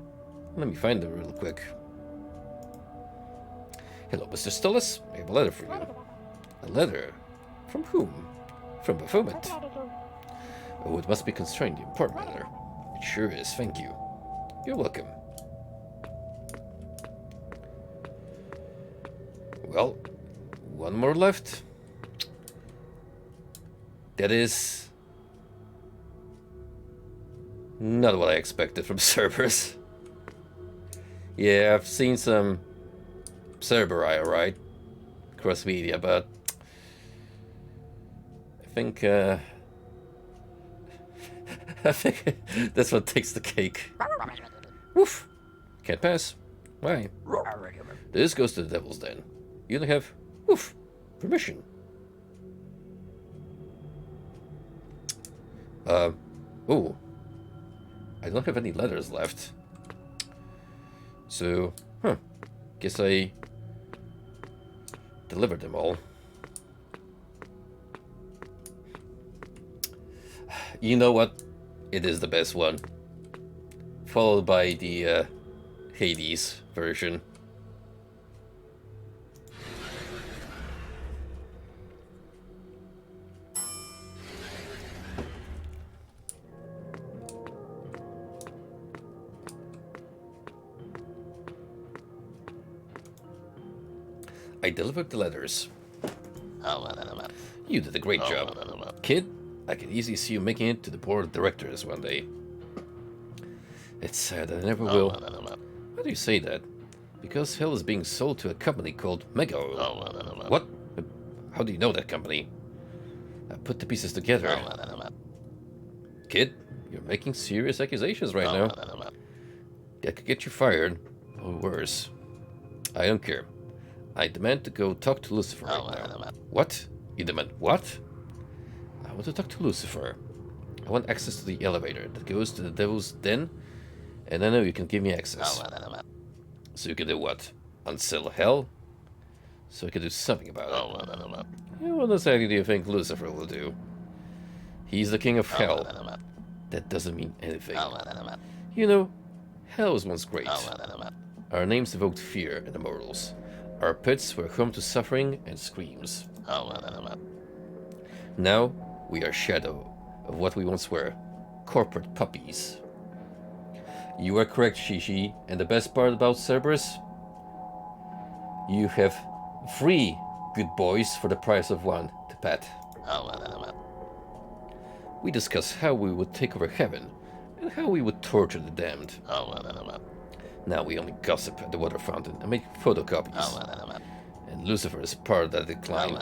Let me find them real quick. Hello, Mr. Stullis. I have a letter for you. A letter? From whom? From Baphomet. Oh, it must be concerning the important matter. It sure is, thank you. You're welcome. Well, one more left. That is not what I expected from Cerberus. Yeah, I've seen some Cerberus, right? Cross media, but I think that's what takes the cake. Woof! Can't pass. Why? This goes to the devil's den. You only have, woof, permission. Oh. I don't have any letters left. So, guess I delivered them all. You know what? It is the best one. Followed by the Hades version. I delivered the letters. You did a great job. Kid, I can easily see you making it to the board of directors one day. It's sad I never will. Why do you say that? Because Hell is being sold to a company called Mega. What? How do you know that company? I put the pieces together. Kid, you're making serious accusations right now. That could get you fired, or worse. I don't care. I demand to go talk to Lucifer right now. What? You demand what? I want to talk to Lucifer. I want access to the elevator that goes to the devil's den, and I know you can give me access. So you can do what? Unsell hell? So I can do something about it. What exactly do you think Lucifer will do? He's the king of hell. That doesn't mean anything. You know, Hell was once great. Our names evoked fear in the mortals. Our pits were home to suffering and screams. Now, we are shadow of what we once were. Corporate puppies. You are correct, Shishi, and the best part about Cerberus? You have 3 good boys for the price of 1 to pet. We discussed how we would take over heaven, and how we would torture the damned. Now we only gossip at the water fountain and make photocopies. And Lucifer is part of that decline.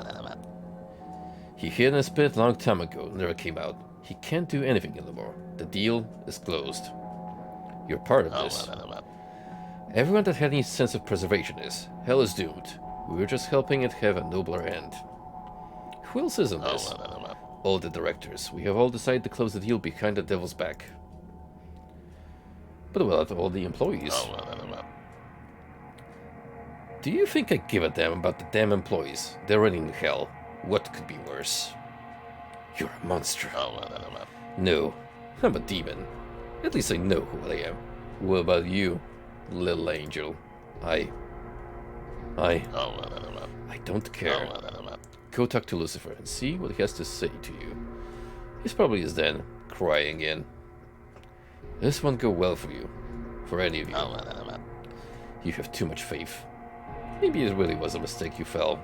He hid in his pit a long time ago, never came out. He can't do anything anymore. The deal is closed. You're part of this. Everyone that had any sense of preservation is. Hell is doomed. We were just helping it have a nobler end. Who else is in this? All the directors. We have all decided to close the deal behind the devil's back. But what about all the employees? Do you think I give a damn about the damn employees? They're running hell. What could be worse? You're a monster. No, I'm a demon. At least I know who I am. What about you, little angel? I don't care. Go talk to Lucifer and see what he has to say to you. He's probably his den, crying in. This won't go well for you. For any of you. You have too much faith. Maybe it really was a mistake you fell.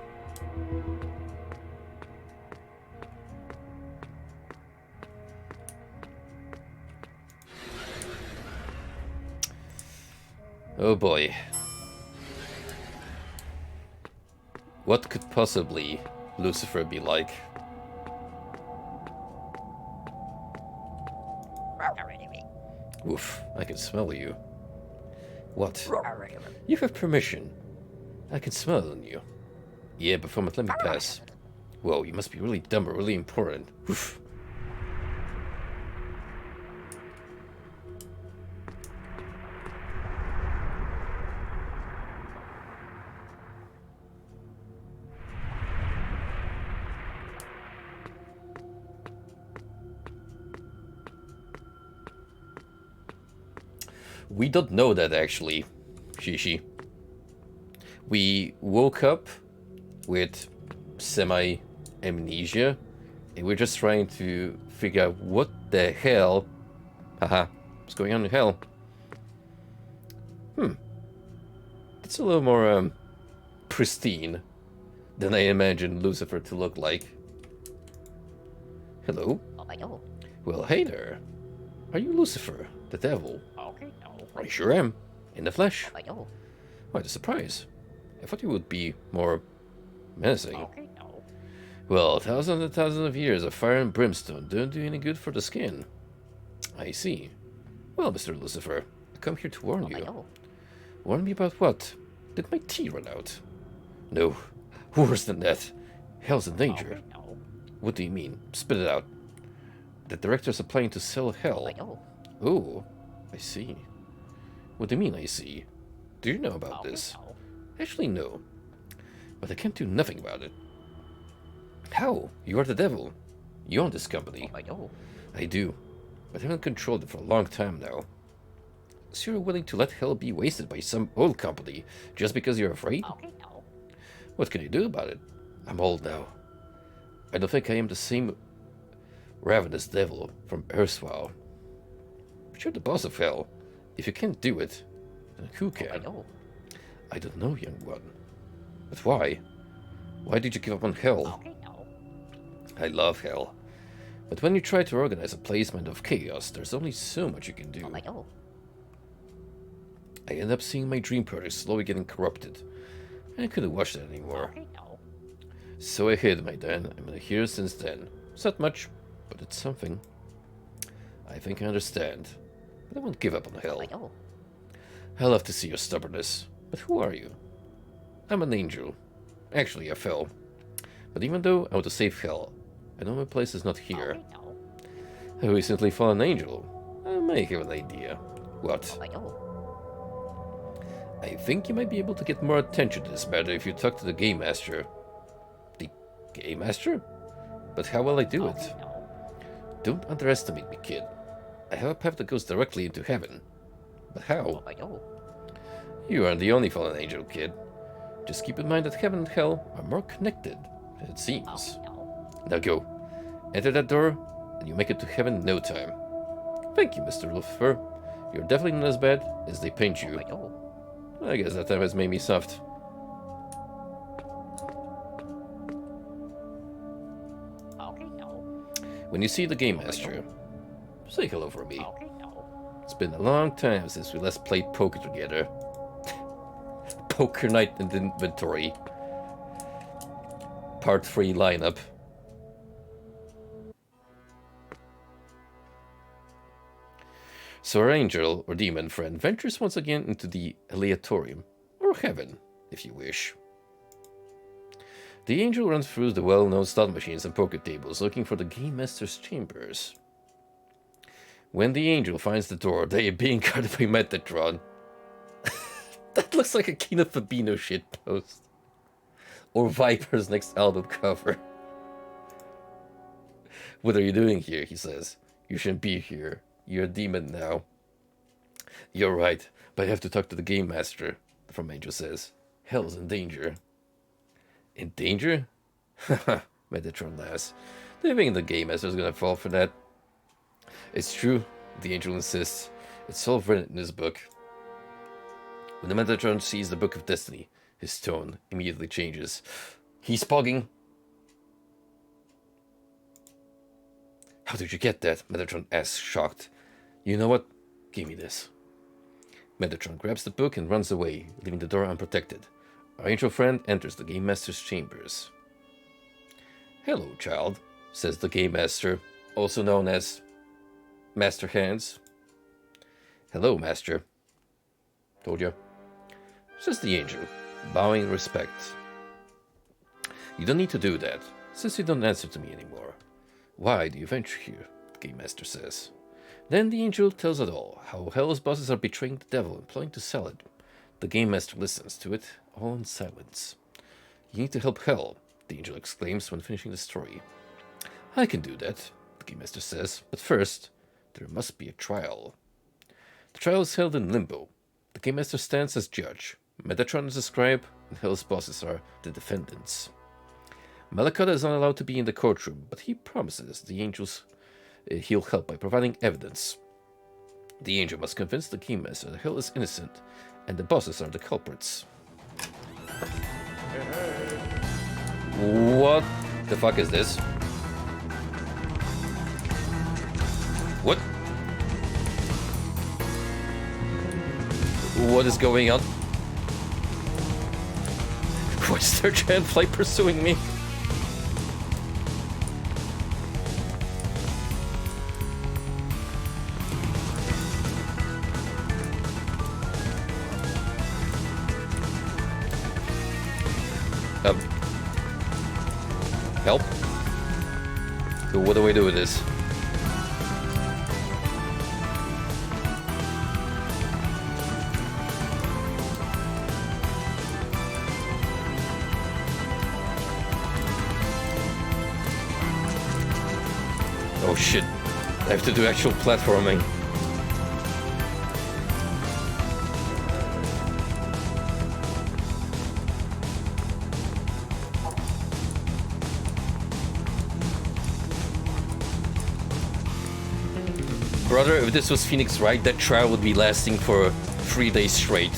Oh boy. What could possibly Lucifer be like? Oof, I can smell you. What? You have permission. I can smell it on you. Yeah, but from it, let me pass. Whoa, you must be really dumb or really important. Oof. We don't know that, actually, Shishi. We woke up with semi-amnesia, and we're just trying to figure out what the hell... what's going on in hell? It's a little more, pristine than I imagined Lucifer to look like. Hello? Well, hey there. Are you Lucifer, the devil? I sure am. In the flesh. What a surprise. I thought you would be more menacing. Well, thousands and thousands of years of fire and brimstone don't do any good for the skin. I see. Well, Mr. Lucifer, I come here to warn you. Warn me about what? Did my tea run out? No. Worse than that. Hell's in danger. What do you mean? Spit it out. The directors are planning to sell hell. Oh, I see. What do you mean, I see? Do you know about this? Actually, no. But I can't do nothing about it. How? You are the devil. You own this company. I do. But I haven't controlled it for a long time now. So you're willing to let hell be wasted by some old company just because you're afraid? What can you do about it? I'm old now. I don't think I am the same ravenous devil from erstwhile. But you're the boss of hell. If you can't do it, then who can? I don't know, young one. But why? Why did you give up on hell? I love hell. But when you try to organize a placement of chaos, there's only so much you can do. I end up seeing my dream project slowly getting corrupted. I couldn't watch that anymore. So I hid my den. I've been here since then. It's not much, but it's something. I think I understand. But I won't give up on hell. I love to see your stubbornness. But who are you? I'm an angel. Actually, I fell. But even though I want to save hell, I know my place is not here. A recently fallen angel. I may have an idea. What? I think you might be able to get more attention to this matter if you talk to the Game Master. The Game Master? But how will I do it? Don't underestimate me, kid. I have a path that goes directly into heaven. But how? You aren't the only fallen angel, kid. Just keep in mind that heaven and hell are more connected than it seems. Now go. Enter that door, and you make it to heaven in no time. Thank you, Mr. Lucifer. You're definitely not as bad as they paint you. I guess that time has made me soft. When you see the Game Master, say hello for me. It's been a long time since we last played poker together. Poker night in the inventory. Part 3 lineup. So our angel, or demon friend, ventures once again into the Aleatorium, or heaven, if you wish. The angel runs through the well-known slot machines and poker tables, looking for the Game Master's chambers. When the angel finds the door, they are being guarded by Metatron. That looks like a Kino Fabino shitpost. Or Viper's next album cover. What are you doing here, he says. You shouldn't be here. You're a demon now. You're right, but I have to talk to the Game Master, the From Angel says. Hell's in danger. In danger? Haha, Metatron laughs. Do you think the Game Master's gonna fall for that? It's true, the Angel insists. It's all written in his book. When the Metatron sees the Book of Destiny, his tone immediately changes. He's pogging. How did you get that? Metatron asks, shocked. You know what? Give me this. Metatron grabs the book and runs away, leaving the door unprotected. Our angel friend enters the Game Master's chambers. Hello, child, says the Game Master, also known as Master Hands. Hello, Master. Told you. Says the angel, bowing in respect. You don't need to do that, since you don't answer to me anymore. Why do you venture here? The Game Master says. Then the angel tells it all, how Hell's bosses are betraying the devil and plotting to sell it. The Game Master listens to it, all in silence. You need to help Hell, the angel exclaims when finishing the story. I can do that, the Game Master says, but first, there must be a trial. The trial is held in Limbo. The Game Master stands as judge. Metatron is the scribe, and Hell's bosses are the defendants. Malakata is not allowed to be in the courtroom, but he promises the angels he'll help by providing evidence. The angel must convince the Game Master that Hell is innocent, and the bosses are the culprits. What the fuck is this? What? What is going on? Why is there a giant fly pursuing me? Help? So what do we do with this? Oh shit, I have to do actual platforming. Brother, if this was Phoenix Wright, that trial would be lasting for 3 days straight.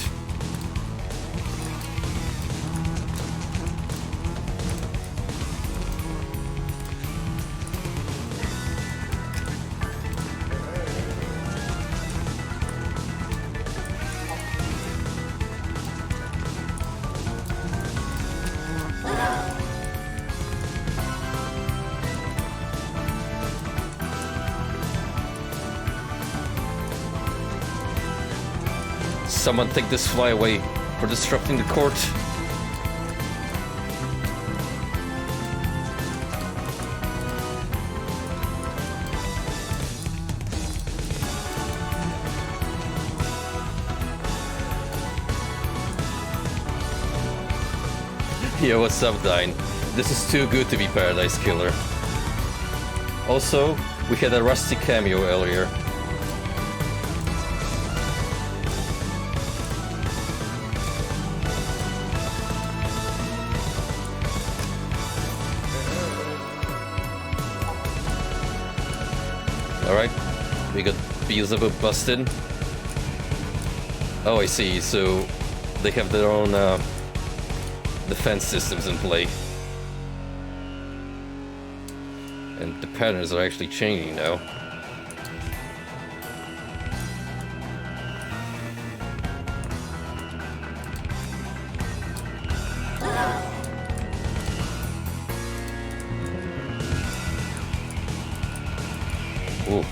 Someone take this fly away for disrupting the court. Yo, what's up, Dine? This is too good to be Paradise Killer. Also, we had a Rusty cameo earlier. Alright, we got Beelzebub busted. Oh, I see, so they have their own defense systems in play. And the patterns are actually changing now. Ooh.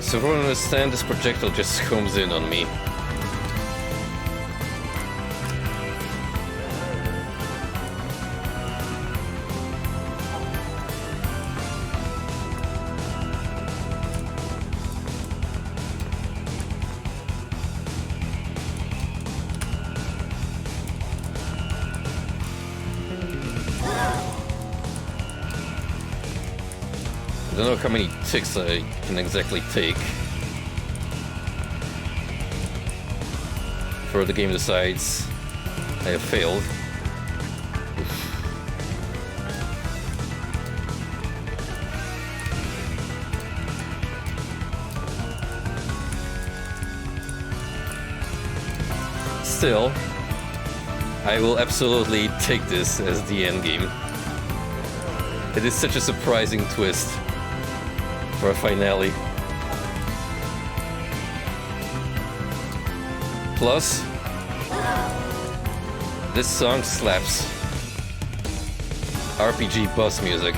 So if I don't understand, this projectile just comes in on me. I don't know how many ticks I can exactly take before the game decides I have failed. Still, I will absolutely take this as the end game. It is such a surprising twist for a finale. Plus, this song slaps. RPG boss music.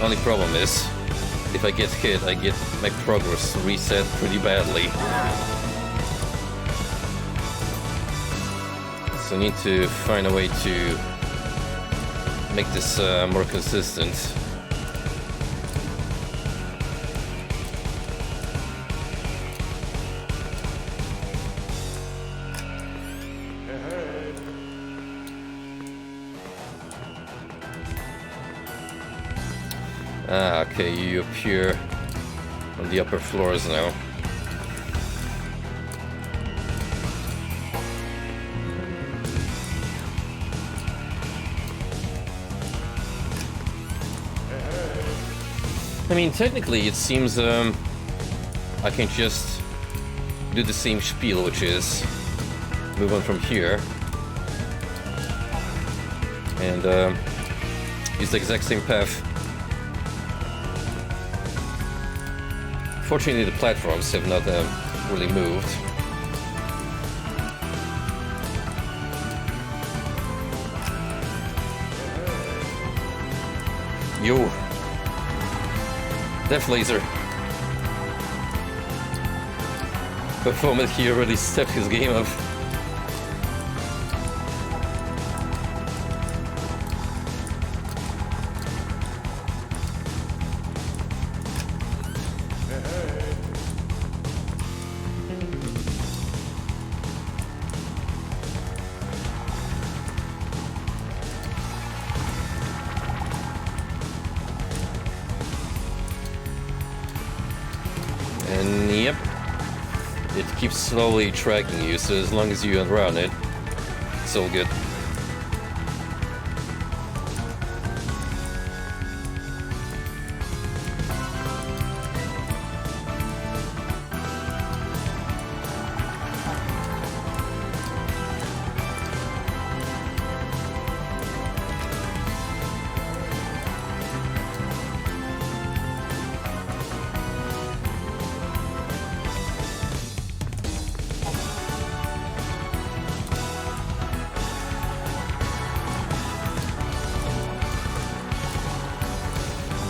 Only problem is, if I get hit, I get my progress reset pretty badly. So I need to find a way to make this more consistent. Ah, okay, you appear on the upper floors now. I mean, technically it seems I can just do the same spiel, which is move on from here and use the exact same path. Fortunately, the platforms have not really moved. Yo! Death Laser! Performance here really stepped his game up. And yep, it keeps slowly tracking you, so as long as you around it, it's all good.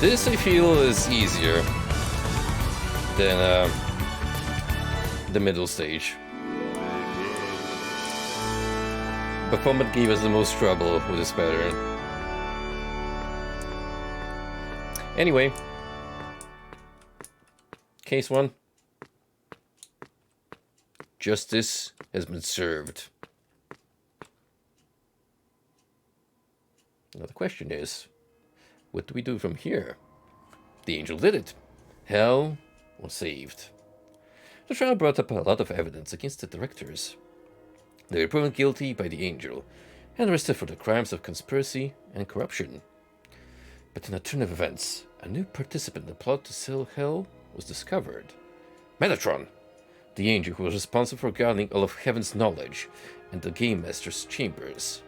This I feel is easier than the middle stage. Baphomet gave us the most trouble with this pattern. Anyway, case 1. Justice has been served. Now the question is, what do we do from here? The angel did it. Hell was saved. The trial brought up a lot of evidence against the directors. They were proven guilty by the angel and arrested for the crimes of conspiracy and corruption. But in a turn of events, a new participant in the plot to sell hell was discovered. Metatron, the angel who was responsible for guarding all of heaven's knowledge and the Game Master's chambers.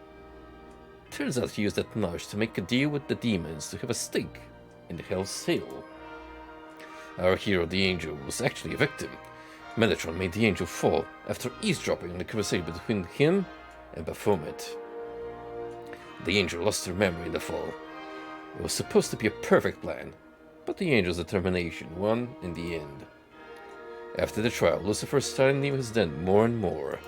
Turns out he used that knowledge to make a deal with the demons to have a stake in the Hell's sale. Our hero, the angel, was actually a victim. Metatron made the angel fall after eavesdropping on the conversation between him and Baphomet. The angel lost her memory in the fall. It was supposed to be a perfect plan, but the angel's determination won in the end. After the trial, Lucifer started leaving his den more and more.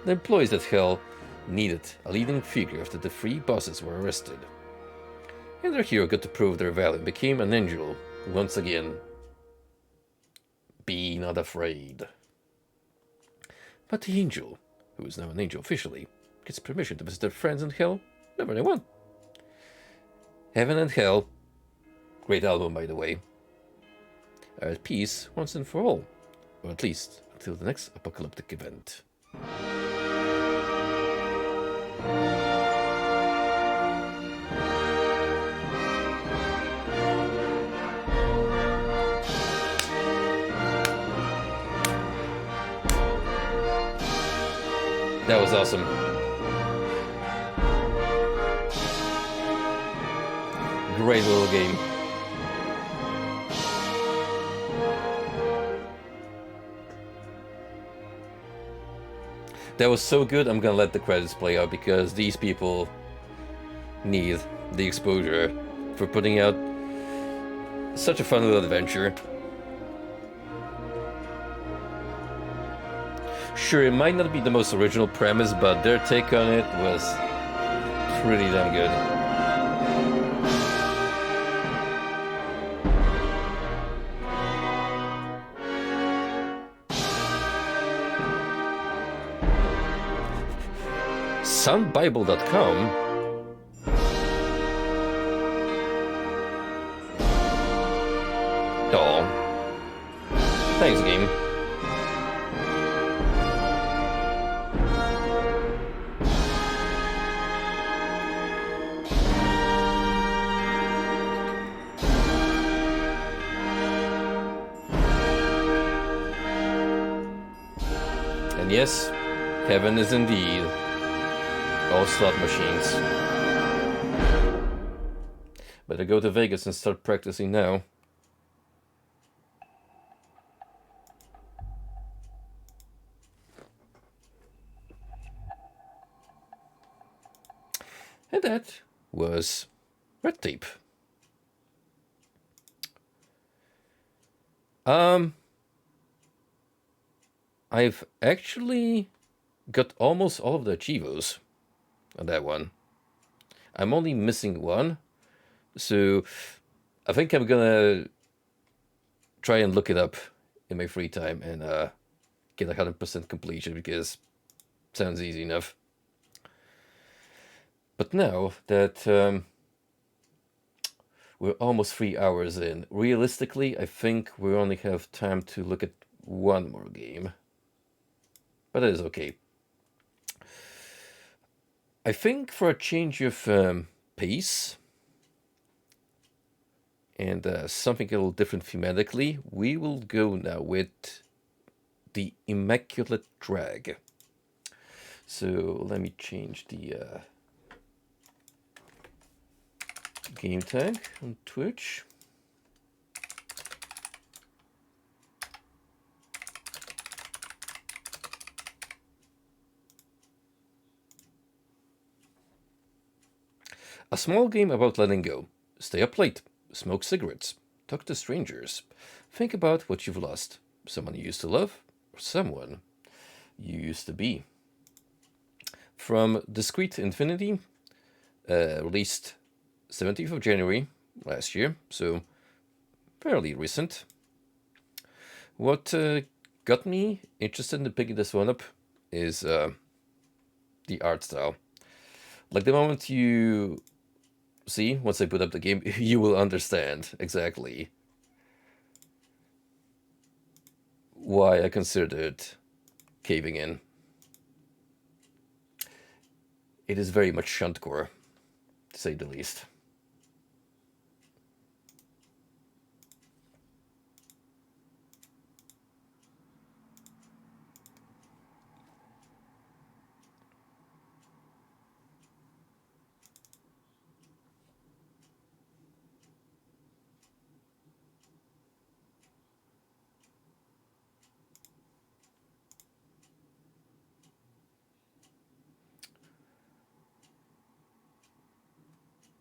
The employees at Hell needed a leading figure after the 3 bosses were arrested. And their hero got to prove their value and became an angel once again. Be not afraid. But the angel, who is now an angel officially, gets permission to visit their friends in Hell whenever they want. Heaven and Hell, great album by the way, are at peace once and for all, or at least until the next apocalyptic event. That was awesome. Great little game. That was so good, I'm gonna let the credits play out because these people need the exposure for putting out such a fun little adventure. Sure, it might not be the most original premise, but their take on it was pretty damn good. Soundbible.com. Oh. Thanks, game. And yes, heaven is indeed all slot machines. Better go to Vegas and start practicing now. And that was Red Tape. I've actually got almost all of the achievos on that one. I'm only missing one, so I think I'm gonna try and look it up in my free time and get 100% completion because it sounds easy enough. But now that we're almost 3 hours in, realistically, I think we only have time to look at one more game. But that is okay. I think for a change of pace and something a little different thematically, we will go now with the Immaculate Drag. So let me change the game tag on Twitch. A small game about letting go. Stay up late, smoke cigarettes, talk to strangers, think about what you've lost, someone you used to love, or someone you used to be. From Discrete Infinity, released 17th of January last year, so fairly recent. What got me interested in picking this one up is the art style. Like, the moment you see, once I put up the game, you will understand exactly why I considered caving in. It is very much shuntcore, to say the least.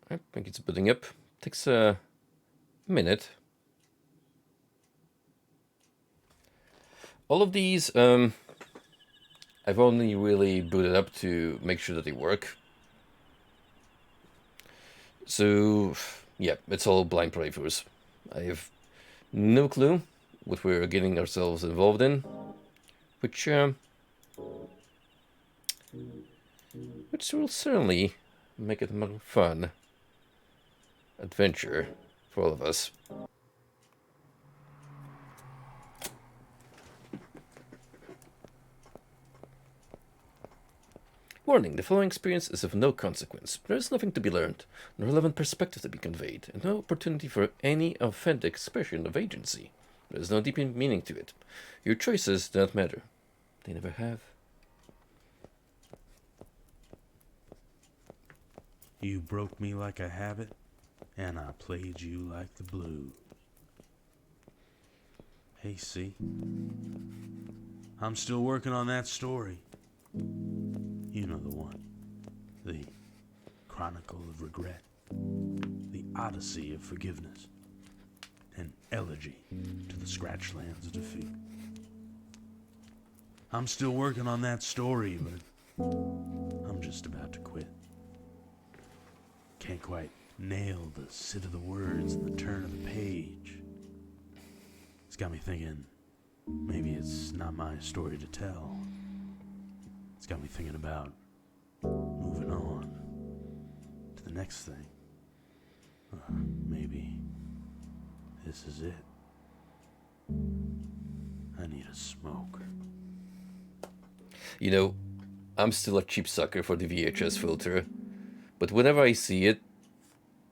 I think it's building up. Takes a minute. All of these, I've only really booted up to make sure that they work. So, yeah, it's all blind playthroughs. I have no clue what we're getting ourselves involved in, which will certainly make it more fun adventure for all of us. Warning, the following experience is of no consequence. There is nothing to be learned, no relevant perspective to be conveyed, and no opportunity for any authentic expression of agency. There is no deep meaning to it. Your choices do not matter. They never have. You broke me like a habit, and I played you like the blues. Hey, see? I'm still working on that story. You know the one. The Chronicle of Regret. The Odyssey of Forgiveness. An elegy to the Scratchlands of Defeat. I'm still working on that story, but I'm just about to quit. Can't quite nail the sit of the words and the turn of the page. It's got me thinking, maybe it's not my story to tell. It's got me thinking about moving on to the next thing. Maybe this is it. I need a smoke. You know, I'm still a cheap sucker for the VHS filter, but whenever I see it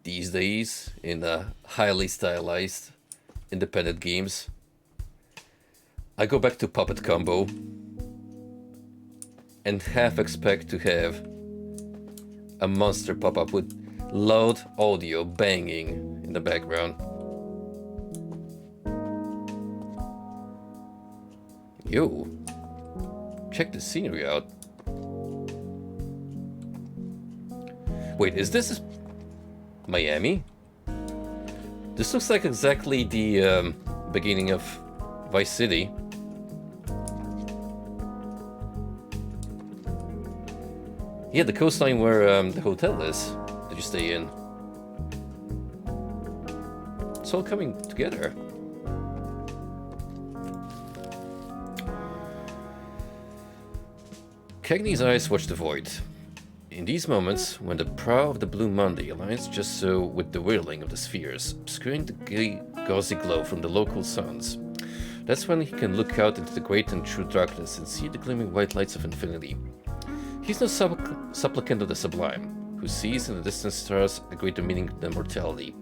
these days in highly stylized independent games, I go back to Puppet Combo and half expect to have a monster pop up with loud audio banging in the background. Yo, check the scenery out. Wait, is this Miami? This looks like exactly the beginning of Vice City. Yeah, the coastline where the hotel is that you stay in. It's all coming together. Cagney's eyes watch the void. In these moments, when the prow of the Blue Monday aligns just so with the whirling of the spheres, obscuring the gauzy glow from the local suns, that's when he can look out into the great and true darkness and see the gleaming white lights of infinity. He's no supplicant of the sublime, who sees in the distant stars a greater meaning than mortality.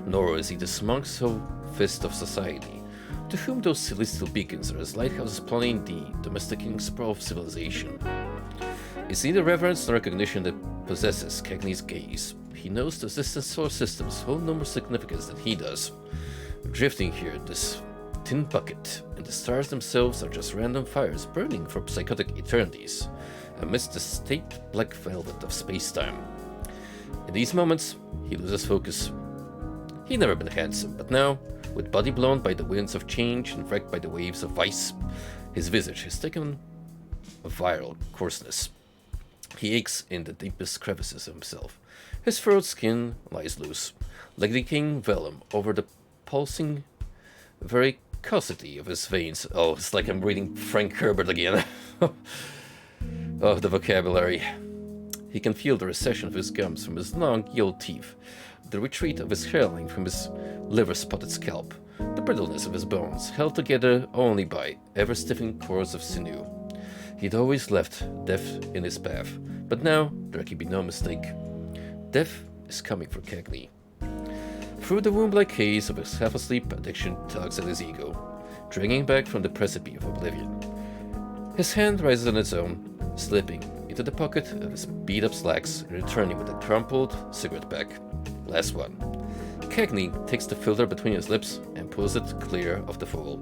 Nor is he the smug-sophist of society, to whom those celestial beacons are as lighthouses plotting the domesticating sprawl of civilization. It's neither reverence nor recognition that possesses Cagney's gaze. He knows the distant solar systems hold no more significance than he does. Drifting here, this tin bucket, and the stars themselves are just random fires burning for psychotic eternities, amidst the state black velvet of space-time. In these moments, he loses focus. He'd never been handsome, but now, with body blown by the winds of change and wrecked by the waves of vice, his visage has taken a viral coarseness. He aches in the deepest crevices of himself. His furrowed skin lies loose, like decaying vellum over the pulsing varicosity of his veins. Oh, it's like I'm reading Frank Herbert again. Oh, the vocabulary. He can feel the recession of his gums from his long, yellowed teeth, the retreat of his hairline from his liver-spotted scalp, the brittleness of his bones, held together only by ever-stiffening cords of sinew. He'd always left death in his path, but now there can be no mistake. Death is coming for Cagney. Through the womb-like haze of his half-asleep, addiction tugs at his ego, dragging back from the precipice of oblivion. His hand rises on its own, slipping into the pocket of his beat-up slacks and returning with a crumpled cigarette pack. Last one. Cagney takes the filter between his lips and pulls it clear of the foil.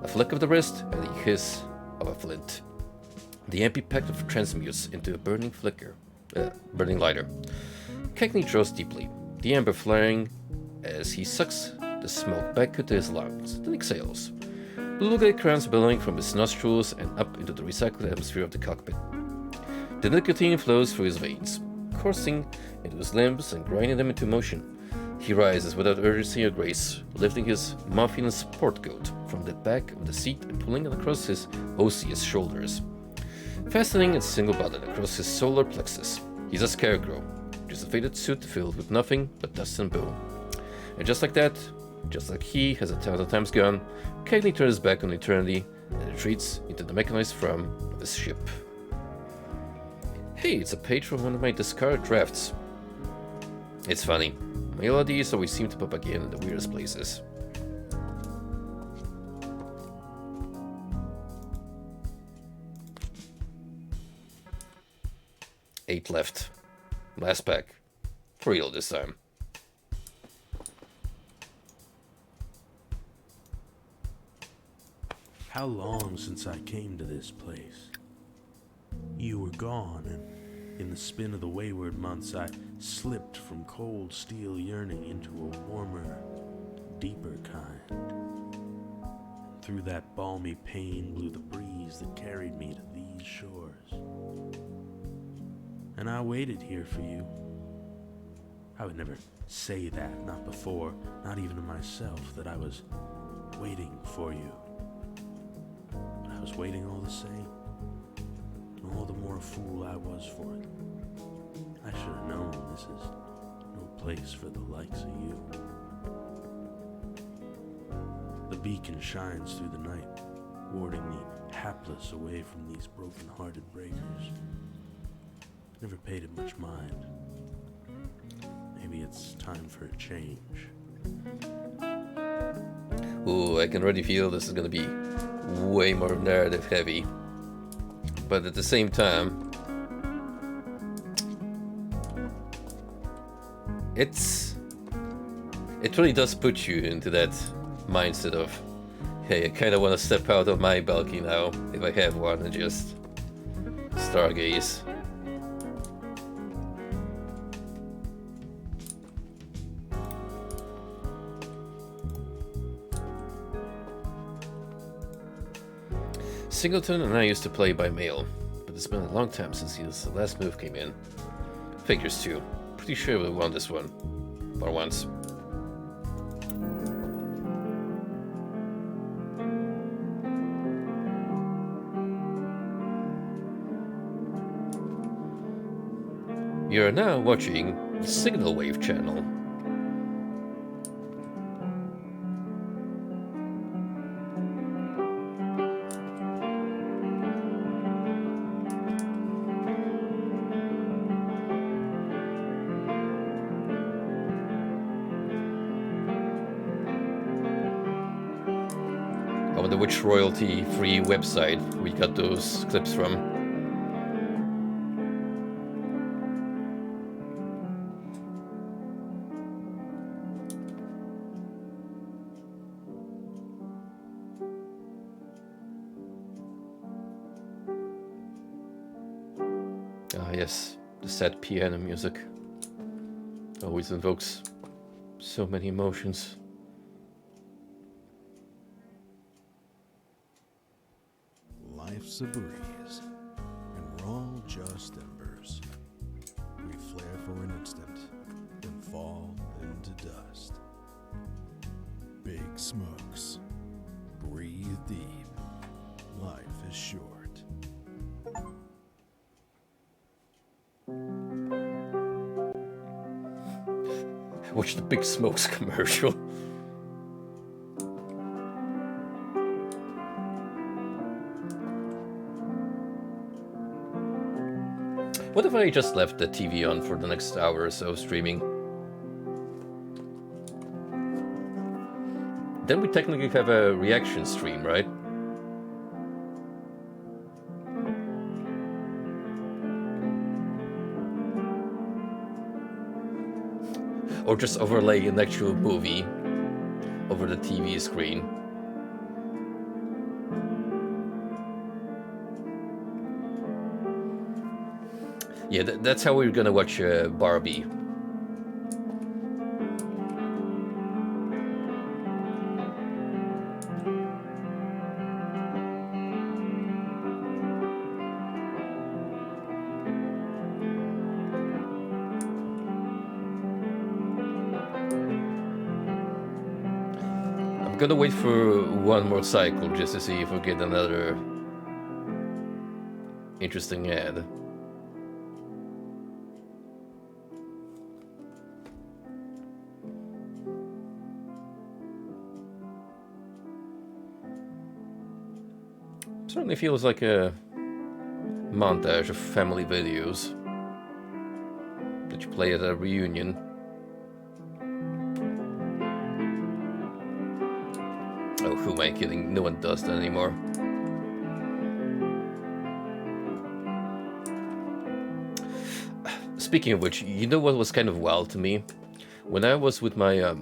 A flick of the wrist and the hiss of a flint. The empty packet transmutes into a burning lighter. Cagney draws deeply, the amber flaring as he sucks the smoke back into his lungs, then exhales. Blue gray crowns billowing from his nostrils and up into the recycled atmosphere of the cockpit. The nicotine flows through his veins, coursing into his limbs and grinding them into motion. He rises without urgency or grace, lifting his muffin sport coat from the back of the seat and pulling it across his osseous shoulders, fastening its single button across his solar plexus. He's a scarecrow, just a faded suit filled with nothing but dust and bone. And just like that, just like he has 1,000 times gone, Cagney turns back on eternity and retreats into the mechanized frame of his ship. Hey, it's a page from one of my discarded drafts. It's funny. My Oddities always seem to pop again in the weirdest places. Eight left. Last pack. For real this time. How long since I came to this place? You were gone, and in the spin of the wayward months I slipped from cold steel yearning into a warmer, deeper kind. Through that balmy pain blew the breeze that carried me to these shores. And I waited here for you. I would never say that, not before, not even to myself, that I was waiting for you. But I was waiting all the same. And all the more a fool I was for it. I should have known this is no place for the likes of you. The beacon shines through the night, warding the hapless away from these broken-hearted breakers. Never paid it much mind. Maybe it's time for a change. Ooh, I can already feel this is gonna be way more narrative heavy. But at the same time, it really does put you into that mindset of, hey, I kind of want to step out of my balcony now, if I have one, and just stargaze. Singleton and I used to play by mail, but it's been a long time since his last move came in. Figures too. Pretty sure we won this one. Or once. You are now watching the Signal Wave channel. I wonder which royalty-free website we got those clips from. Ah yes, the sad piano music always invokes So many emotions. Life's a breeze, and we're all just embers. We flare for an instant, then fall into dust. Big smokes. Breathe deep. Life is short. Watch the Big Smokes commercial. What if I just left the TV on for the next hour or so streaming? Then we technically have a reaction stream, right? Or just overlay an actual movie over the TV screen. Yeah, that's how we're gonna watch Barbie. I'm gonna wait for one more cycle just to see if we get another interesting ad. Certainly feels like a montage of family videos that you play at a reunion. Oh, who am I kidding? No one does that anymore. Speaking of which, you know what was kind of wild to me? When I was with my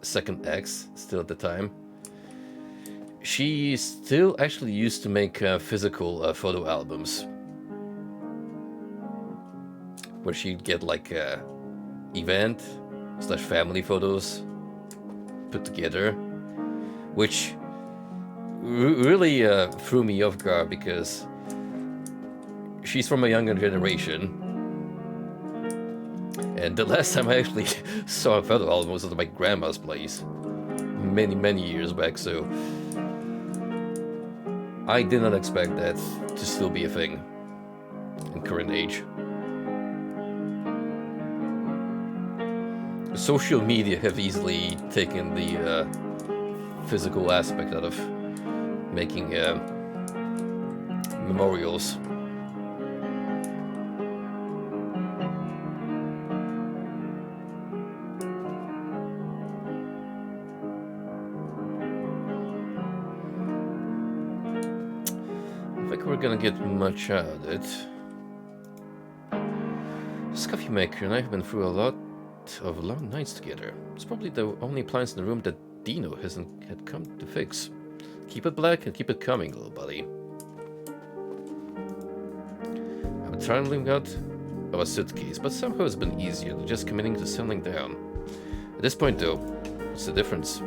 second ex, still at the time, she still actually used to make physical photo albums. Where she'd get like event / family photos put together. Which really threw me off guard because she's from a younger generation. And the last time I actually saw a photo album was at my grandma's place. Many years back, so I did not expect that to still be a thing in current age. Social media have easily taken the physical aspect out of making memorials. I think we're gonna get much out of it. This coffee maker and I have been through a lot of long nights together. It's probably the only appliance in the room that Dino had come to fix. Keep it black and keep it coming, little buddy. I'm trying to leave out of a suitcase, but somehow it's been easier than just committing to settling down. At this point, though, what's the difference?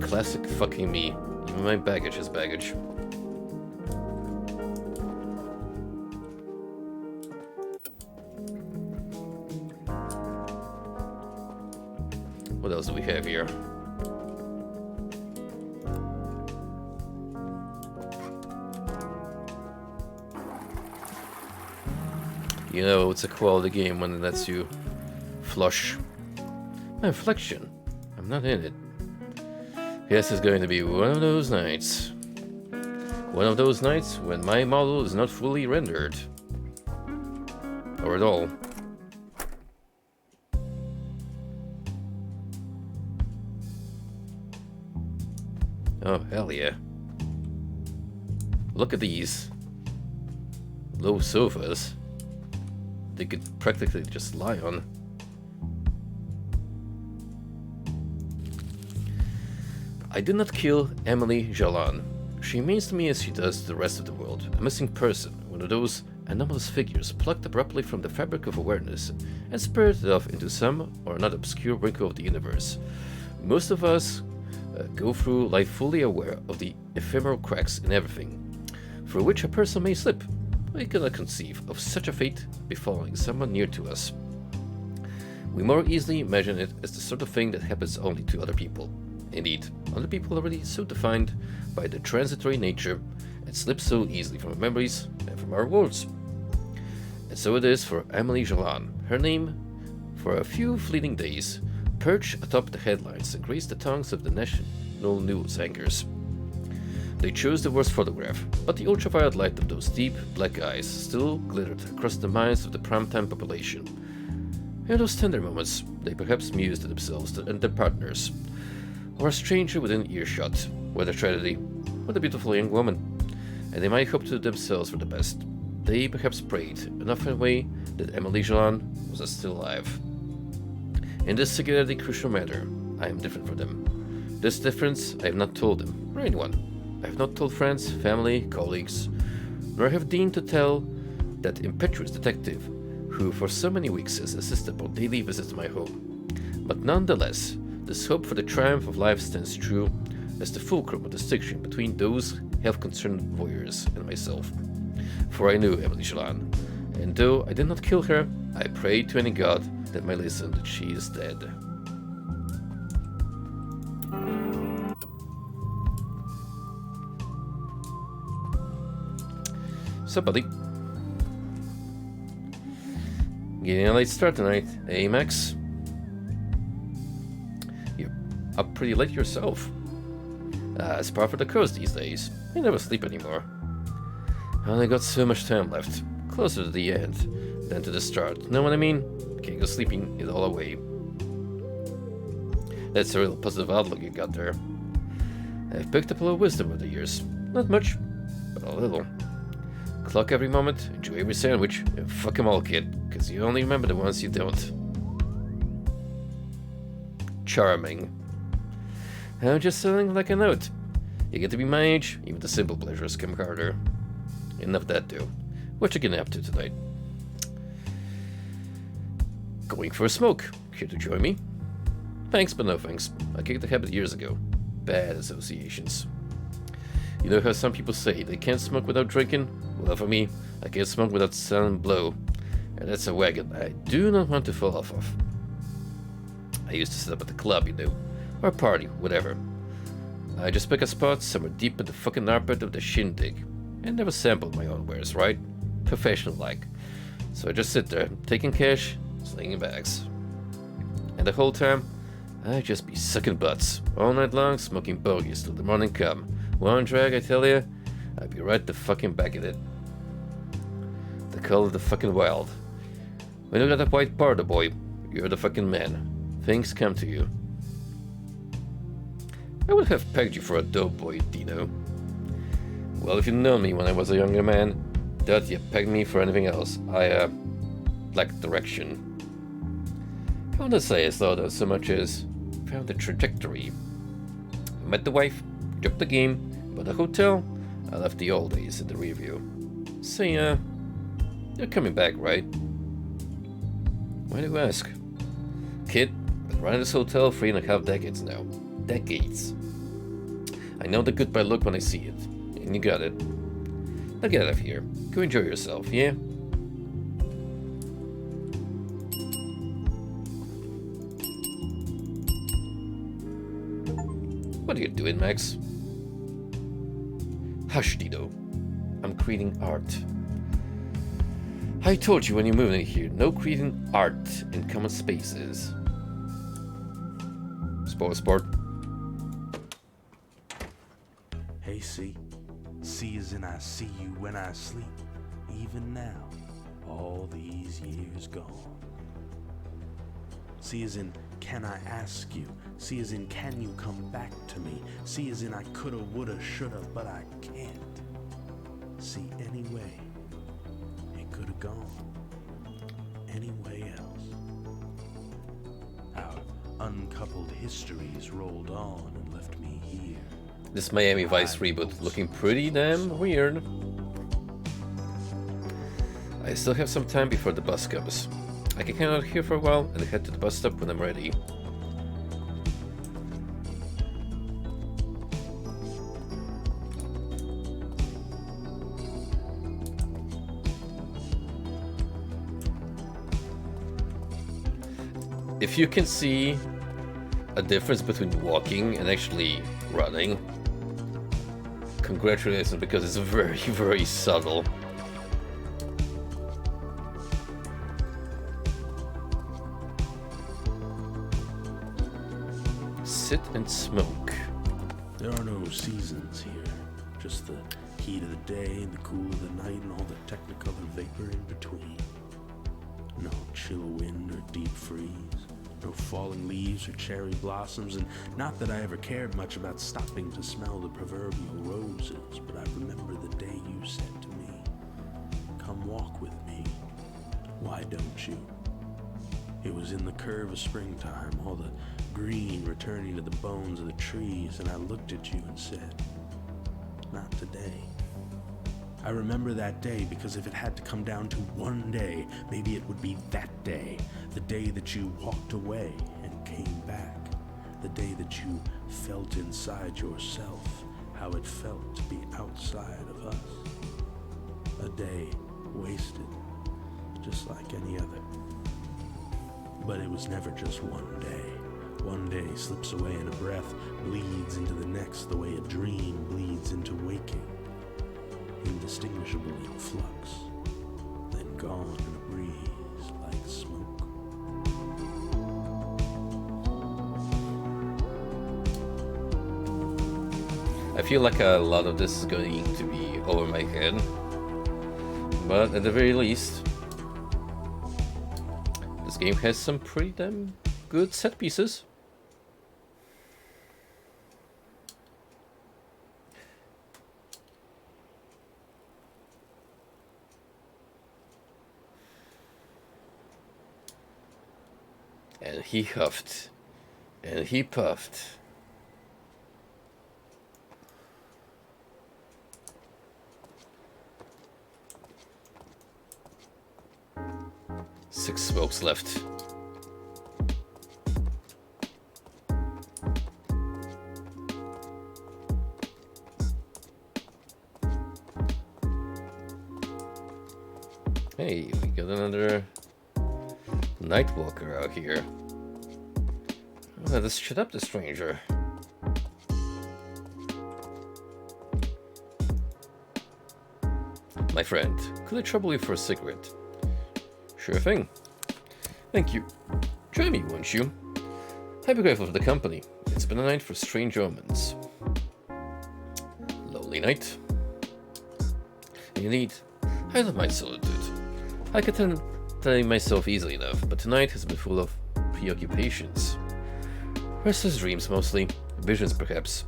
Classic fucking me. Even my baggage is baggage. What else do we have here? You know, it's a quality game when it lets you flush. My reflection. I'm not in it. Yes, it's going to be one of those nights. One of those nights when my model is not fully rendered. Or at all. Oh, hell yeah. Look at these low sofas. They could practically just lie on. I did not kill Emily Jalan. She means to me as she does to the rest of the world. A missing person, one of those anomalous figures plucked abruptly from the fabric of awareness and spirited off into some or not obscure wrinkle of the universe. Most of us go through life fully aware of the ephemeral cracks in everything, through which a person may slip. We cannot conceive of such a fate befalling someone near to us. We more easily imagine it as the sort of thing that happens only to other people. Indeed, other people are already so defined by their transitory nature and slip so easily from our memories and from our worlds. And so it is for Amélie Jolan. Her name, for a few fleeting days, perched atop the headlines and graced the tongues of the national news anchors. They chose the worst photograph, but the ultraviolet light of those deep, black eyes still glittered across the minds of the primetime population. In those tender moments, they perhaps mused to themselves and their partners, or a stranger within earshot, whether tragedy, or the beautiful young woman, and they might hope to themselves for the best. They perhaps prayed, enough in a way that Amélie Jolan was still alive. In this singularly crucial matter, I am different from them. This difference I have not told them, or anyone. I have not told friends, family, colleagues, nor have deigned to tell that impetuous detective who for so many weeks has insisted upon daily visits to my home. But nonetheless, this hope for the triumph of life stands true as the fulcrum of distinction between those health-concerned voyeurs and myself. For I knew Amélie Jolan, and though I did not kill her, I prayed to any god that might listen that she is dead. So, buddy. Getting a late start tonight, eh, Max? You're up pretty late yourself. It's par for the course these days. I never sleep anymore. I only got so much time left, closer to the end than to the start. Know what I mean? Can't go sleeping it all away. That's a real positive outlook you got there. I've picked up a little wisdom over the years. Not much, but a little. Clock every moment, enjoy every sandwich, and fuck 'em all, kid, because you only remember the ones you don't. Charming. I'm just sounding like a note. You get to be my age, even the simple pleasures come harder. Enough of that, though. What you getting up to tonight? Going for a smoke. Here to join me? Thanks, but no thanks. I kicked the habit years ago. Bad associations. You know how some people say they can't smoke without drinking? Well, for me, I can't smoke without selling blow. And that's a wagon I do not want to fall off of. I used to sit up at the club, you know. Or a party, whatever. I just pick a spot somewhere deep in the fucking armpit of the shindig. And never sampled my own wares, right? Professional-like. So I just sit there, taking cash, slinging bags. And the whole time, I just be sucking butts. All night long, smoking bogeys till the morning come. One drag, I tell ya, I'd be right the fucking back at it. The call of the fucking wild. When you got that white powder, boy, you're the fucking man. Things come to you. I would have pegged you for a dope boy, Dino. Well, if you'd known me when I was a younger man, doubt you pegged me for anything else. I, lacked direction. I wouldn't say as though so much as found the trajectory. Met the wife, dropped the game, bought a hotel, I left the old days in the rearview. Say, you're coming back, right? Why do you ask? Kid, been running this hotel 3.5 decades now. Decades. I know the goodbye look when I see it. And you got it. Now get out of here. Go enjoy yourself, yeah? What are you doing, Max? Hush, Dido. I'm creating art. I told you when you moved in here, no creating art in common spaces. Sport. Hey, see? See as in I see you when I sleep. Even now, all these years gone. See as in, can I ask you? See as in, can you come back to me? See as in, I coulda, woulda, shoulda, but I can't. See, anyway, it coulda gone. Any way else. Our uncoupled histories rolled on and left me here. This Miami Vice reboot looking pretty damn weird. I still have some time before the bus comes. I can hang out here for a while and head to the bus stop when I'm ready. If you can see a difference between walking and actually running, congratulations, because it's very, very subtle. Sit and smoke. There are no seasons here, just the heat of the day and the cool of the night and all the technicolor vapor in between. No chill wind or deep freeze, no falling leaves or cherry blossoms, and not that I ever cared much about stopping to smell the proverbial roses, but I remember the day you said to me, "Come walk with me, why don't you?" It was in the curve of springtime, all the green returning to the bones of the trees, and I looked at you and said, "Not today." I remember that day because if it had to come down to one day, maybe it would be that day. The day that you walked away and came back. The day that you felt inside yourself how it felt to be outside of us. A day wasted, just like any other. But it was never just one day. One day slips away in a breath, bleeds into the next the way a dream bleeds into waking. Indistinguishable in flux, then gone in a breeze like smoke. I feel like a lot of this is going to be over my head, but at the very least, this game has some pretty damn good set pieces. And he huffed, and he puffed. Six smokes left. Hey, we got another Nightwalker out here. Let's shut up the stranger. My friend, could I trouble you for a cigarette? Sure thing. Thank you. Join me, won't you? I'd be grateful for the company. It's been a night for strange omens. Lonely night? Indeed. I don't mind solitude. I can entertain myself easily enough, but tonight has been full of preoccupations. Restless dreams mostly, visions perhaps.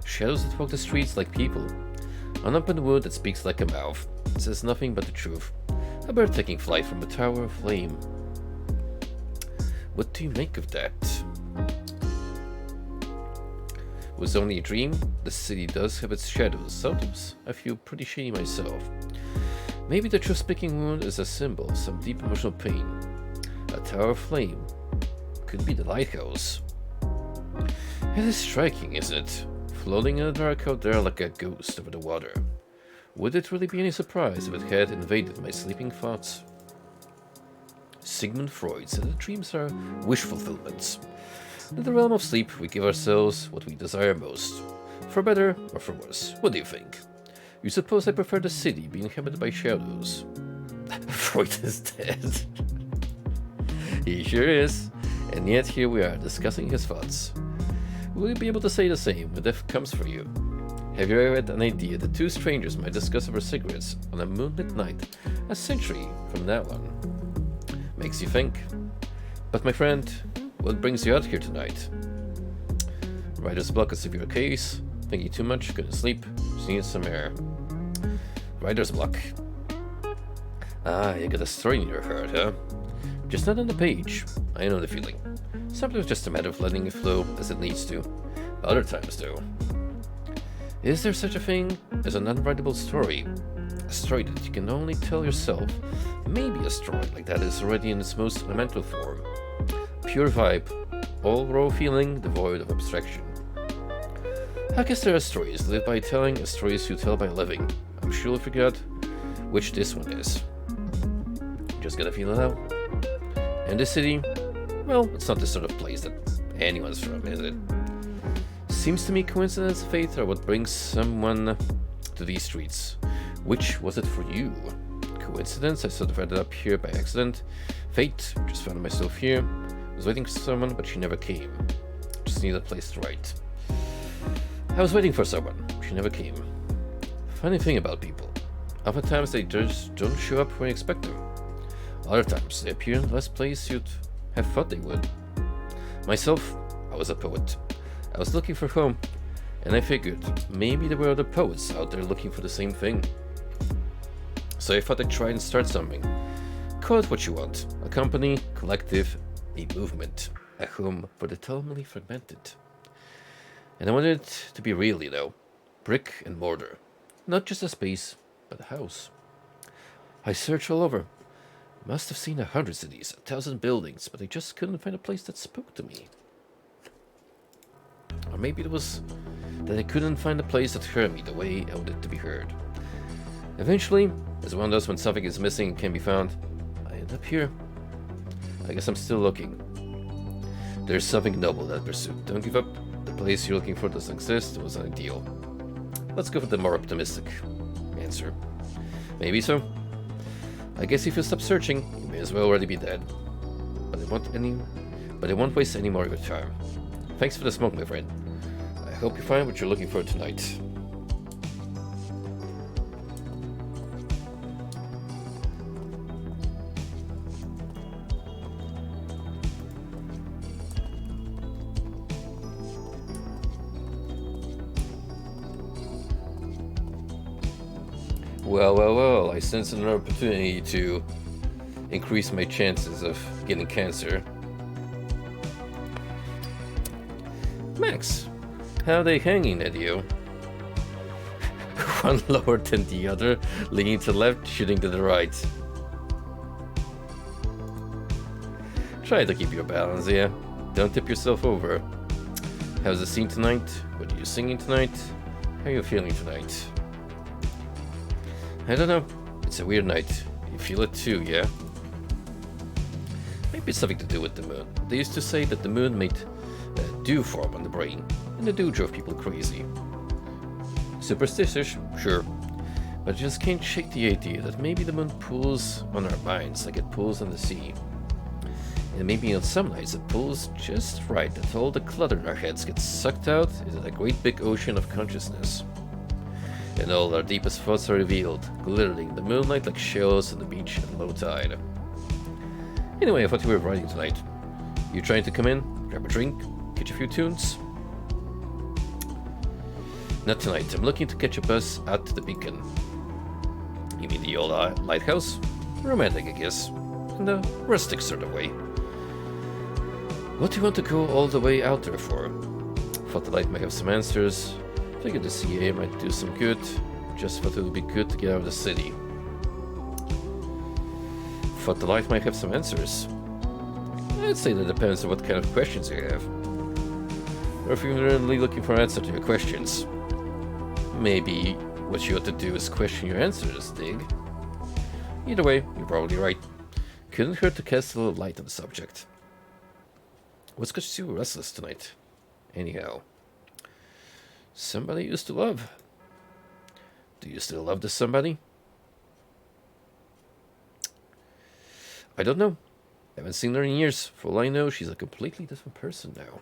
Shadows that walk the streets like people. An open wood that speaks like a mouth. It says nothing but the truth. A bird taking flight from a tower of flame. What do you make of that? Was only a dream? The city does have its shadows. Sometimes I feel pretty shady myself. Maybe the truth-speaking wound is a symbol of some deep emotional pain. A tower of flame. Could be the lighthouse. It is striking, isn't it? Floating in the dark out there like a ghost over the water. Would it really be any surprise if it had invaded my sleeping thoughts? Sigmund Freud said that dreams are wish fulfillments. In the realm of sleep, we give ourselves what we desire most. For better or for worse. What do you think? You suppose I prefer the city being inhabited by shadows? Freud is dead. He sure is. And yet here we are, discussing his thoughts. Will you be able to say the same when death comes for you? Have you ever had an idea that two strangers might discuss over cigarettes on a moonlit night, a century from now on? Makes you think. But my friend, what brings you out here tonight? Writer's block, a severe case, thinking too much, couldn't sleep, just needed some air. Writer's block. Ah, you got a story in your heart, huh? Just not on the page. I know the feeling. Sometimes just a matter of letting it flow as it needs to. Other times, though. Is there such a thing as an unwritable story? story that you can only tell yourself. Maybe a story like that is already in its most elemental form. Pure vibe, all raw feeling, devoid of abstraction. I guess there are stories live by telling and stories you tell by living. I'm sure you'll figure out which this one is. Just gotta feel it out. And this city, well, it's not the sort of place that anyone's from, is it? Seems to me coincidence and fate are what brings someone to these streets. Which was it for you? Coincidence, I sort of ended up here by accident. Fate, just found myself here. Was waiting for someone, but she never came. Just needed a place to write. I was waiting for someone, she never came. Funny thing about people. Oftentimes they just don't show up when you expect them. Other times they appear in the last place you'd have thought they would. Myself, I was a poet. I was looking for home, and I figured maybe there were other poets out there looking for the same thing. So I thought I'd try and start something. Call it what you want. A company, collective, a movement. A home for the terminally fragmented. And I wanted it to be real, you know. Brick and mortar. Not just a space, but a house. I searched all over. Must have seen 100 cities, 1,000 buildings, but I just couldn't find a place that spoke to me. Or maybe it was that I couldn't find a place that heard me the way I wanted to be heard. Eventually, as one does when something is missing and can be found, I end up here. I guess I'm still looking. There's something noble in that pursuit. Don't give up. The place you're looking for doesn't exist. It was an ideal. Let's go for the more optimistic answer. Maybe so. I guess if you stop searching, you may as well already be dead. But I won't waste any more of your time. Thanks for the smoke, my friend. I hope you find what you're looking for tonight. Well, I sense an opportunity to increase my chances of getting cancer. Max, how are they hanging at you? One lower than the other, leaning to the left, shooting to the right. Try to keep your balance, yeah? Don't tip yourself over. How's the scene tonight? What are you singing tonight? How are you feeling tonight? I don't know. It's a weird night. You feel it too, yeah? Maybe it's something to do with the moon. They used to say that the moon made dew form on the brain, and the dew drove people crazy. Superstitious, sure, but I just can't shake the idea that maybe the moon pulls on our minds like it pulls on the sea. And maybe on some nights it pulls just right that all the clutter in our heads gets sucked out into the great big ocean of consciousness. And all our deepest thoughts are revealed, glittering in the moonlight like shells on the beach at low tide. Anyway, I thought you were writing tonight. You trying to come in, grab a drink, catch a few tunes? Not tonight. I'm looking to catch a bus out to the beacon. You mean the old lighthouse? Romantic, I guess. In a rustic sort of way. What do you want to go all the way out there for? Thought the light might have some answers. Figured the CA might do some good. Just thought it would be good to get out of the city. Thought the light might have some answers. I'd say that depends on what kind of questions you have. Or if you're really looking for an answer to your questions. Maybe what you ought to do is question your answers, dig? Either way, you're probably right. Couldn't hurt to cast a little light on the subject. What's got you restless tonight? Anyhow. Somebody you used to love. Do you still love this somebody? I don't know. Haven't seen her in years. For all I know, she's a completely different person now.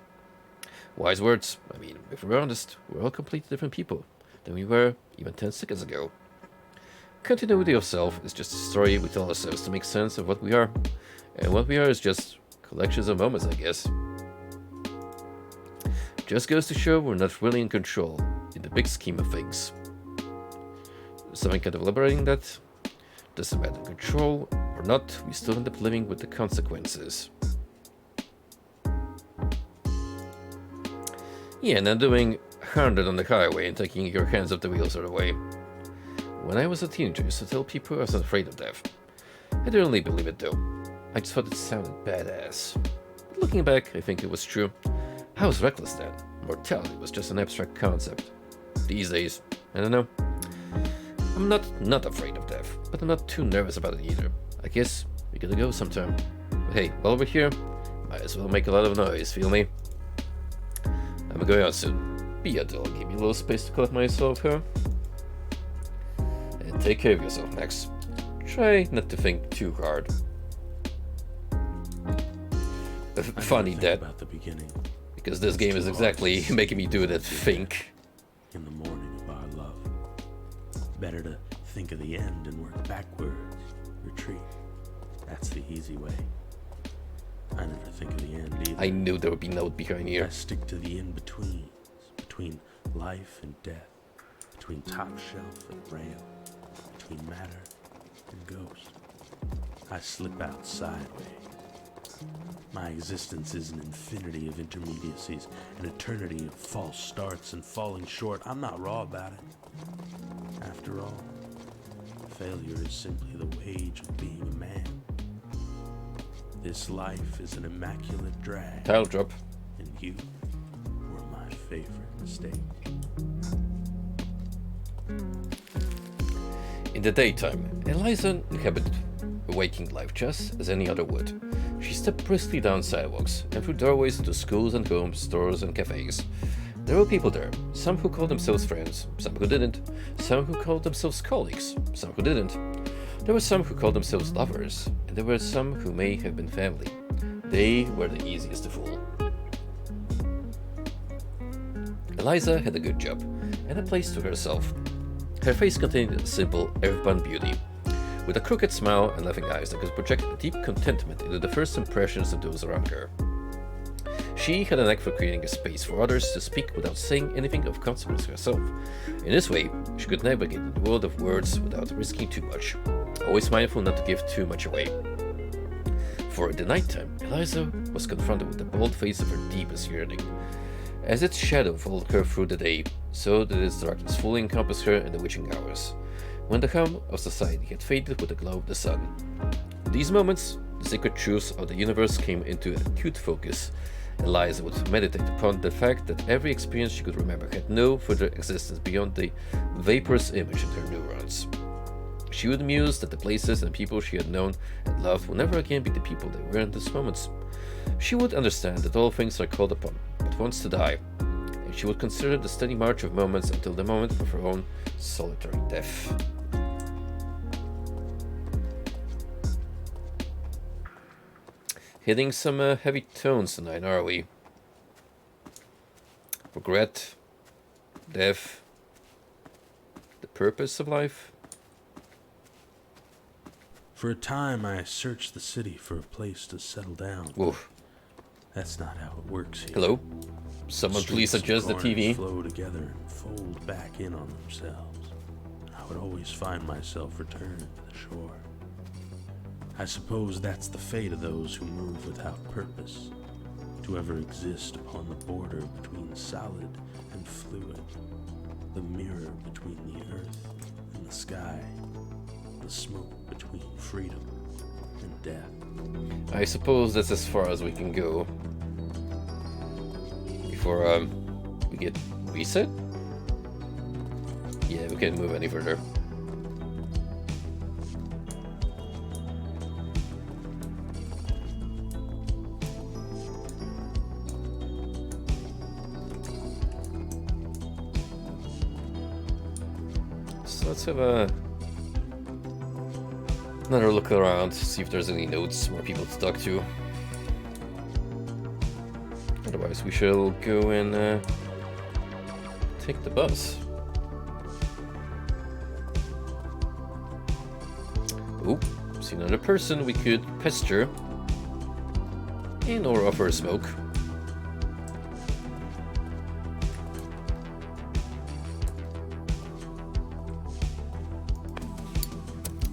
Wise words. I mean, if we're honest, we're all completely different people than we were even 10 seconds ago. Continuity of self is just a story we tell ourselves to make sense of what we are. And what we are is just collections of moments, I guess. Just goes to show we're not really in control in the big scheme of things. Something kind of elaborating that? Doesn't matter control or not, we still end up living with the consequences. Yeah, and then doing 100 on the highway and taking your hands off the wheel sort of way. When I was a teenager, I used to tell people I was afraid of death. I didn't really believe it though. I just thought it sounded badass. But looking back, I think it was true. I was reckless then. Mortality was just an abstract concept. These days, I don't know. I'm not afraid of death, but I'm not too nervous about it either. I guess we gotta go sometime. But hey, while we're here, might as well make a lot of noise, feel me? I'm going out soon. Be a doll, give me a little space to collect myself here. And take care of yourself, Max. Try not to think too hard. Funny that, about the beginning. because this game is exactly making me do that think. In the morning of our love. Better to think of the end and work backwards. Retreat. That's the easy way. I never think of the end either. I knew there would be note behind I here. stick to the in-betweens. Between life and death. Between top shelf and rail. Between matter and ghost. I slip out sideways. My existence is an infinity of intermediacies, an eternity of false starts and falling short. I'm not raw about it. After all, failure is simply the wage of being a man. This life is an immaculate drag, Title drop. and you were my favorite mistake. In the daytime, Eliza inhabited a waking life just as any other would. She stepped briskly down sidewalks and through doorways into schools and homes, stores and cafes. There were people there, some who called themselves friends, some who didn't, some who called themselves colleagues, some who didn't. There were some who called themselves lovers, and there were some who may have been family. They were the easiest to fool. Eliza had a good job, and a place to herself. Her face contained a simple, earthbound beauty, with a crooked smile and laughing eyes that could project deep contentment into the first impressions of those around her. She had a knack for creating a space for others to speak without saying anything of consequence herself. In this way, she could navigate the world of words without risking too much, always mindful not to give too much away. For in the nighttime, Eliza was confronted with the bold face of her deepest yearning. As its shadow followed her through the day, so did its darkness fully encompass her in the witching hours, when the hum of society had faded with the glow of the sun. In these moments, the sacred truths of the universe came into acute focus. Eliza would meditate upon the fact that every experience she could remember had no further existence beyond the vaporous image in her neurons. She would muse that the places and people she had known and loved would never again be the people they were in these moments. She would understand that all things are called upon, but once to die, and she would consider the steady march of moments until the moment of her own solitary death. Hitting some heavy tones tonight, are we? Regret, death, the purpose of life. For a time, I searched the city for a place to settle down. Oof. That's not how it works here. Hello? Someone please adjust the TV. Flow together and fold back in on themselves. I would always find myself returning to the shore. I suppose that's the fate of those who move without purpose, to ever exist upon the border between solid and fluid, the mirror between the earth and the sky, the smoke between freedom and death. I suppose that's as far as we can go before we get reset. Yeah, we can't move any further. So let's have another look around, see if there's any notes, more people to talk to. Otherwise, we shall go and take the bus. Oh, see another person we could pester and or offer a smoke.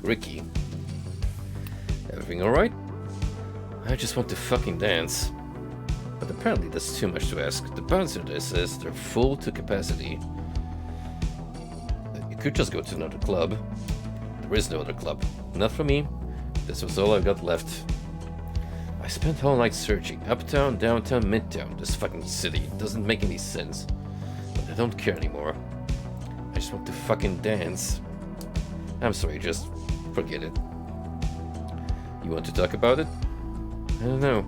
Ricky. Everything alright? I just want to fucking dance. But apparently that's too much to ask. The bouncer there says they're full to capacity. You could just go to another club. There is no other club. Not for me. This was all I got left. I spent all night searching. Uptown, downtown, midtown. This fucking city. It doesn't make any sense. But I don't care anymore. I just want to fucking dance. I'm sorry, just forget it. You want to talk about it? I don't know.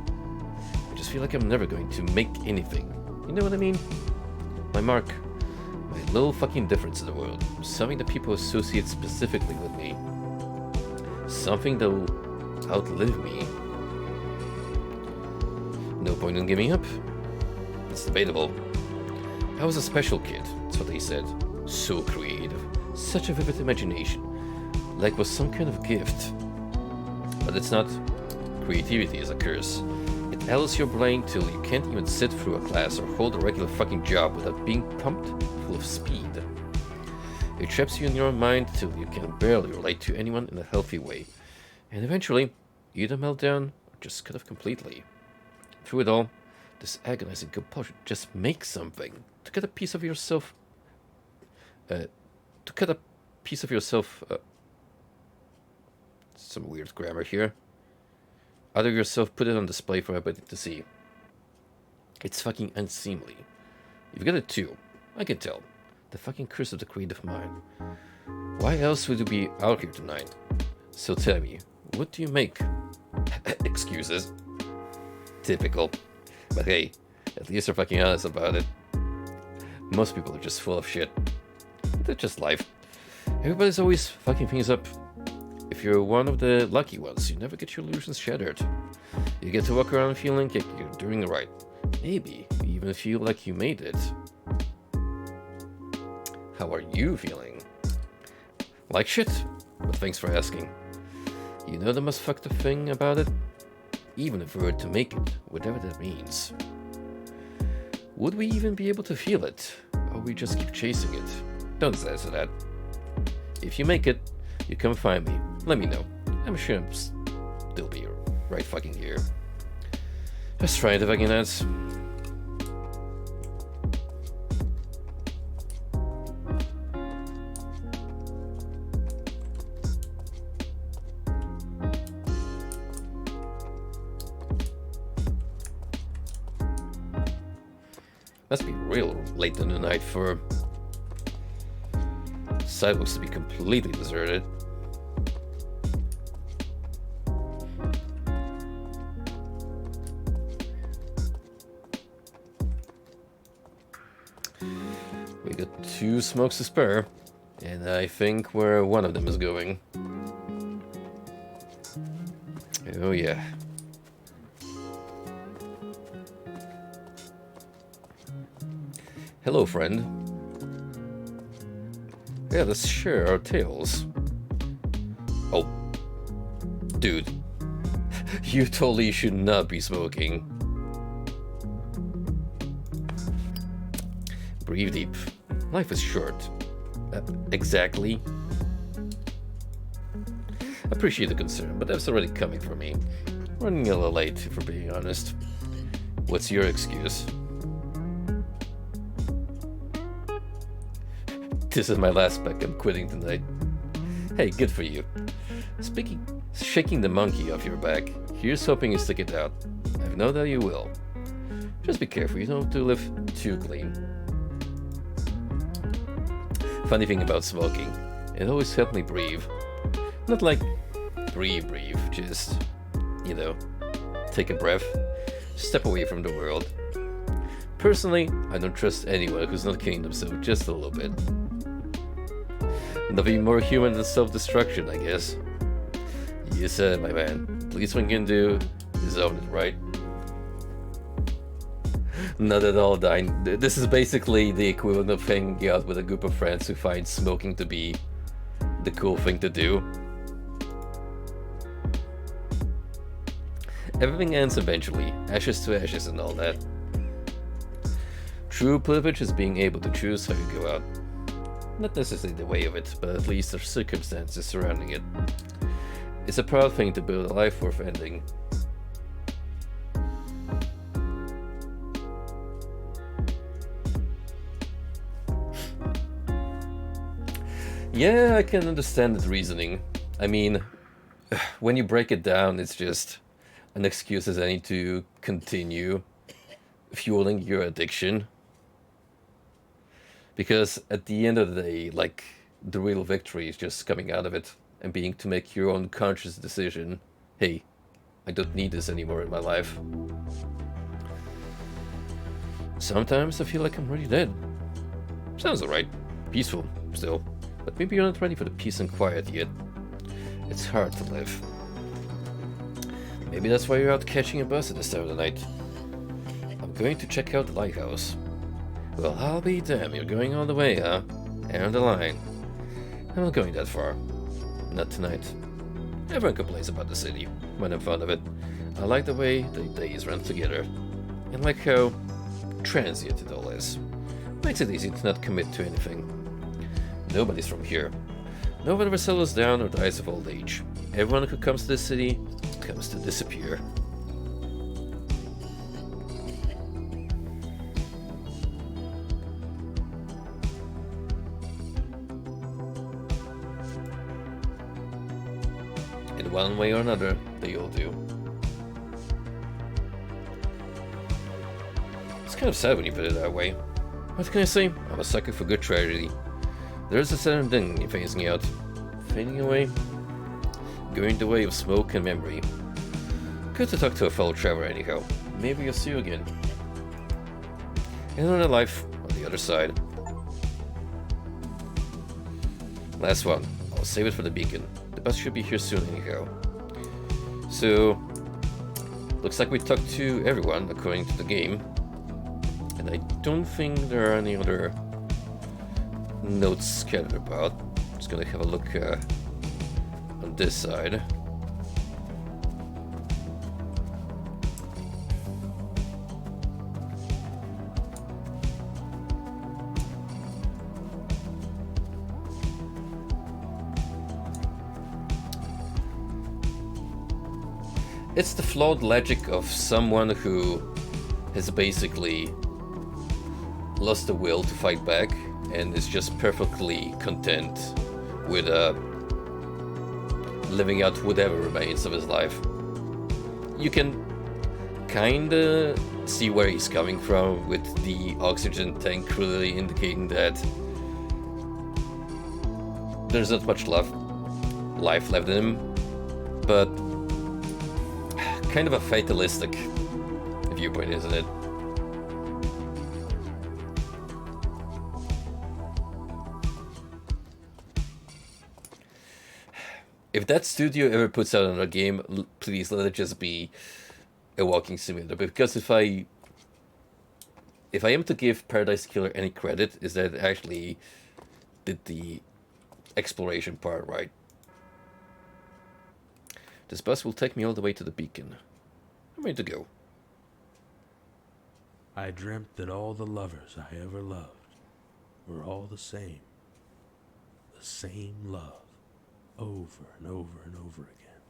I just feel like I'm never going to make anything. You know what I mean? My mark. My little fucking difference in the world. Something that people associate specifically with me. Something that will outlive me. No point in giving up. It's debatable. I was a special kid, that's what they said. So creative. Such a vivid imagination. Like was some kind of gift. But it's not. Creativity is a curse. It allows your brain till you can't even sit through a class or hold a regular fucking job without being pumped full of speed. It traps you in your mind till you can barely relate to anyone in a healthy way. And eventually, you either melt down or just cut off completely. Through it all, this agonizing compulsion just make something. To cut a piece of yourself... some weird grammar here. Out of yourself, put it on display for everybody to see. It's fucking unseemly. You've got it too. I can tell. The fucking curse of the creative mind. Why else would you be out here tonight? So tell me, what do you make? Excuses. Typical. But hey, at least they're fucking honest about it. Most people are just full of shit. That's just life. Everybody's always fucking things up. If you're one of the lucky ones, you never get your illusions shattered. You get to walk around feeling like you're doing it right. Maybe you even feel like you made it. How are you feeling? Like shit, but thanks for asking. You know the most fucked up thing about it? Even if we were to make it, whatever that means. Would we even be able to feel it? Or we just keep chasing it? Don't answer that. If you make it, you come find me. Let me know. I'm sure I'm still be right fucking here. Just trying to fucking dance. Must be real late in the night for sidewalks to be completely deserted. We got 2 smokes to spare, and I think where one of them is going. Oh yeah. Hello, friend. Yeah, let's share our tales. Oh. Dude. You totally should not be smoking. Breathe deep. Life is short. Exactly. Appreciate the concern, but that's already coming from me. Running a little late, if we're being honest. What's your excuse? This is my last pack. I'm quitting tonight. Hey, good for you. Shaking the monkey off your back. Here's hoping you stick it out. I know that you will. Just be careful. You don't have to live too clean. Funny thing about smoking, it always helped me breathe. Not like breathe, just, you know, take a breath, step away from the world. Personally, I don't trust anyone who's not killing themselves just a little bit. Nothing more human than self-destruction, I guess. You said, my man. The least one can do is own it, right? Not at all, Dine. This is basically the equivalent of hanging out with a group of friends who find smoking to be the cool thing to do. Everything ends eventually, ashes to ashes and all that. True privilege is being able to choose how you go out. Not necessarily the way of it, but at least the circumstances surrounding it. It's a proud thing to build a life worth ending. Yeah, I can understand the reasoning. I mean, when you break it down, it's just an excuse as any to continue fueling your addiction. Because at the end of the day, like, the real victory is just coming out of it and being to make your own conscious decision. Hey, I don't need this anymore in my life. Sometimes I feel like I'm already dead. Sounds alright. Peaceful, still. But maybe you're not ready for the peace and quiet yet. It's hard to live. Maybe that's why you're out catching a bus at this time of the night. I'm going to check out the lighthouse. Well, I'll be damned, you're going all the way, huh? And the line. I'm not going that far. Not tonight. Everyone complains about the city, when I'm fond of it. I like the way the days run together. And like how transient it all is. Makes it easy to not commit to anything. Nobody's from here. No one ever settles down or dies of old age. Everyone who comes to this city comes to disappear. In one way or another, they all do. It's kind of sad when you put it that way. What can I say? I'm a sucker for good tragedy. There's a certain thing phasing out, fading away, going the way of smoke and memory. Good to talk to a fellow traveler anyhow. Maybe I'll see you again. In another life, on the other side. Last one. I'll save it for the beacon. The bus should be here soon anyhow. So, looks like we talked to everyone according to the game. And I don't think there are any other notes scattered about. Just gonna have a look on this side. It's the flawed logic of someone who has basically lost the will to fight back and is just perfectly content with living out whatever remains of his life. You can kinda see where he's coming from with the oxygen tank clearly indicating that there's not much life left in him, but kind of a fatalistic viewpoint, isn't it? If that studio ever puts out another game, please let it just be a walking simulator. Because if I am to give Paradise Killer any credit, is that it actually did the exploration part right. This bus will take me all the way to the beacon. I'm ready to go. I dreamt that all the lovers I ever loved were all the same love, over and over and over again.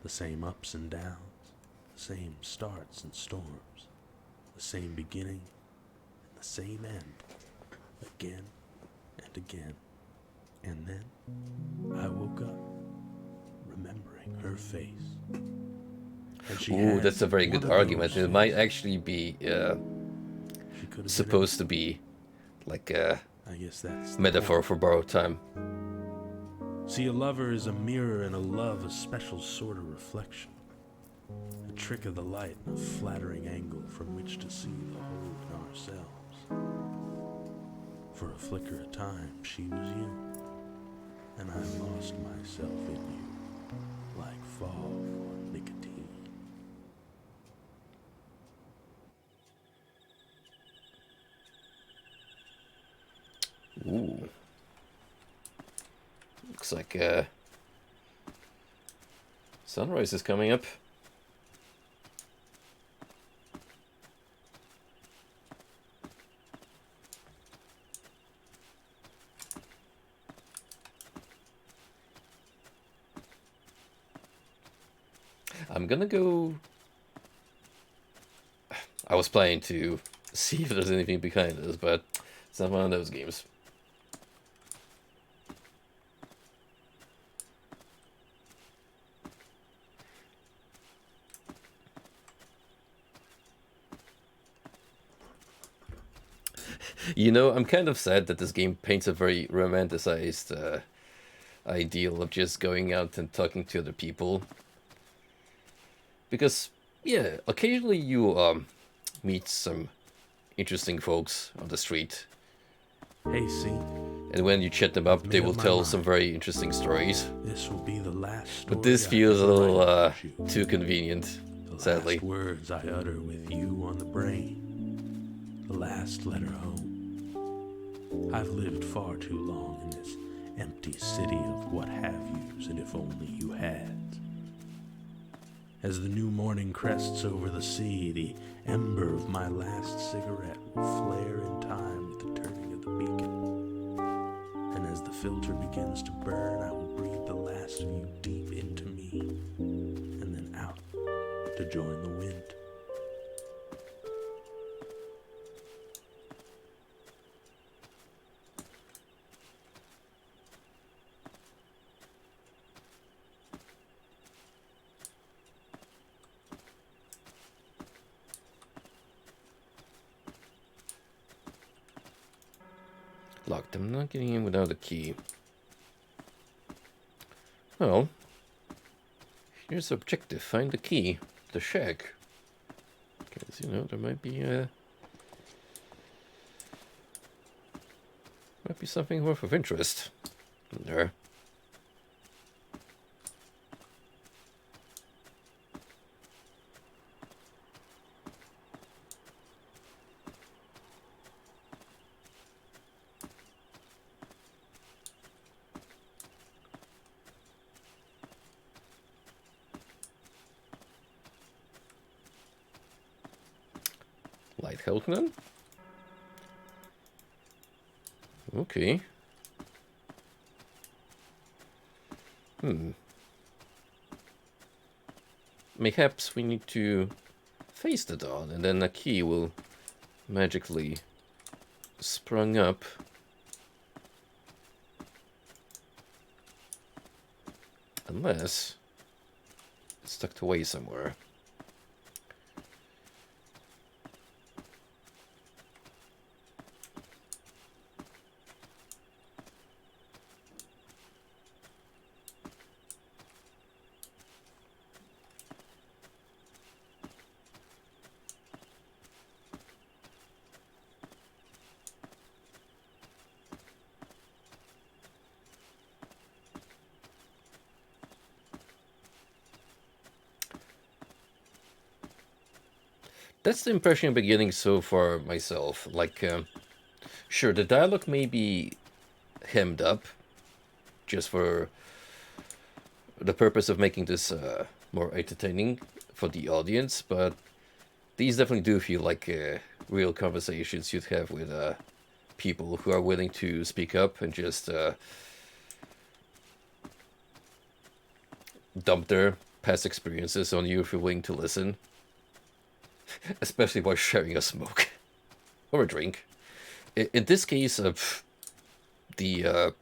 The same ups and downs, the same starts and storms, the same beginning and the same end, again and again. And then I woke up, remembering her face. And she Ooh, had that's a very one good of argument. those It might faces. actually be She could have supposed to be like a I guess that's the metaphor point. for borrowed time. See, a lover is a mirror and a love a special sort of reflection. A trick of the light and a flattering angle from which to see the whole in ourselves. For a flicker of time, she was you, and I lost myself in you, like fog or nicotine. Ooh. Looks like sunrise is coming up. I'm gonna go. I was planning to see if there's anything behind this, but it's not one of those games. You know, I'm kind of sad that this game paints a very romanticized ideal of just going out and talking to other people. Because, yeah, occasionally you meet some interesting folks on the street, Hey, see, and when you chat them up, they made will up my tell mind. some very interesting stories. this will be the last story. But this I feels a ever little write about you. too convenient, The sadly. last words I utter with you on the brain. The last letter home. I've lived far too long in this empty city of what have yous and if only you had. As the new morning crests over the sea, the ember of my last cigarette will flare in time with the turning of the beacon. And as the filter begins to burn, I will breathe the last of you deep into me, and then out to join the wind. Locked. I'm not getting in without a key. Well, here's the objective. Find the key. The shack. Because, you know, there might be something worth of interest in there. Light Helkman? Okay. Mayhaps we need to face the dawn, and then a key will magically sprung up. Unless it's tucked away somewhere. That's the impression I'm getting so far myself. Like, sure, the dialogue may be hemmed up just for the purpose of making this more entertaining for the audience, but these definitely do feel like real conversations you'd have with people who are willing to speak up and just dump their past experiences on you if you're willing to listen. Especially while sharing a smoke or a drink. In this case, the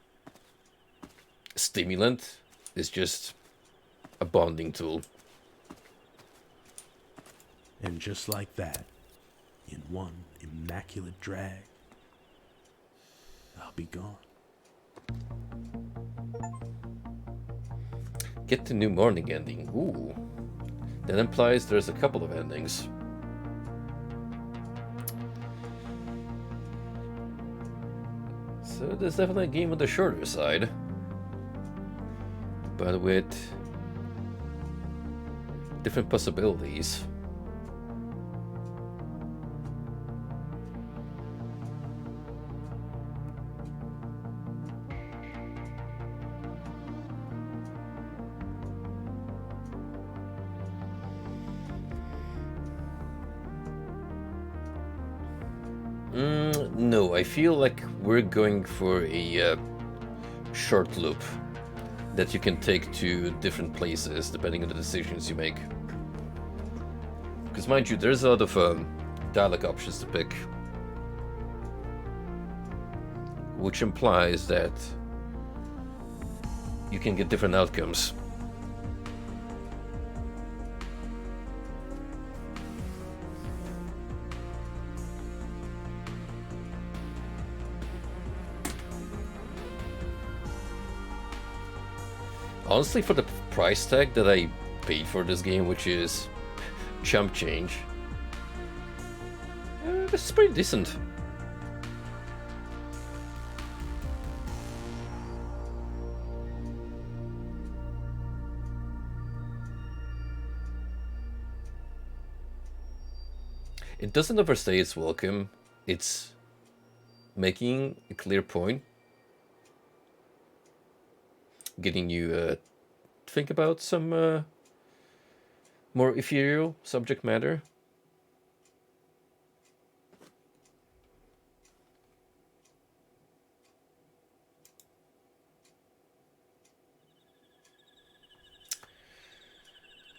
stimulant is just a bonding tool. And just like that, in one immaculate drag, I'll be gone. Get the new morning ending. Ooh. That implies there's a couple of endings. So there's definitely a game on the shorter side. But with different possibilities. No, I feel like we're going for a short loop that you can take to different places depending on the decisions you make. Because mind you, there's a lot of dialogue options to pick, which implies that you can get different outcomes. Honestly, for the price tag that I paid for this game, which is chump change, this is pretty decent. It doesn't overstay its welcome. It's making a clear point, getting you think about some more ethereal subject matter.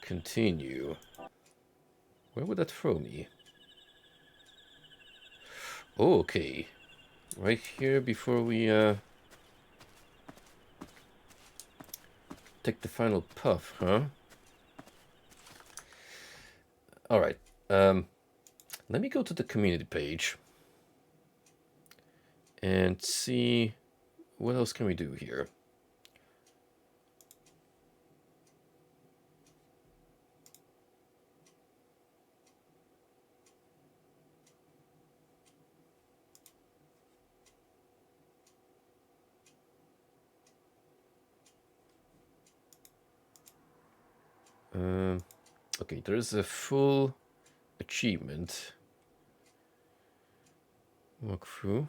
Continue. Where would that throw me? Oh, okay. Right here before we take the final puff, huh? Alright. Let me go to the community page and see what else can we do here. Okay, there's a full achievement walkthrough.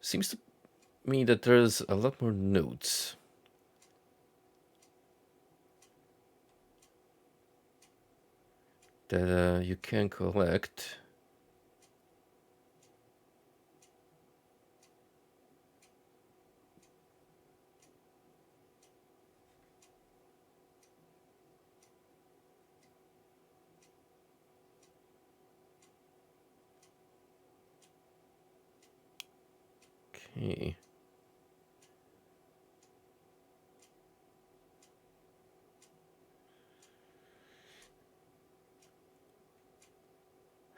Seems to me that there's a lot more notes. That you can collect. Okay.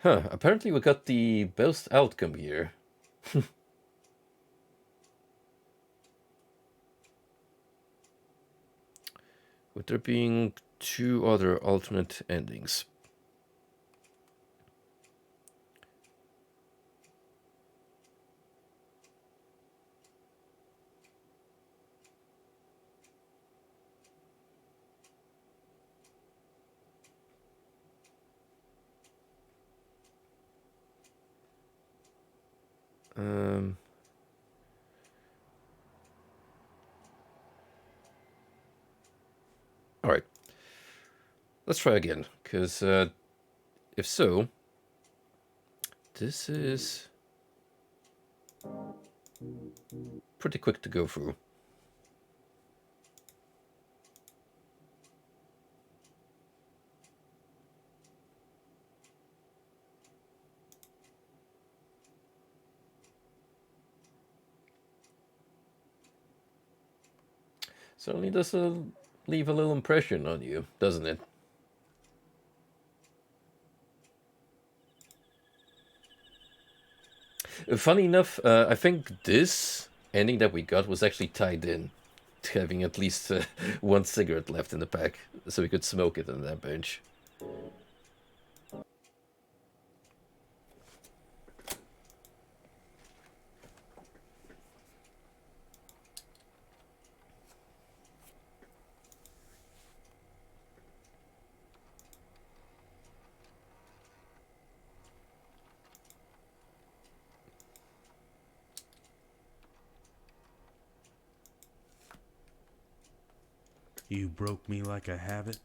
Huh, apparently we got the best outcome here. With there being 2 other alternate endings. All right. Let's try again, because if so, this is pretty quick to go through. Certainly does leave a little impression on you, doesn't it? Funny enough, I think this ending that we got was actually tied in to having at least 1 cigarette left in the pack, so we could smoke it on that bench. You broke me like a habit,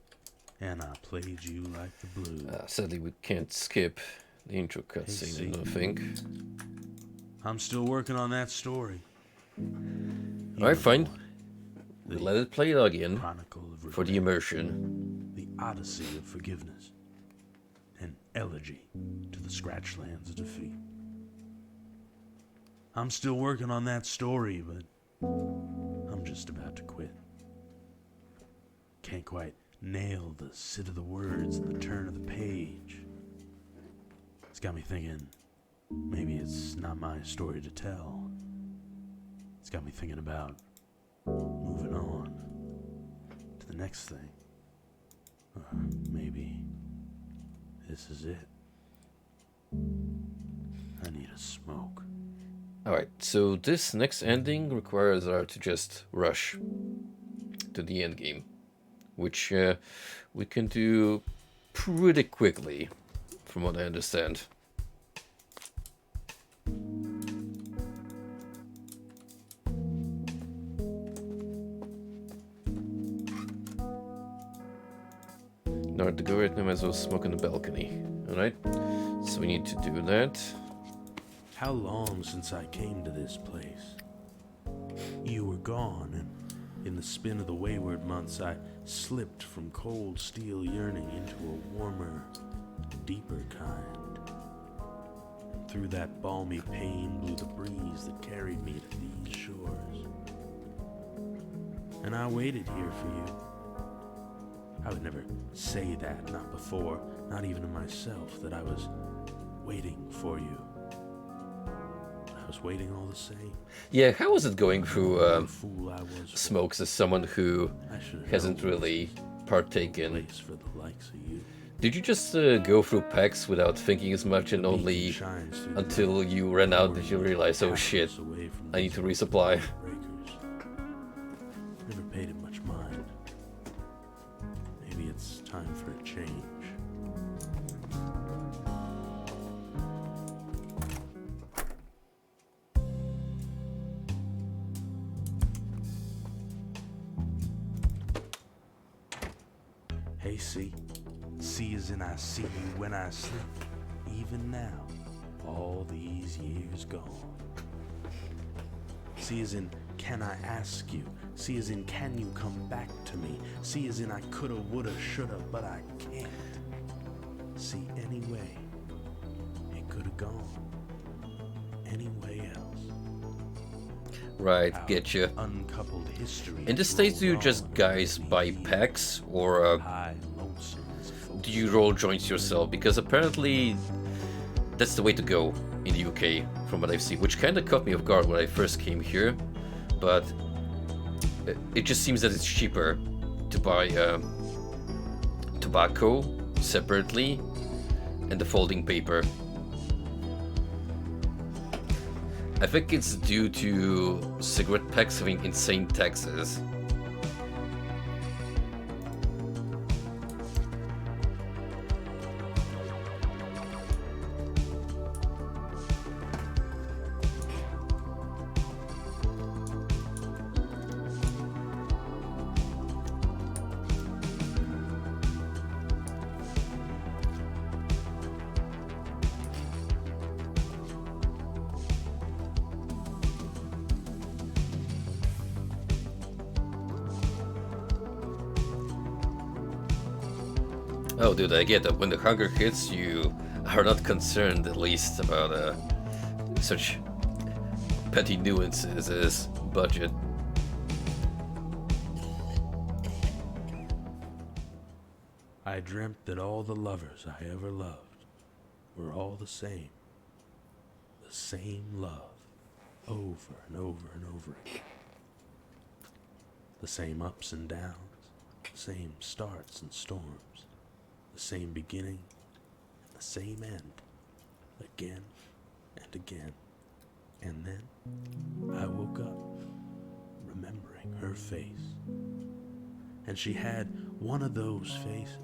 and I played you like the blues. Sadly, we can't skip the intro cutscene, I don't think. I'm still working on that story. Alright, fine. The Let it play again Chronicle of Regret, for the immersion. the Odyssey of Forgiveness, an elegy to the Scratchlands of Defeat. I'm still working on that story, but I'm just about to quit. can't quite nail the sit of the words and the turn of the page. It's got me thinking, maybe it's not my story to tell. It's got me thinking about moving on to the next thing. Or maybe this is it. I need a smoke. Alright, so this next ending requires us to just rush to the end game, which we can do pretty quickly, from what I understand. In order to go right now, I might as well smoke on the balcony. Alright, so we need to do that. How long since I came to this place? You were gone, and in the spin of the wayward months I slipped from cold steel yearning into a warmer, deeper kind. And through that balmy pain blew the breeze that carried me to these shores. And I waited here for you. I would never say that, not before, not even to myself, that I was waiting for you. I was waiting all the same. Yeah, how is it going through The fool I was for. smokes as someone who I should have hasn't known really this partaken? place for the likes of you. Did you just go through packs without thinking as much and only Shines through the until you ran out that you realized, oh night, shit, half away from I need these to resupply? breakers. Never paid it much mind. Maybe it's time for a change. Hey, see as in I see you when I sleep, even now, all these years gone. See as in can I ask you, see as in can you come back to me, see as in I coulda, woulda, shoulda, but I can't. See anyway, it coulda gone, any way else. Right, Our get you. uncoupled history. In the States, do you just guys buy packs, or high and lonesome as a folk. do you roll joints yourself? Because apparently that's the way to go in the UK, from what I've seen, which kind of caught me off guard when I first came here, but it just seems that it's cheaper to buy tobacco separately and the folding paper. I think it's due to cigarette packs having insane taxes. Oh, dude, I get that. When the hunger hits, you are not concerned, at least, about such petty nuances as budget. I dreamt that all the lovers I ever loved were all the same. The same love, over and over and over again. The same ups and downs, the same starts and storms, the same beginning and the same end, again and again. And then I woke up, remembering her face. And she had one of those faces.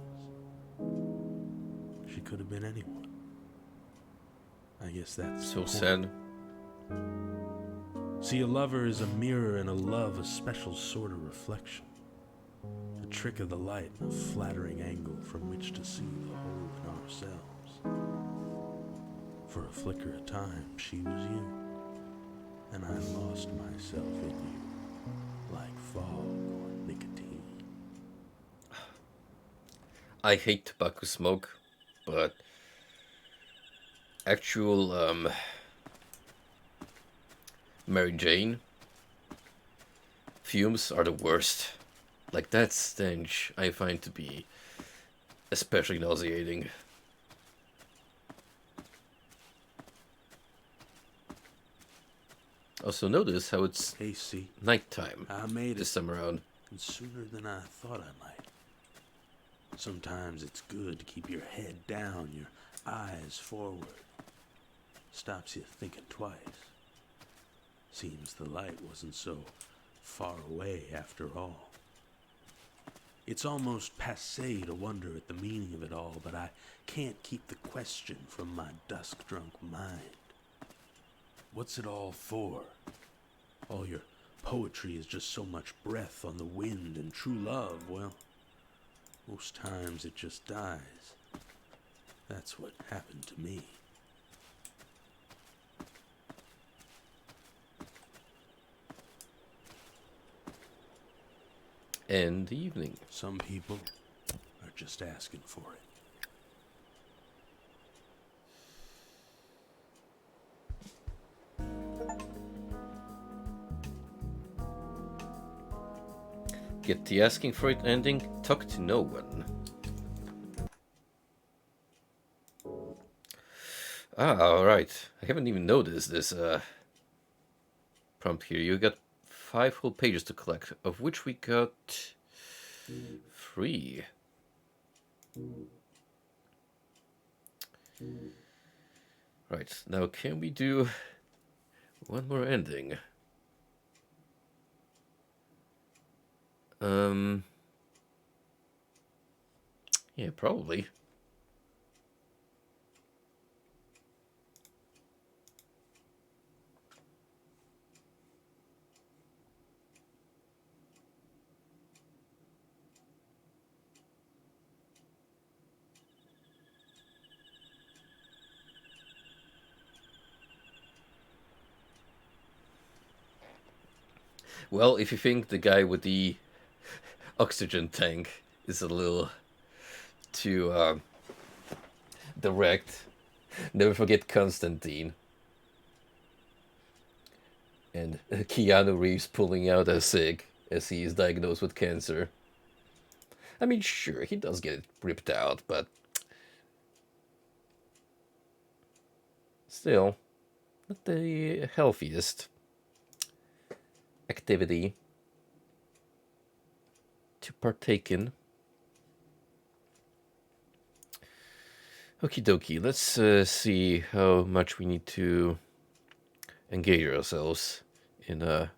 She could have been anyone. I guess that's So the point. sad. See, a lover is a mirror, and a love a special sort of reflection. A trick of the light and a flattering angle from which to see the whole in ourselves. For a flicker of time, she was you, and I lost myself in you, like fog or nicotine. I hate tobacco smoke, but actual Mary Jane fumes are the worst. Like, that stench I find to be especially nauseating. Also notice how it's Hey, see, nighttime I made this it, time around. and sooner than I thought I might. Sometimes it's good to keep your head down, your eyes forward. Stops you thinking twice. Seems the light wasn't so far away after all. It's almost passé to wonder at the meaning of it all, but I can't keep the question from my dusk-drunk mind. What's it all for? All your poetry is just so much breath on the wind, and true love, well, most times it just dies. That's what happened to me. And the evening. Some people are just asking for it. Get the asking for it ending, talk to no one. Alright. I haven't even noticed this prompt here. You got 5 whole pages to collect, of which we got 3. Right, now can we do one more ending? Yeah, probably. Well, if you think the guy with the oxygen tank is a little too direct, never forget Constantine. And Keanu Reeves pulling out a cig as he is diagnosed with cancer. I mean, sure, he does get it ripped out, but still, not the healthiest activity to partake in. Okie dokie, let's see how much we need to engage ourselves in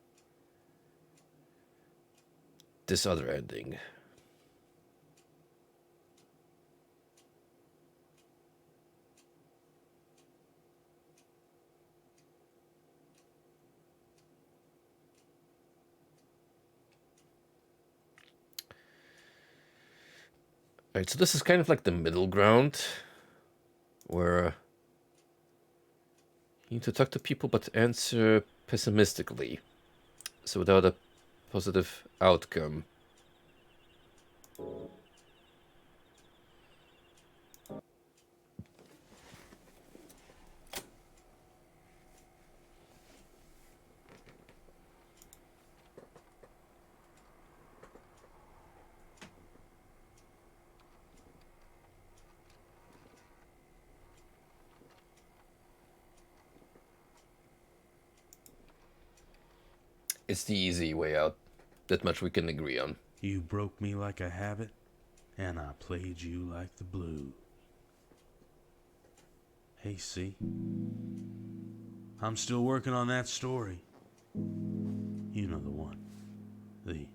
this other ending. Alright, so this is kind of like the middle ground, where you need to talk to people but answer pessimistically, so without a positive outcome. It's the easy way out. That much we can agree on. You broke me like a habit, and I played you like the blues. Hey, see? I'm still working on that story. You know the one. The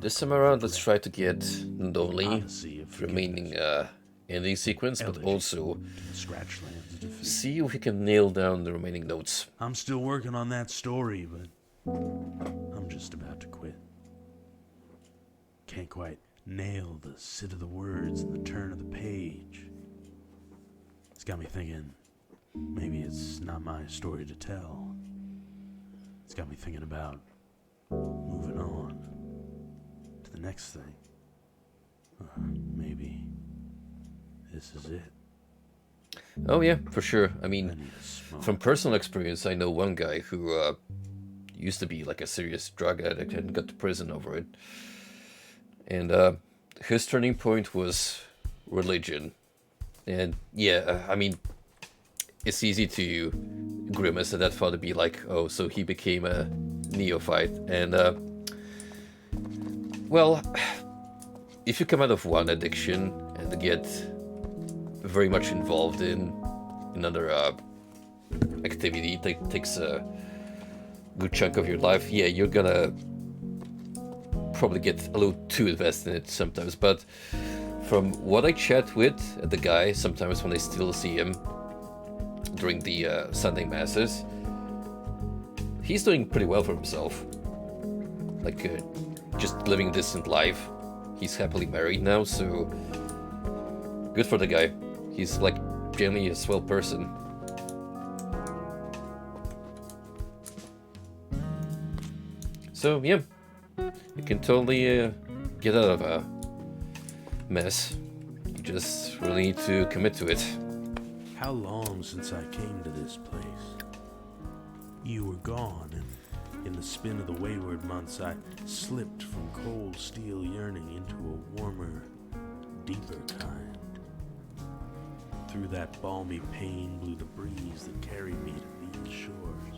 This time around, let's try to get not only Odyssey of the remaining ending sequence, but also Scratchlands of defeat. see if we can nail down the remaining notes. I'm still working on that story, but I'm just about to quit. Can't quite nail the sit of the words and the turn of the page. It's got me thinking, maybe it's not my story to tell. It's got me thinking about moving on to the next thing. Maybe this is it. Oh yeah, for sure. I I mean, need a smoke. from personal experience, I know one guy who used to be like a serious drug addict and got to prison over it. And his turning point was religion. And yeah, I mean, it's easy to grimace at that thought to be like, oh, so he became a neophyte. And, well, if you come out of one addiction and get very much involved in another activity that takes a good chunk of your life, yeah, you're gonna probably get a little too invested in it sometimes. But from what I chat with the guy, sometimes when I still see him during the Sunday masses, he's doing pretty well for himself. Like, just living a decent life. He's happily married now, so good for the guy. He's like generally a swell person. So yeah, you can totally get out of a mess. You just really need to commit to it. How long since I came to this place? You were gone, and in the spin of the wayward months I slipped from cold steel yearning into a warmer, deeper kind. Through that balmy pain blew the breeze that carried me to these shores.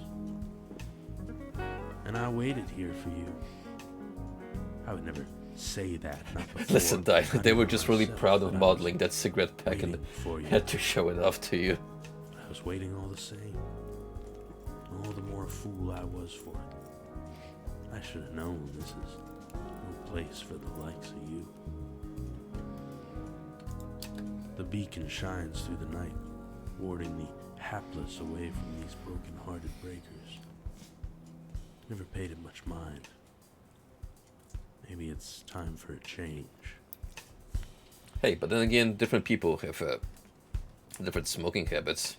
And I waited here for you. I would never say that, not before. Listen, Di, they were just really myself, proud of but I modeling was that cigarette pack and waiting for you. had to show it off to you. I was waiting all the same. All the more fool I was for it. I should have known this is no place for the likes of you. The beacon shines through the night, warding the hapless away from these broken-hearted breakers. Never paid it much mind. Maybe it's time for a change. Hey, but then again, different people have different smoking habits,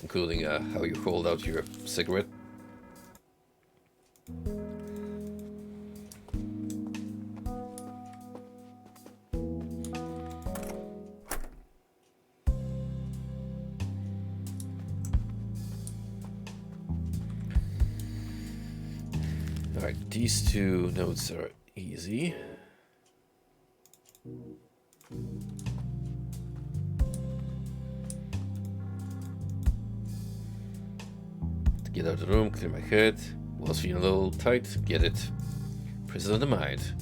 including how you hold out your cigarette. Alright, these two notes are easy. To get out of the room, clear my head. Was feeling a little tight, get it. Prison of the mind.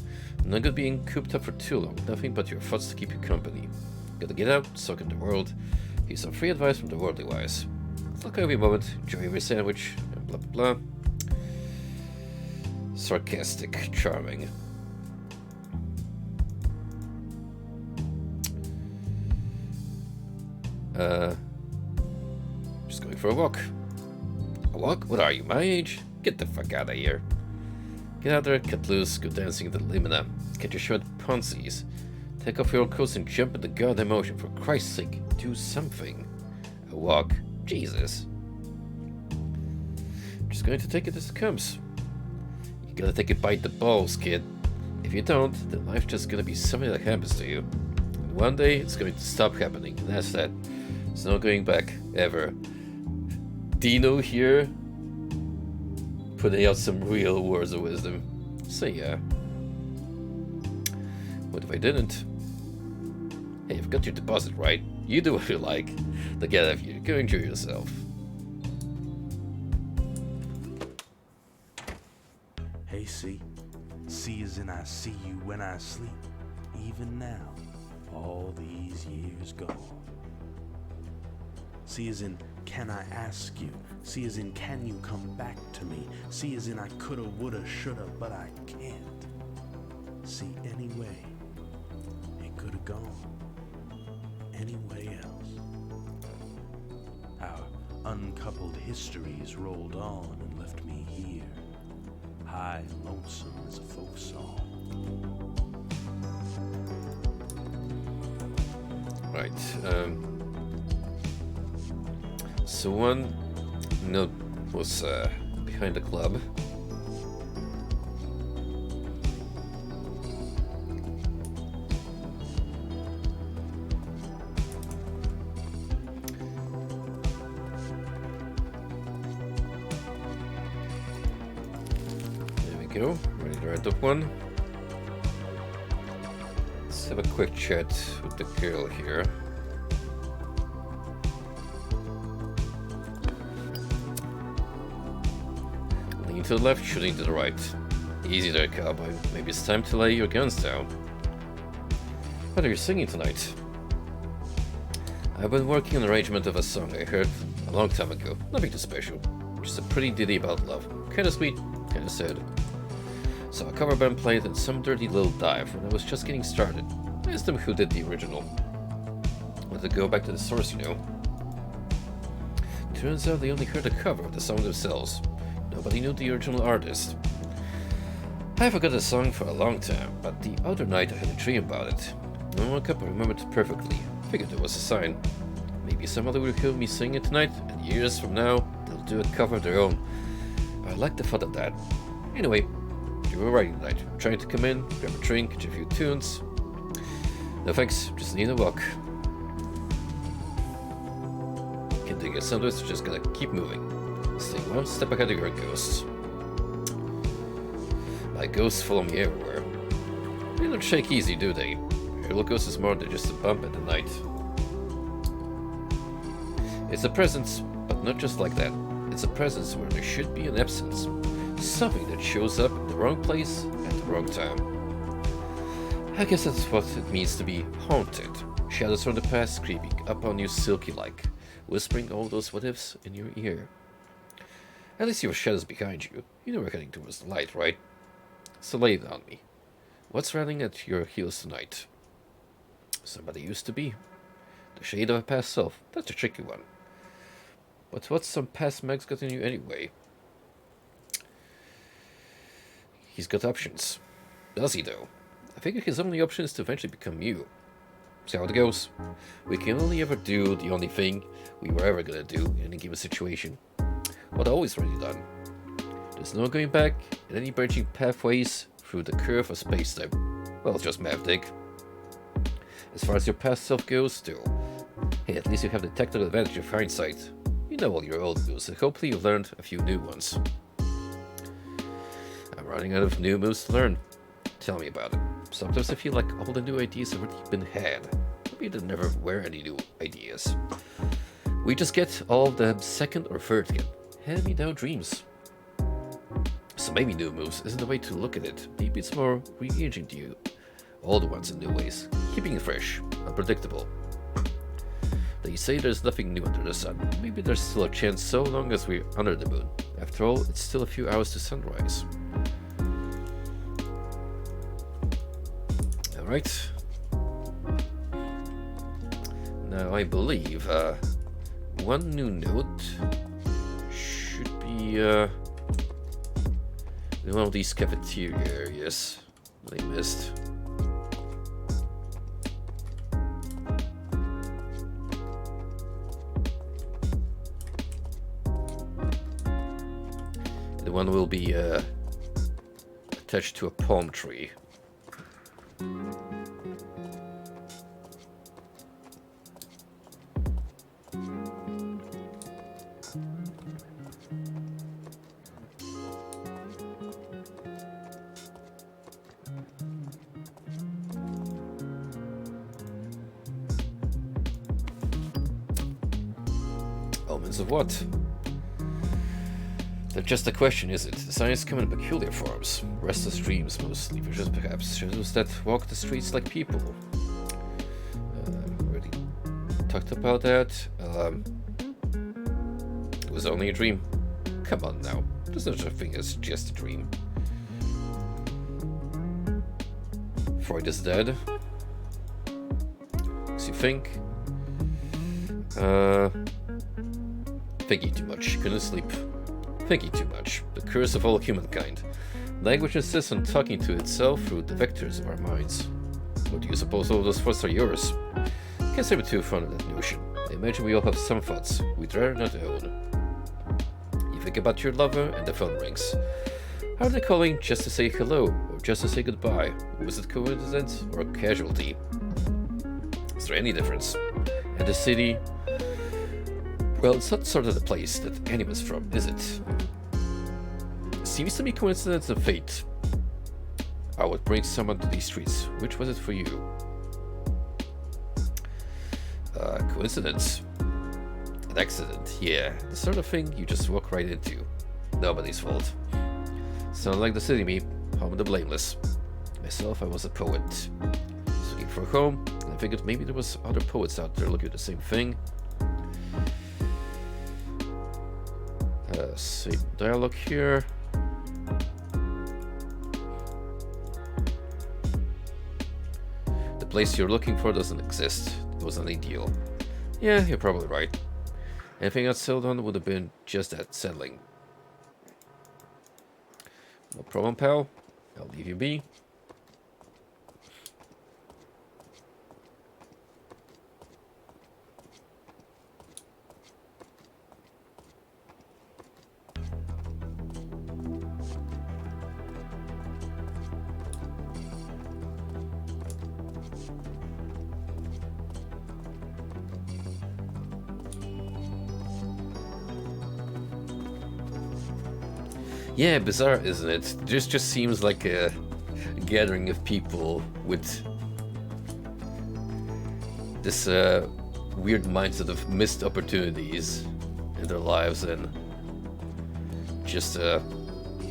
No good being cooped up for too long. Nothing but your thoughts to keep you company. Gotta get out, soak in the world. Here's some free advice from the worldly wise. Look every moment, enjoy every sandwich, and blah blah blah. Sarcastic, charming. Just going for a walk. A walk? What are you, my age? Get the fuck out of here. Get out there, cut loose, go dancing in the limina. Get your shirt ponzies. Take off your coats and jump in the goddamn ocean. For Christ's sake, do something. A walk? Jesus. Just going to take it as it comes. You gotta take it by the balls, kid. If you don't, then life's just gonna be something that happens to you. And one day, it's going to stop happening. And that's that. There's no going back, ever. Dino here, putting out some real words of wisdom. So yeah. What if I didn't? Hey, I've got your deposit, right? You do what you like. Now get out of here. Go enjoy yourself. Hey, see? See as in I see you when I sleep. Even now, all these years gone. See as in, can I ask you? See as in, can you come back to me? See as in, I coulda, woulda, shoulda, but I can't. See, anyway, it coulda gone. Any way else. Our uncoupled histories rolled on and left me here, high and lonesome as a folk song. Right. So one note was behind the club. There we go. Ready to write up one. Let's have a quick chat with the girl here. Lean to the left, shooting to the right. Easy there, cowboy. Maybe it's time to lay your guns down. What are you singing tonight? I've been working on the arrangement of a song I heard a long time ago. Nothing too special. Just a pretty ditty about love. Kinda sweet, kinda sad. So a cover band played in some dirty little dive when I was just getting started. I asked them who did the original. Let it go back to the source, you know. Turns out they only heard a cover of the song themselves. Nobody knew the original artist. I forgot the song for a long time, but the other night I had a dream about it. When I woke up I remembered it perfectly. Figured it was a sign. Maybe somebody will hear me sing it tonight, and years from now, they'll do a cover of their own. I like the thought of that. Anyway, you were writing tonight. Trying to come in, grab a drink, catch a few tunes. No thanks, just need a walk. Can't dig a sandwich, just gonna keep moving. Stay one step ahead of your ghosts. My ghosts follow me everywhere. They don't shake easy, do they? Your ghost is more than just a bump at the night. It's a presence, but not just like that. It's a presence where there should be an absence. Something that shows up in the wrong place at the wrong time. I guess that's what it means to be haunted. Shadows from the past creeping up on you silky-like, whispering all those what-ifs in your ear. At least you have shadows behind you. You know we're heading towards the light, right? So lay it on me. What's rattling at your heels tonight? Somebody used to be. The shade of a past self. That's a tricky one. But what's some past Meg's got in you anyway? He's got options. Does he, though? I figure his only option is to eventually become you. See how it goes. We can only ever do the only thing we were ever gonna do in any given situation. What I've always already done. There's no going back in any branching pathways through the curve of space-time. Well, it's just math, dig. As far as your past self goes, though, hey, at least you have the technical advantage of hindsight. You know all your old moves, and hopefully you've learned a few new ones. I'm running out of new moves to learn. Tell me about it. Sometimes I feel like all the new ideas have already been had. Maybe there never were any new ideas. We just get all of them second or third again. Hand-me-down dreams. So maybe new moves isn't the way to look at it. Maybe it's more re-engaging to you. All the ones in new ways. Keeping it fresh. Unpredictable. They say there's nothing new under the sun. Maybe there's still a chance so long as we're under the moon. After all, it's still a few hours to sunrise. Alright. Now I believe one new note should be in one of these cafeteria areas that I missed. The one will be attached to a palm tree. Omens of what? That's just a question, is it? The signs come in peculiar forms. Restless dreams, mostly, visions perhaps. Shadows that walk the streets like people. Already talked about that. It was only a dream. Come on now. There's no such thing as just a dream. Freud is dead. So you think? Thinking too much. Couldn't sleep. Thinking too much. The curse of all humankind. Language insists on talking to itself through the vectors of our minds. What do you suppose all those thoughts are yours? Can't say we're too fond of that notion. I imagine we all have some thoughts we'd rather not own. You think about your lover and the phone rings. Are they calling just to say hello or just to say goodbye? Was it coincidence or casualty? Is there any difference? And the city? Well, it's not sort of the place that anyone's from, is it? Seems to be coincidence and fate. I would bring someone to these streets. Which was it for you? Coincidence? An accident, yeah. The sort of thing you just walk right into. Nobody's fault. Sound like the city me, home of the blameless. Myself, I was a poet. Was looking for a home, and I figured maybe there was other poets out there looking at the same thing. Same dialogue here. The place you're looking for doesn't exist. It was an ideal. Yeah, you're probably right. Anything I'd settled on would have been just that, settling. No problem, pal. I'll leave you be. Yeah, bizarre, isn't it? This just seems like a gathering of people with this weird mindset of missed opportunities in their lives and just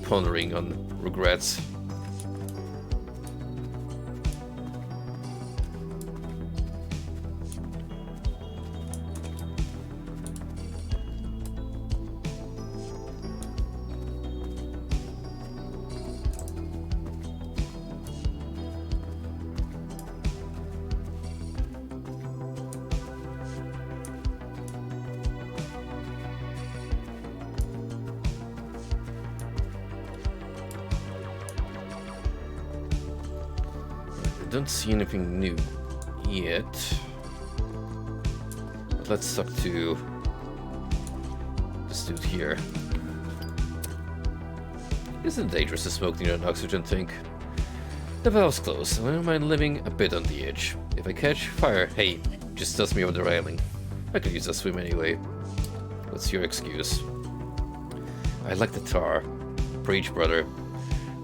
pondering on regrets. Don't see anything new yet. But let's talk to this dude here. Isn't it dangerous to smoke near an oxygen tank? The valve's closed, and I don't mind living a bit on the edge. If I catch fire, hey, just toss me over the railing. I could use a swim anyway. What's your excuse? I like the tar. Preach, brother.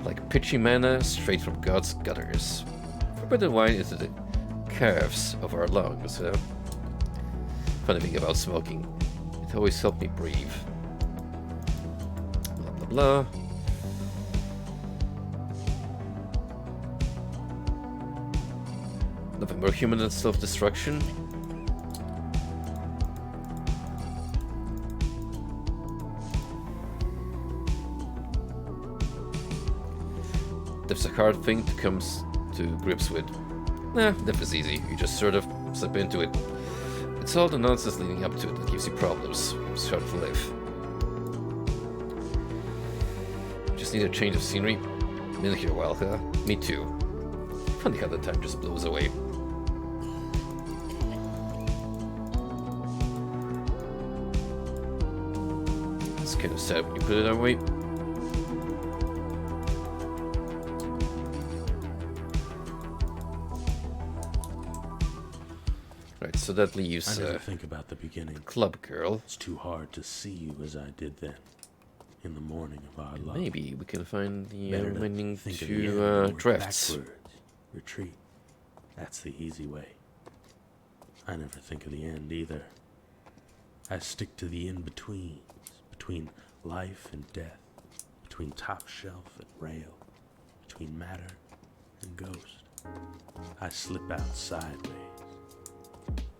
Like pitchy manna straight from God's gutters. Forbidden wine into the calves of our lungs, huh? Funny thing about smoking, it always helped me breathe. Blah blah blah. Nothing more human than self-destruction. That's a hard thing to come to grips with. Nah, death is easy. You just sort of slip into it. It's all the nonsense leading up to it that gives you problems. It's hard to live. Just need a change of scenery. Been here a while, huh? Me too. Funny how the time just blows away. It's kind of sad when you put it that way. Right, so that leaves I never think about the beginning. Club Girl. It's too hard to see you as I did then, in the morning of our love. Maybe we can find the Better to remaining think of the end two and work drafts. backwards. Retreat. That's the easy way. I never think of the end either. I stick to the in-betweens, between life and death, between top shelf and rail, between matter and ghost. I slip out sideways.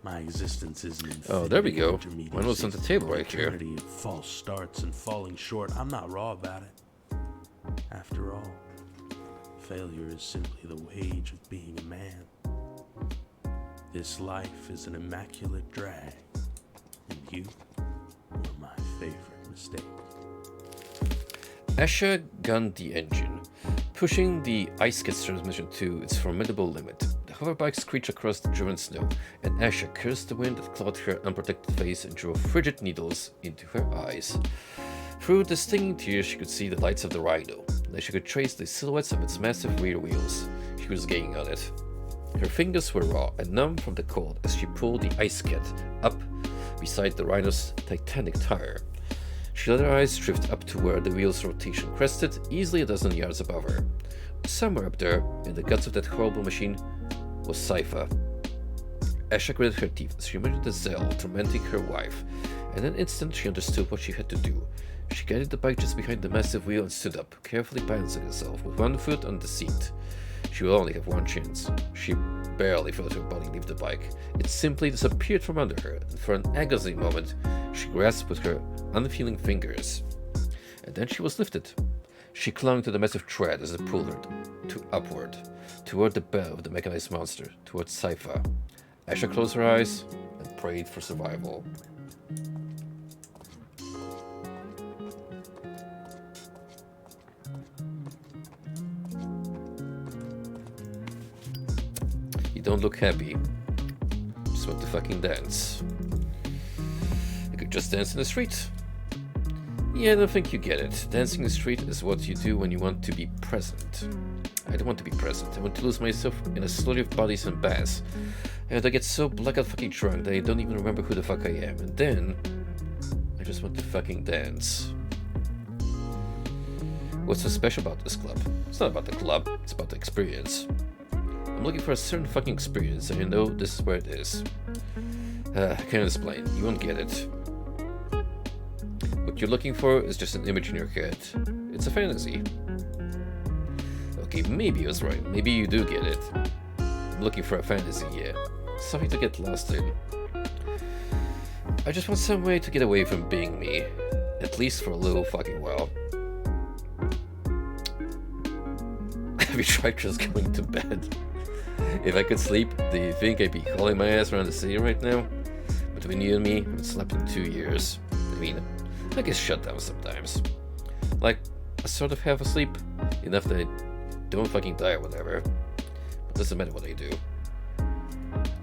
My existence is an Oh, there we go. intermediate Mine was on the table right here. eternity of false starts and falling short. I'm not raw about it. After all, failure is simply the wage of being a man. This life is an immaculate drag, and you were my favorite mistake. Asha gunned the engine, pushing the ice skid's transmission to its formidable limit. The hoverbike screeched across the driven snow, and Asha cursed the wind that clawed her unprotected face and drove frigid needles into her eyes. Through the stinging tears, she could see the lights of the Rhino, and she could trace the silhouettes of its massive rear wheels. She was gaining on it. Her fingers were raw and numb from the cold as she pulled the ice skid up beside the Rhino's titanic tire. She let her eyes drift up to where the wheel's rotation crested, easily a dozen yards above her. Somewhere up there, in the guts of that horrible machine, was Sypha. Asha gritted her teeth as she remembered the Zell tormenting her wife. In an instant, she understood what she had to do. She guided the bike just behind the massive wheel and stood up, carefully balancing herself with one foot on the seat. She will only have one chance. She barely felt her body leave the bike. It simply disappeared from under her, and for an agonizing moment, she grasped with her unfeeling fingers. And then she was lifted. She clung to the massive tread as it pulled her upward, toward the bell of the mechanized monster, towards Sypha. Asha closed her eyes and prayed for survival. You don't look happy. Just want to fucking dance. You could just dance in the street. Yeah, I don't think you get it. Dancing in the street is what you do when you want to be present. I don't want to be present. I want to lose myself in a slurry of bodies and bass. And I get so blackout fucking drunk that I don't even remember who the fuck I am. And then I just want to fucking dance. What's so special about this club? It's not about the club, it's about the experience. I'm looking for a certain fucking experience, and you know this is where it is. I can't explain. You won't get it. What you're looking for is just an image in your head. It's a fantasy. Okay, maybe I was right. Maybe you do get it. I'm looking for a fantasy, yeah. Something to get lost in. I just want some way to get away from being me. At least for a little fucking while. Have you tried just going to bed? If I could sleep, do you think I'd be hauling my ass around the city right now? Between you and me, I haven't slept in 2 years. I mean, I get shut down sometimes. Like, a sort of half asleep, enough that I don't fucking die or whatever. But doesn't matter what I do.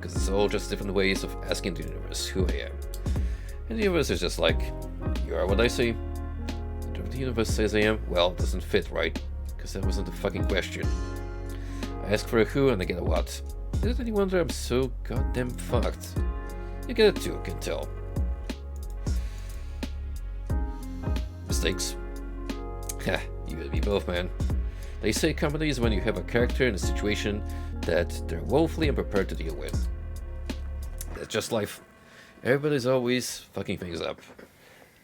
Because it's all just different ways of asking the universe who I am. And the universe is just like, you are what I say. And if the universe says I am, well, it doesn't fit, right? Because that wasn't the fucking question. I ask for a who and I get a what. Is it any wonder I'm so goddamn fucked? You get it too, can tell. Mistakes? Ha, you and me both, man. They say comedy is when you have a character in a situation that they're woefully unprepared to deal with. That's just life. Everybody's always fucking things up.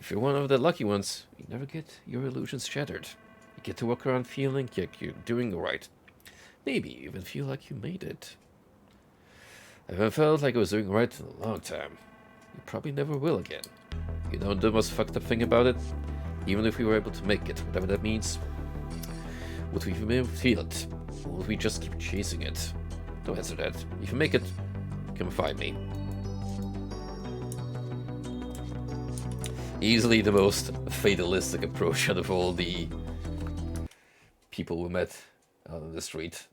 If you're one of the lucky ones, you never get your illusions shattered. You get to walk around feeling like you're doing right. Maybe you even feel like you made it. I haven't felt like I was doing right in a long time. You probably never will again. You know the most fucked up thing about it? Even if we were able to make it, whatever that means, would we even be able to feel it? Or would we just keep chasing it? Don't answer that. If you make it, come find me. Easily the most fatalistic approach out of all the people we met out on the street.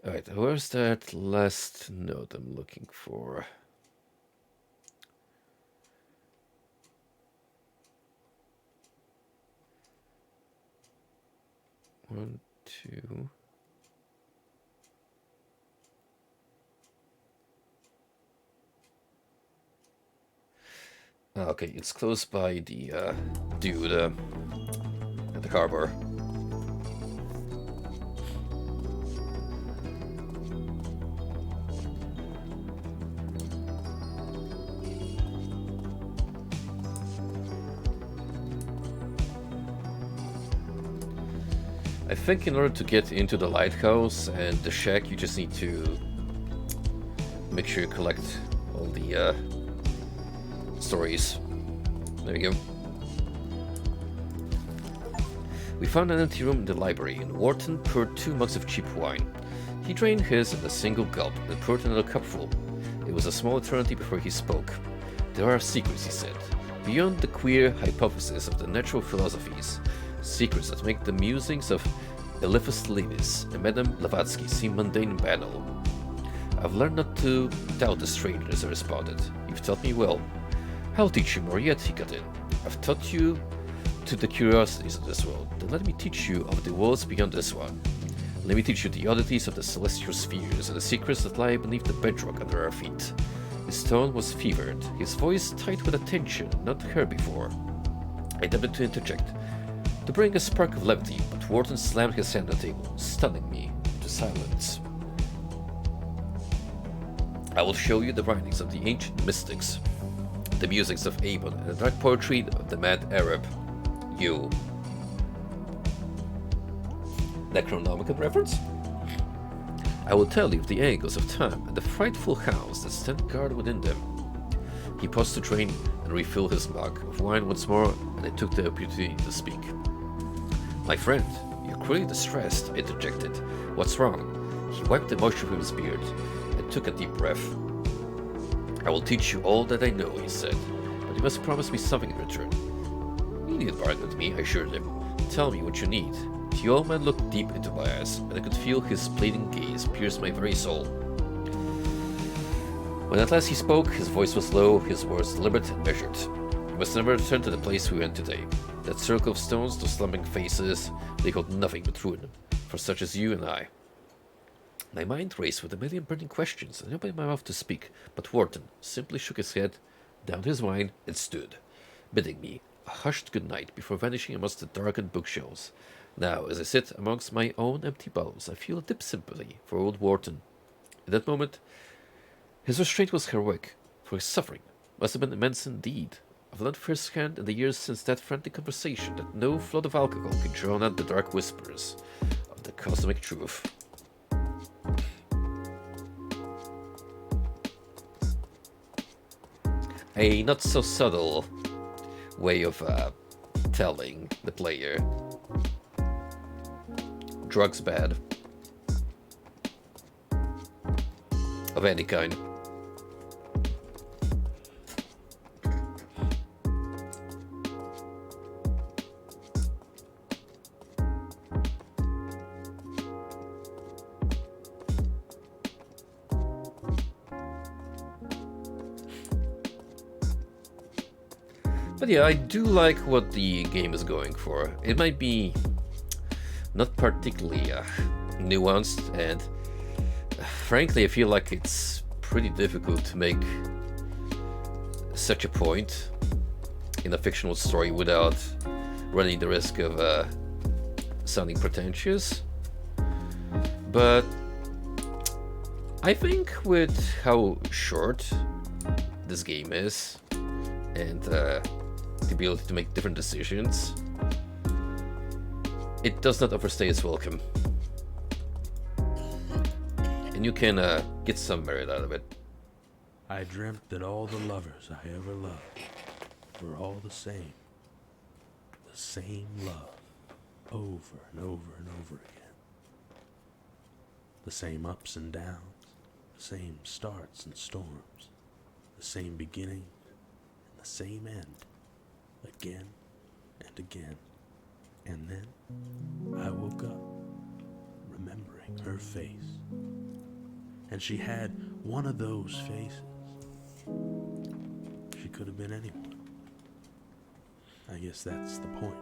Alright, where's that last note I'm looking for? One, two. Okay, it's close by the dude at the car bar. I think in order to get into the lighthouse and the shack, you just need to make sure you collect all the stories. There you go. We found an empty room in the library, and Wharton poured 2 mugs of cheap wine. He drained his in a single gulp, and poured another cupful. It was a small eternity before he spoke. There are secrets, he said, beyond the queer hypothesis of the natural philosophies. Secrets that make the musings of Eliphas Levis and Madame Blavatsky seem mundane and banal. I've learned not to doubt the strangers, I responded. You've taught me well. I'll teach you more yet, he cut in. I've taught you to the curiosities of this world, then let me teach you of the worlds beyond this one. Let me teach you the oddities of the celestial spheres and the secrets that lie beneath the bedrock under our feet. His tone was fevered, his voice tight with attention not heard before. I attempted to interject, to bring a spark of levity, but Wharton slammed his hand on the table, stunning me. It to silence. I will show you the writings of the ancient mystics, the musics of Avon, and the dark poetry of the mad Arab. You. Necronomicon reference? I will tell you of the angles of time and the frightful hounds that stand guard within them. He paused to drain and refill his mug of wine once more, and I took the opportunity to speak. My friend, you're clearly distressed, I interjected. What's wrong? He wiped the moisture from his beard and took a deep breath. I will teach you all that I know, he said, but you must promise me something in return. You needn't bargain with me, I assured him. Tell me what you need. The old man looked deep into my eyes, and I could feel his pleading gaze pierce my very soul. When at last he spoke, his voice was low, his words deliberate and measured. We must never return to the place we went today. That circle of stones, those slumbering faces, they hold nothing but ruin, for such as you and I. My mind raced with a million burning questions, and I opened my mouth to speak, but Wharton simply shook his head, downed his wine, and stood, bidding me a hushed good night before vanishing amongst the darkened bookshelves. Now, as I sit amongst my own empty bottles, I feel a deep sympathy for old Wharton. In that moment, his restraint was heroic, for his suffering must have been immense indeed. I've learned firsthand in the years since that frantic conversation that no flood of alcohol can drown out the dark whispers of the cosmic truth. A not so subtle way of telling the player drugs bad of any kind. But yeah, I do like what the game is going for. It might be not particularly nuanced, and frankly, I feel like it's pretty difficult to make such a point in a fictional story without running the risk of sounding pretentious. But I think with how short this game is, and the ability to make different decisions, it does not overstay its welcome. And you can get some merit out of it. I dreamt that all the lovers I ever loved were all the same love, over and over and over again. The same ups and downs, the same starts and storms, the same beginning and the same end, again and again. And then I woke up, remembering her face. And she had one of those faces. She could have been anyone. I guess that's the point.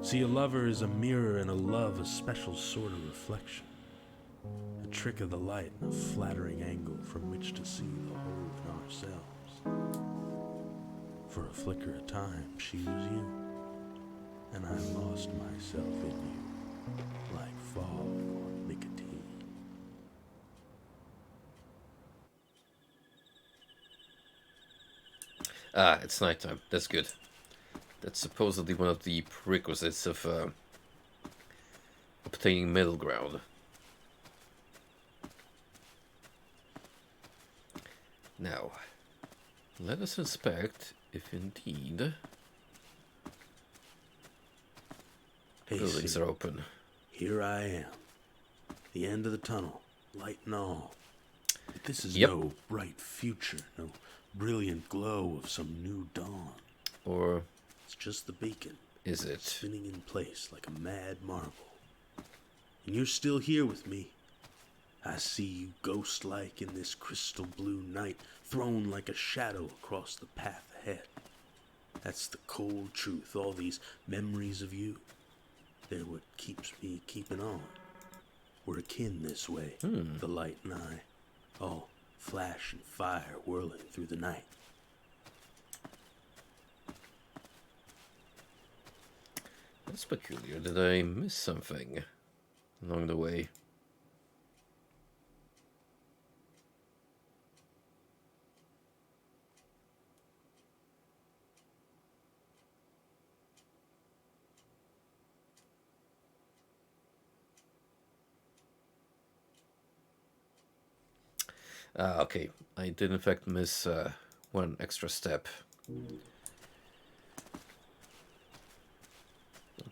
See, a lover is a mirror, and a love a special sort of reflection. A trick of the light and a flattering angle from which to see the whole in ourselves. For a flicker of time, she was you, and I lost myself in you, like fog or nicotine. Ah, it's nighttime. That's good. That's supposedly one of the prerequisites of obtaining middle ground. Now, let us inspect if indeed buildings are open. Here I am, the end of the tunnel, light and all. But this is Yep. no bright future, no brilliant glow of some new dawn. Or It's just the beacon, is it? spinning in place like a mad marble. And you're still here with me. I see you ghost-like in this crystal blue night, thrown like a shadow across the path ahead. That's the cold truth. All these memories of you, they're what keeps me keeping on. We're akin this way, the light and I, all flash and fire whirling through the night. That's peculiar. Did I miss something? along the way. Okay, I did in fact miss one extra step.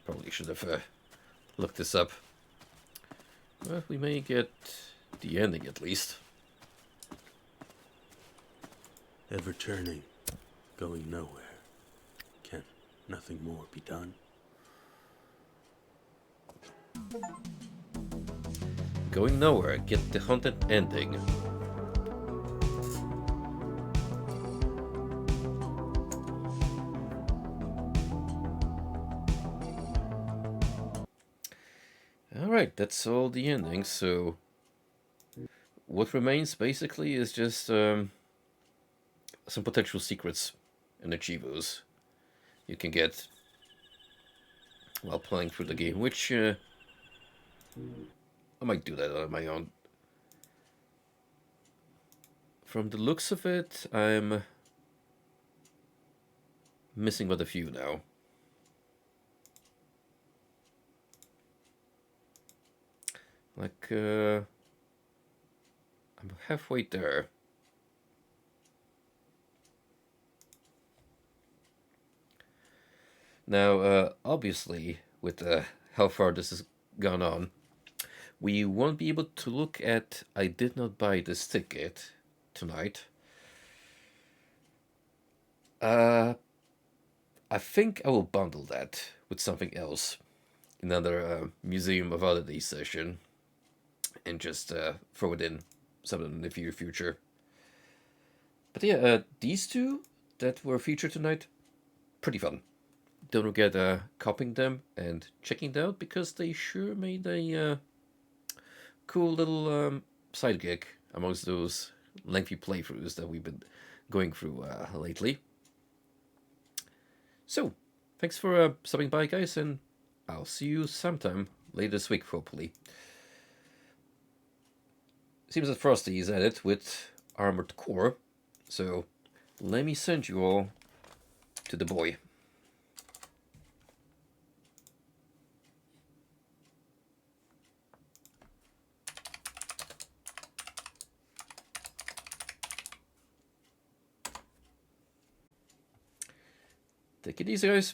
Probably should have looked this up. Well, we may get the ending at least. Ever turning, going nowhere. Can nothing more be done? Going nowhere, get the haunted ending. Alright, that's all the endings, so what remains basically is just some potential secrets and achievos you can get while playing through the game, which I might do that on my own. From the looks of it, I'm missing but a few now. Like, I'm halfway there. Now, obviously, with how far this has gone on, we won't be able to look at I did not buy this ticket tonight. I think I will bundle that with something else. Another Museum of Oddities session. And just throw it in sometime in the future. But yeah, these two that were featured tonight, pretty fun. Don't forget copying them and checking them out because they sure made a cool little side gig amongst those lengthy playthroughs that we've been going through lately. So, thanks for stopping by, guys, and I'll see you sometime later this week, hopefully. Seems that Frosty is at it with Armored Core, so let me send you all to the boy. Take it easy, guys.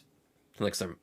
Till next time.